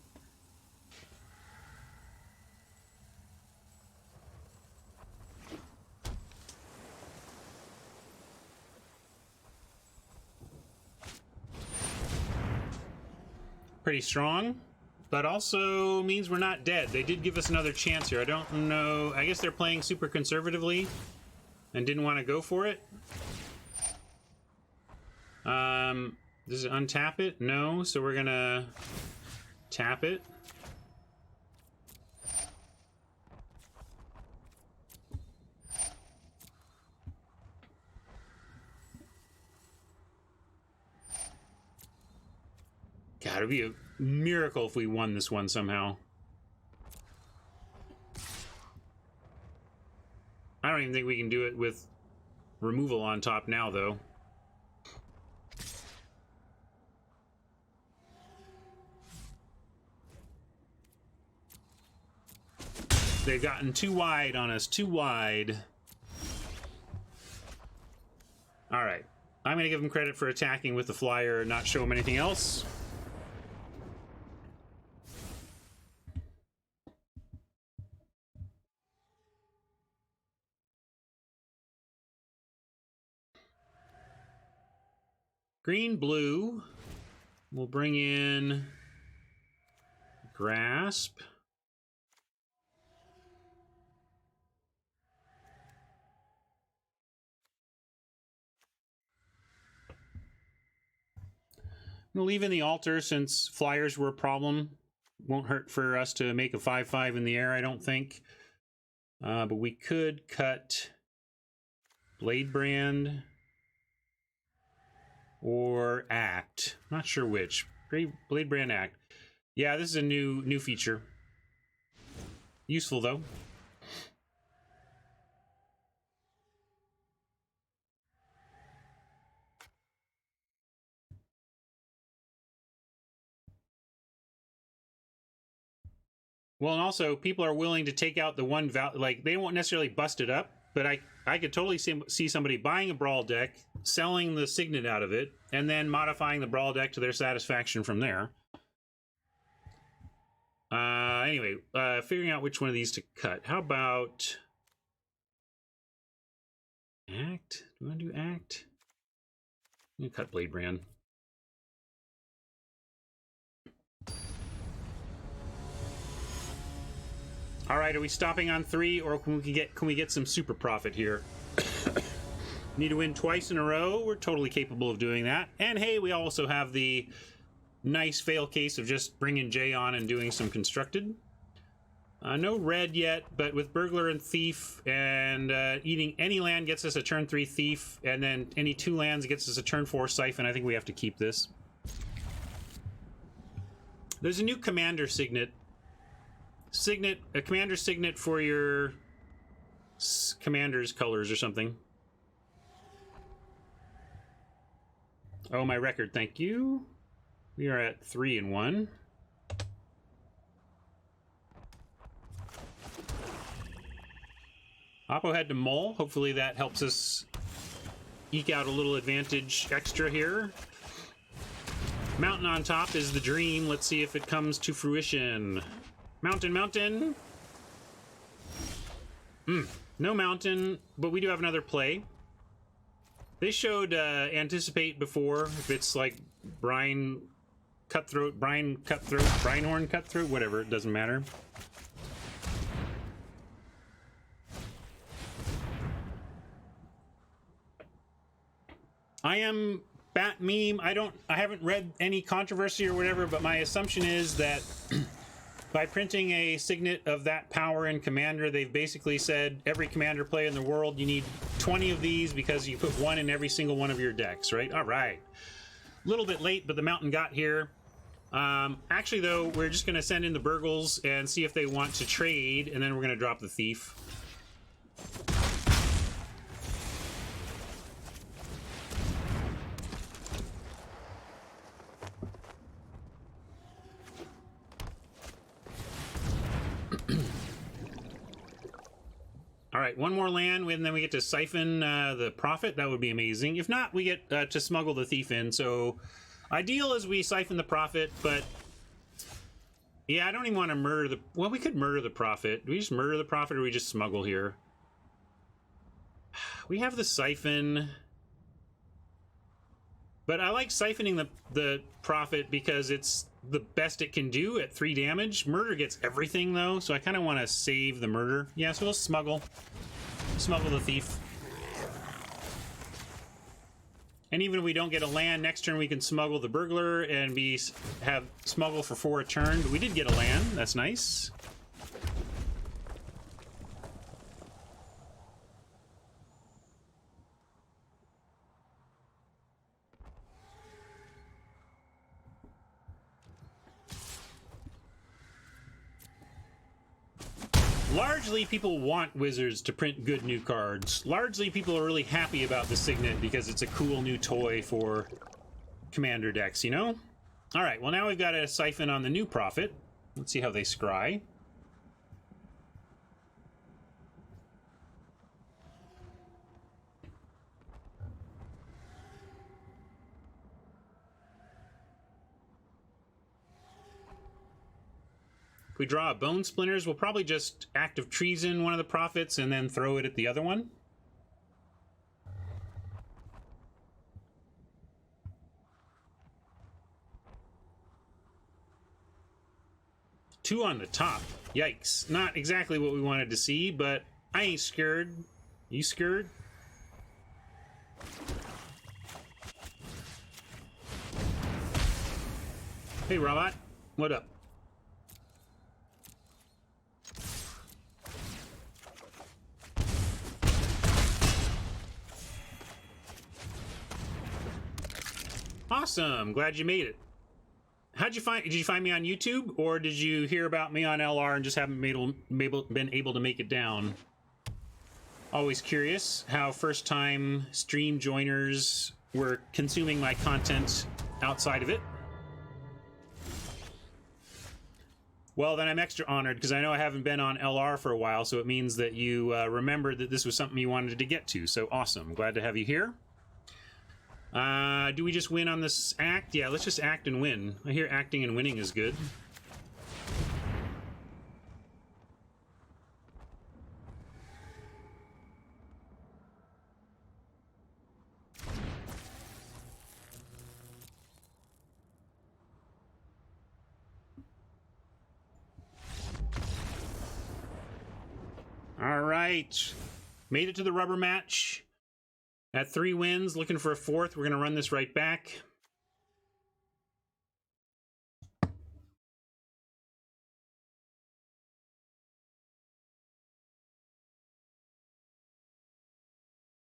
Pretty strong, but also means we're not dead. They did give us another chance here. I don't know. I guess they're playing super conservatively and didn't want to go for it. Does it untap it? No, so we're gonna tap it. God, it'd be a miracle if we won this one somehow. I don't even think we can do it with removal on top now, though. They've gotten too wide on us, too wide. All right. I'm going to give them credit for attacking with the flyer, not show them anything else. Green, blue. We'll bring in Grasp. We'll leave in the altar since flyers were a problem. Won't hurt for us to make a 5/5 in the air, I don't think. But we could cut Blade Brand or Act. Not sure which. Blade Brand Act. Yeah, this is a new feature. Useful though. Well, and also people are willing to take out the one like they won't necessarily bust it up, but I could totally see somebody buying a Brawl deck, selling the Signet out of it, and then modifying the Brawl deck to their satisfaction from there. Anyway, figuring out which one of these to cut. How about Act? Do you want to do Act? I'm gonna cut Blade Brand. All right, are we stopping on 3, or can we get some super profit here? Need to win twice in a row. We're totally capable of doing that. And hey, we also have the nice fail case of just bringing Jay on and doing some constructed. No red yet, but with Burglar and Thief and eating any land gets us a turn 3 Thief, and then any 2 lands gets us a turn 4 Siphon. I think we have to keep this. There's a new Commander Signet. A Commander Signet for your Commander's colors or something. Oh, my record, thank you. We are at 3-1. Oppo had to mull. Hopefully that helps us eke out a little advantage extra here. Mountain on top is the dream. Let's see if it comes to fruition. Mountain. No mountain, but we do have another play. They showed Anticipate before. If it's like Brine Cutthroat, Brinehorn Cutthroat, whatever, it doesn't matter. I am Bat Meme. I haven't read any controversy or whatever, but my assumption is that by printing a Signet of that power in Commander, they've basically said every Commander play in the world, you need 20 of these because you put 1 in every single one of your decks, right? All right. A little bit late, but the Mountain got here. Actually, though, we're just going to send in the Burgles and see if they want to trade, and then we're going to drop the Thief. All right, one more land, and then we get to siphon the profit. That would be amazing. If not, we get to smuggle the Thief in. So, ideal is we siphon the profit, but yeah, I don't even want to murder the. Well, we could murder the profit. Do we just murder the profit, or we just smuggle here? We have the siphon, but I like siphoning the profit because it's the best it can do at 3 damage. Murder gets everything though, so I kind of want to save the murder. Yeah, so we'll smuggle the Thief. And even if we don't get a land, next turn we can smuggle the Burglar and have smuggle for 4 a turn. But we did get a land, that's nice. Largely, people want Wizards to print good new cards. Largely, people are really happy about the Signet because it's a cool new toy for Commander decks, you know? Alright, well now we've got a siphon on the new Prophet. Let's see how they scry. If we draw a Bone Splinters, we'll probably just Act of Treason one of the Prophets and then throw it at the other one. Two on the top. Yikes. Not exactly what we wanted to see, but I ain't scared. You scared? Hey, Robot. What up? Awesome. Glad you made it. Did you find me on YouTube, or did you hear about me on LR and just haven't been able to make it down? Always curious how first-time stream joiners were consuming my content outside of it. Well, then I'm extra honored because I know I haven't been on LR for a while, so it means that you remembered that this was something you wanted to get to. So awesome. Glad to have you here. Do we just win on this act? Yeah, let's just act and win. I hear acting and winning is good. All right. Made it to the rubber match. At 3 wins, looking for a 4th. We're going to run this right back.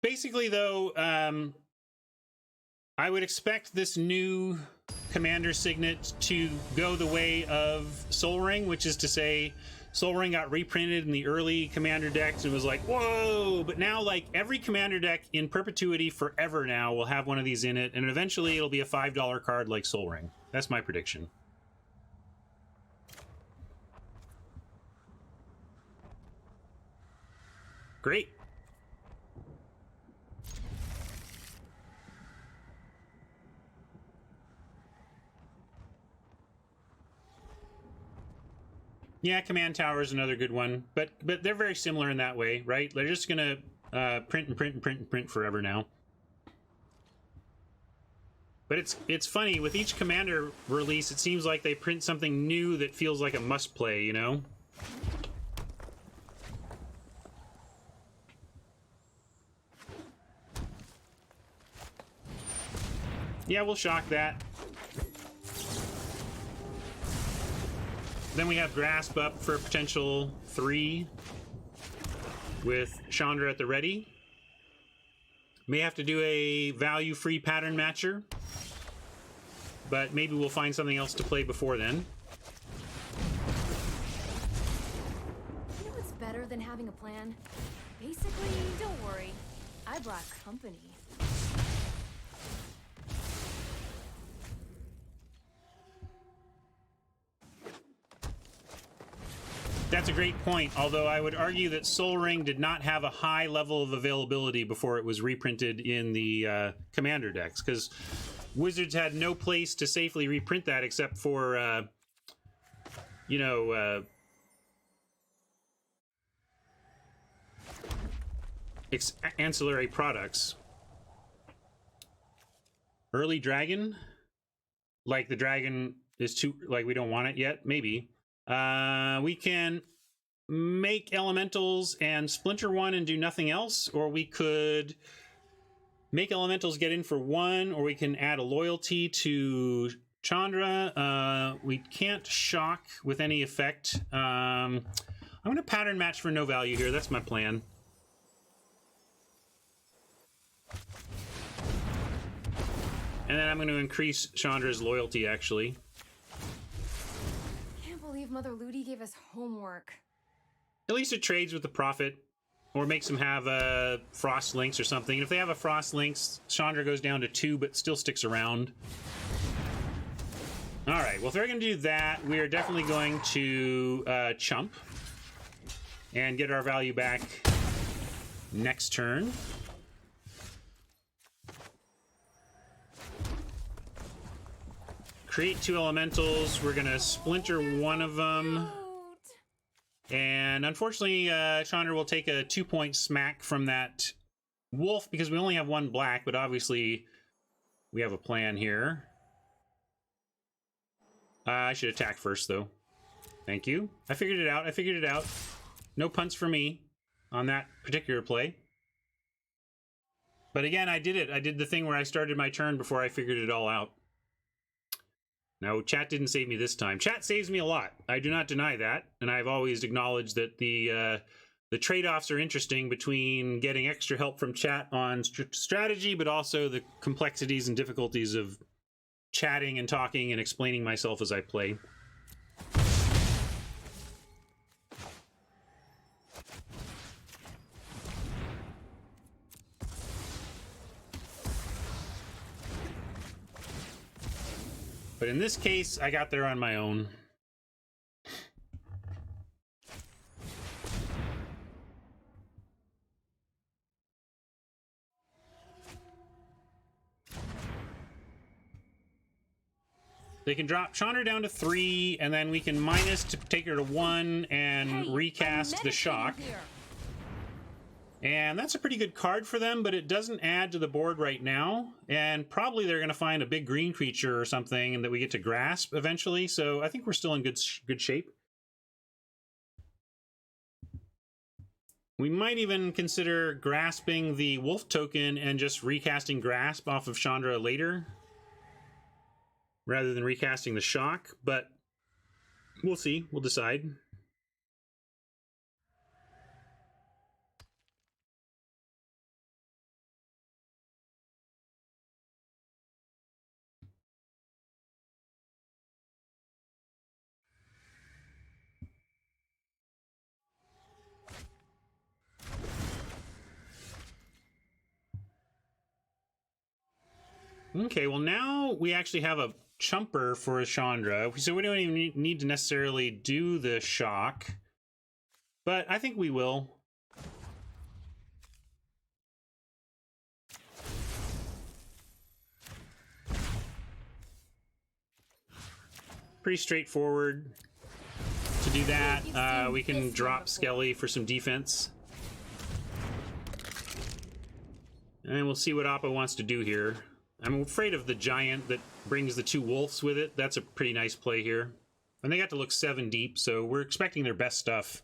Basically, though, I would expect this new commander signet to go the way of Sol Ring, which is to say, Sol Ring got reprinted in the early commander decks and was like, whoa! But now, like, every commander deck in perpetuity forever now will have one of these in it, and eventually it'll be a $5 card like Sol Ring. That's my prediction. Great. Yeah, Command Tower is another good one, but they're very similar in that way, right? They're just gonna print and print and print and print forever now. But it's funny, with each Commander release, it seems like they print something new that feels like a must-play, you know? Yeah, we'll shock that. Then we have Grasp up for a potential 3 with Chandra at the ready. May have to do a value-free pattern matcher, but maybe we'll find something else to play before then. You know what's better than having a plan? Basically, don't worry. I brought company. That's a great point, although I would argue that Sol Ring did not have a high level of availability before it was reprinted in the Commander decks, because Wizards had no place to safely reprint that except for, you know, ancillary products. Early Dragon? Like the dragon is too, like we don't want it yet? Maybe. We can make elementals and splinter one and do nothing else, or we could make elementals get in for 1, or we can add a loyalty to Chandra. We can't shock with any effect. I'm going to pattern match for no value here. That's my plan. And then I'm going to increase Chandra's loyalty, actually. Can't believe Mother Ludi gave us homework. At least it trades with the Prophet, or makes them have a Frost Links or something. And if they have a Frost Links, Chandra goes down to 2, but still sticks around. All right, well, if they're going to do that, we are definitely going to chump and get our value back next turn. Create 2 elementals. We're going to splinter one of them. And unfortunately, Chandra will take a 2-point smack from that wolf because we only have 1 black, but obviously we have a plan here. I should attack first, though. Thank you. I figured it out. I figured it out. No punts for me on that particular play. But again, I did it. I did the thing where I started my turn before I figured it all out. Now, chat didn't save me this time. Chat saves me a lot. I do not deny that, and I've always acknowledged that the trade-offs are interesting between getting extra help from chat on strategy, but also the complexities and difficulties of chatting and talking and explaining myself as I play. But in this case, I got there on my own. They can drop Chandra down to 3, and then we can minus to take her to 1 and recast the shock. Here. And that's a pretty good card for them, but it doesn't add to the board right now. And probably they're going to find a big green creature or something that we get to grasp eventually. So I think we're still in good shape. We might even consider grasping the wolf token and just recasting grasp off of Chandra later, rather than recasting the shock. But we'll see. We'll decide. Okay, well now we actually have a chumper for a Chandra, so we don't even need to necessarily do the shock, but I think we will. Pretty straightforward to do that. We can drop Skelly for some defense. And we'll see what Appa wants to do here. I'm afraid of the giant that brings the 2 wolves with it. That's a pretty nice play here. And they got to look 7 deep, so we're expecting their best stuff.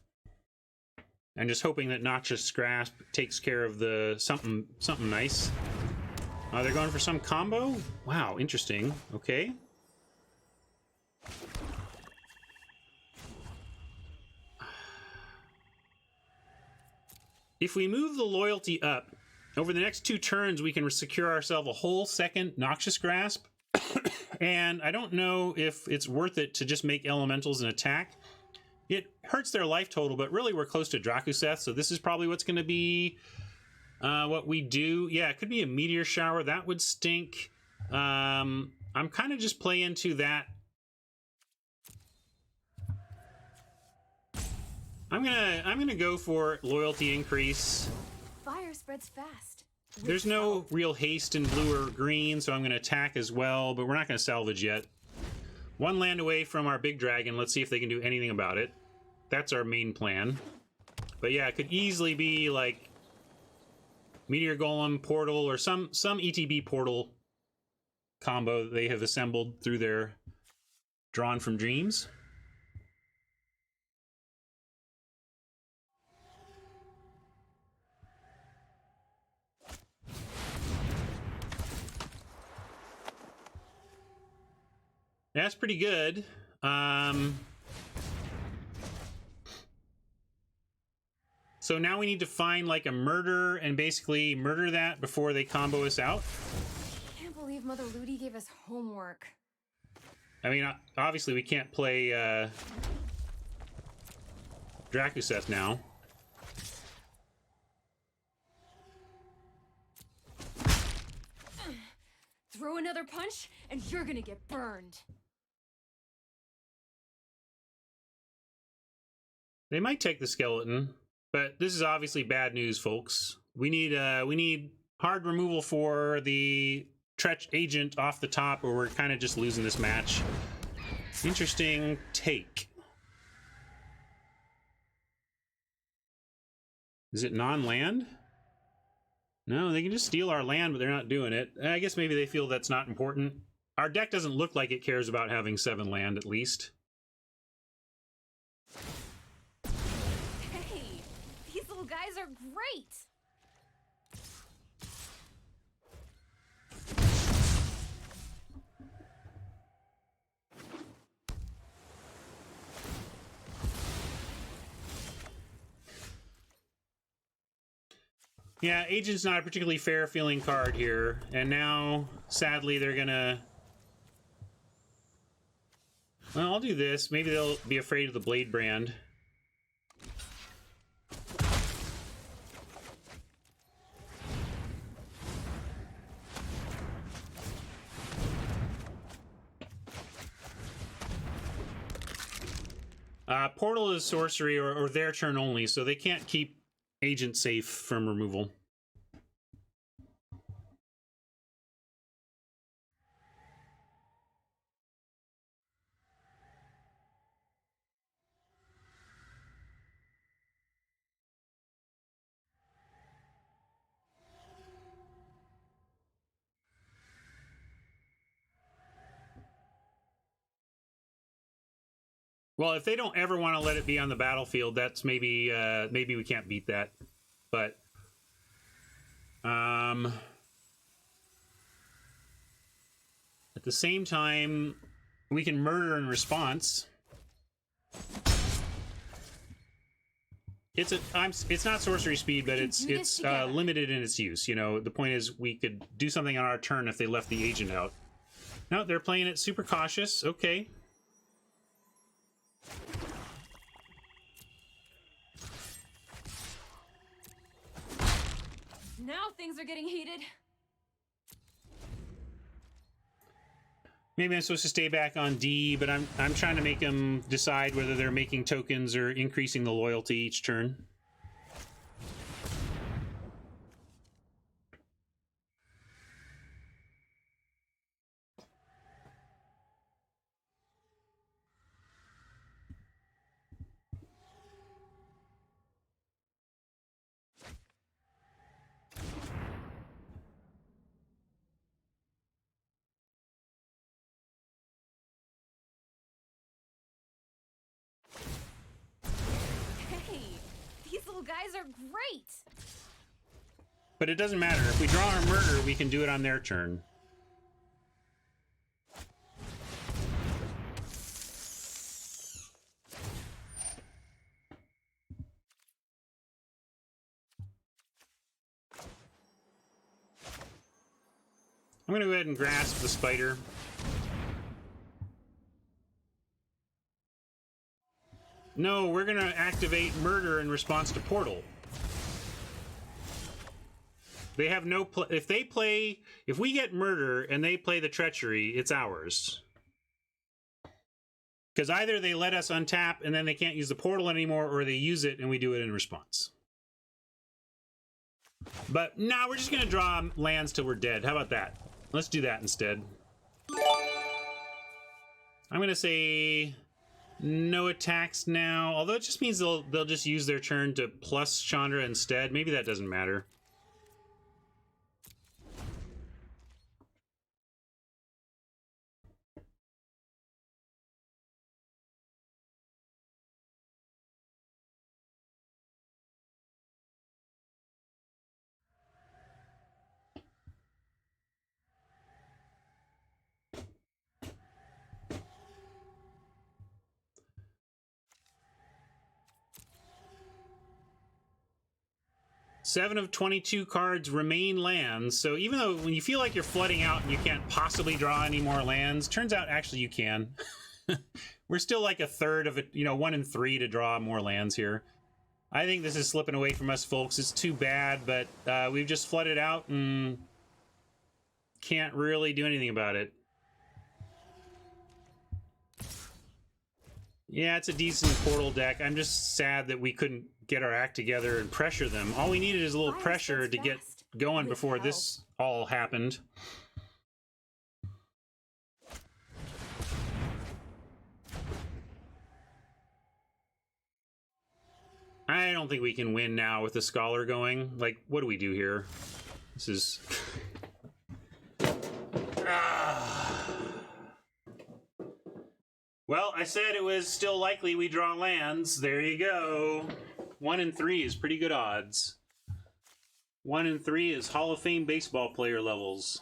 And just hoping that Noxious Grasp takes care of the something nice. They're going for some combo? Wow, interesting. Okay. If we move the loyalty up, over the next 2 turns, we can secure ourselves a whole second Noxious Grasp. And I don't know if it's worth it to just make elementals an attack. It hurts their life total, but really we're close to Drakuseth, so this is probably what's going to be what we do. Yeah, it could be a Meteor Shower. That would stink. I'm kind of just playing to that. I'm gonna go for loyalty increase. Fire spreads fast. There's no real haste in blue or green, so I'm going to attack as well, but we're not going to salvage yet. 1 land away from our big dragon. Let's see if they can do anything about it. That's our main plan. But yeah, it could easily be like Meteor Golem, Portal, or some ETB Portal combo that they have assembled through their Drawn from Dreams. That's pretty good. So now we need to find like a murder and basically murder that before they combo us out. Can't believe Mother Ludi gave us homework. I mean, obviously we can't play Drakuseth now. Throw another punch, and you're gonna get burned. They might take the skeleton, but this is obviously bad news, folks. We need hard removal for the Tretch agent off the top, or we're kind of just losing this match. Interesting take. Is it non-land? No, they can just steal our land, but they're not doing it. I guess maybe they feel that's not important. Our deck doesn't look like it cares about having 7 land, at least. Hey, these little guys are great! Yeah, Agent's not a particularly fair-feeling card here. And now, sadly, they're gonna... Well, I'll do this. Maybe they'll be afraid of the Blade Brand. Portal is sorcery or their turn only, so they can't keep Agent safe from removal. Well, if they don't ever want to let it be on the battlefield, that's maybe maybe we can't beat that. But at the same time, we can murder in response. It's not sorcery speed, but it's limited in its use. You know, the point is we could do something on our turn if they left the agent out. No, they're playing it super cautious. Okay. Now things are getting heated. Maybe I'm supposed to stay back on D, but I'm trying to make them decide whether they're making tokens or increasing the loyalty each turn. Guys are great. But it doesn't matter. If we draw our murder, we can do it on their turn. I'm going to go ahead and grasp the spider. No, we're going to activate murder in response to portal. They have no if we get murder and they play the treachery, it's ours. Because either they let us untap and then they can't use the portal anymore, or they use it and we do it in response. But now we're just going to draw lands till we're dead. How about that? Let's do that instead. I'm going to say no attacks now, although it just means they'll just use their turn to plus Chandra instead. Maybe that doesn't matter. Seven of 22 cards remain lands, so even though when you feel like you're flooding out and you can't possibly draw any more lands, turns out actually you can. We're still like a third of it, 1 in 3 to draw more lands here. I think this is slipping away from us, folks. It's too bad, but we've just flooded out and can't really do anything about it. Yeah, it's a decent portal deck. I'm just sad that we couldn't get our act together and pressure them. All we needed is a little pressure to get going before this all happened. I don't think we can win now with the Scholar going. Like, what do we do here? This is... Well, I said it was still likely we draw lands. There you go. 1 in 3 is pretty good odds. 1 in 3 is Hall of Fame baseball player levels.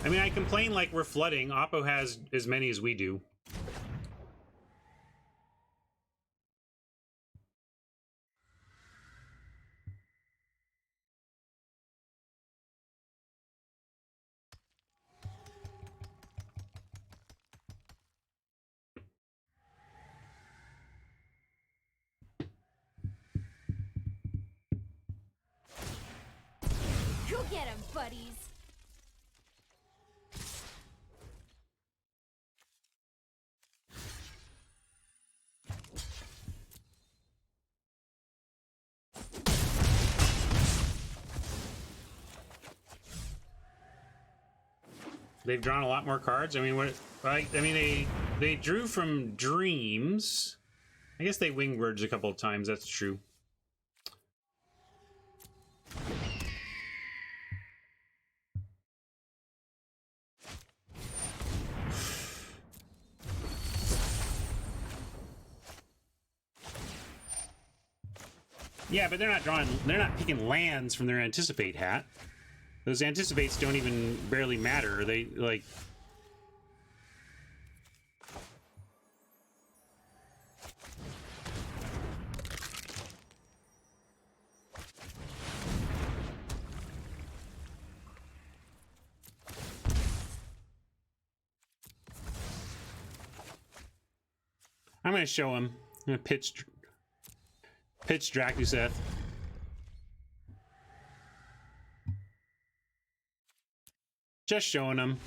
I mean, I complain like we're flooding. Oppo has as many as we do. Go get him, buddies. They've drawn a lot more cards. I mean, what? Like, I mean, they drew from Dreams. I guess they winged words a couple of times. That's true. Yeah, but they're not drawing. They're not picking lands from their Anticipate hat. Those Anticipates don't even barely matter. They like. I'm gonna show him. I'm gonna pitch Drakuseth. Just showing him.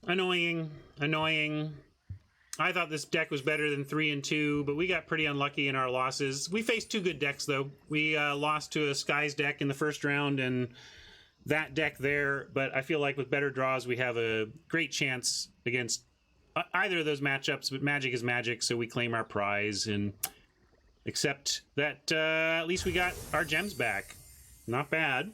Annoying. I thought this deck was better than 3 and 2, but we got pretty unlucky in our losses. We faced 2 good decks, though. We lost to a Skies deck in the first round, and that deck there. But I feel like with better draws, we have a great chance against either of those matchups. But Magic is Magic, so we claim our prize. And except that at least we got our gems back. Not bad.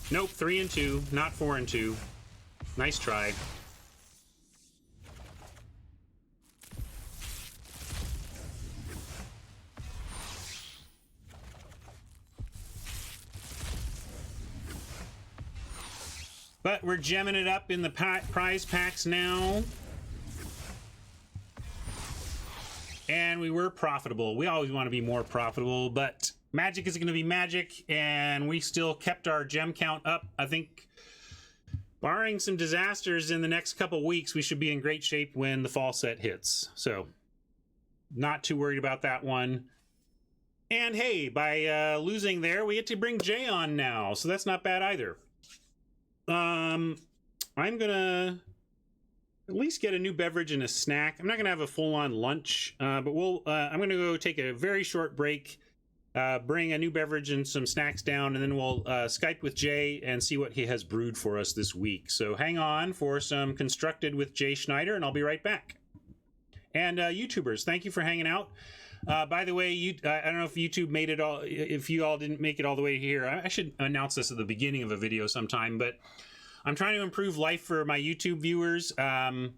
Nope, 3 and 2, not 4 and 2. Nice try. But we're gemming it up in the prize packs now. And we were profitable. We always want to be more profitable, but Magic is going to be Magic, and we still kept our gem count up. I think, barring some disasters in the next couple weeks, we should be in great shape when the fall set hits. So, not too worried about that one. And hey, by losing there, we get to bring Jay on now, so that's not bad either. I'm gonna at least get a new beverage and a snack. I'm not gonna have a full-on lunch, but I'm gonna go take a very short break, bring a new beverage and some snacks down, and then we'll Skype with Jay and see what he has brewed for us this week. So hang on for some Constructed with Jay Schneider, and I'll be right back. And YouTubers, thank you for hanging out. By the way, I don't know if YouTube made it all, if you all didn't make it all the way here. I should announce this at the beginning of a video sometime, but I'm trying to improve life for my YouTube viewers. I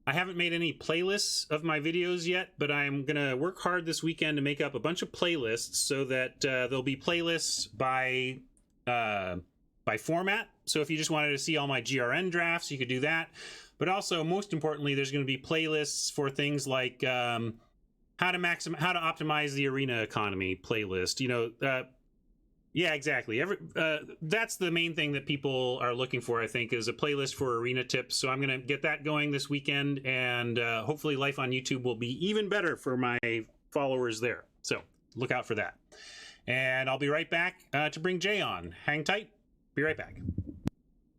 haven't made any playlists of my videos yet, but I'm going to work hard this weekend to make up a bunch of playlists so that there'll be playlists by format. So if you just wanted to see all my GRN drafts, you could do that. But also, most importantly, there's going to be playlists for things like how to optimize the arena economy playlist. You know, yeah, exactly. That's the main thing that people are looking for, I think, is a playlist for arena tips. So I'm going to get that going this weekend, and hopefully life on YouTube will be even better for my followers there. So look out for that. And I'll be right back to bring Jay on. Hang tight. Be right back.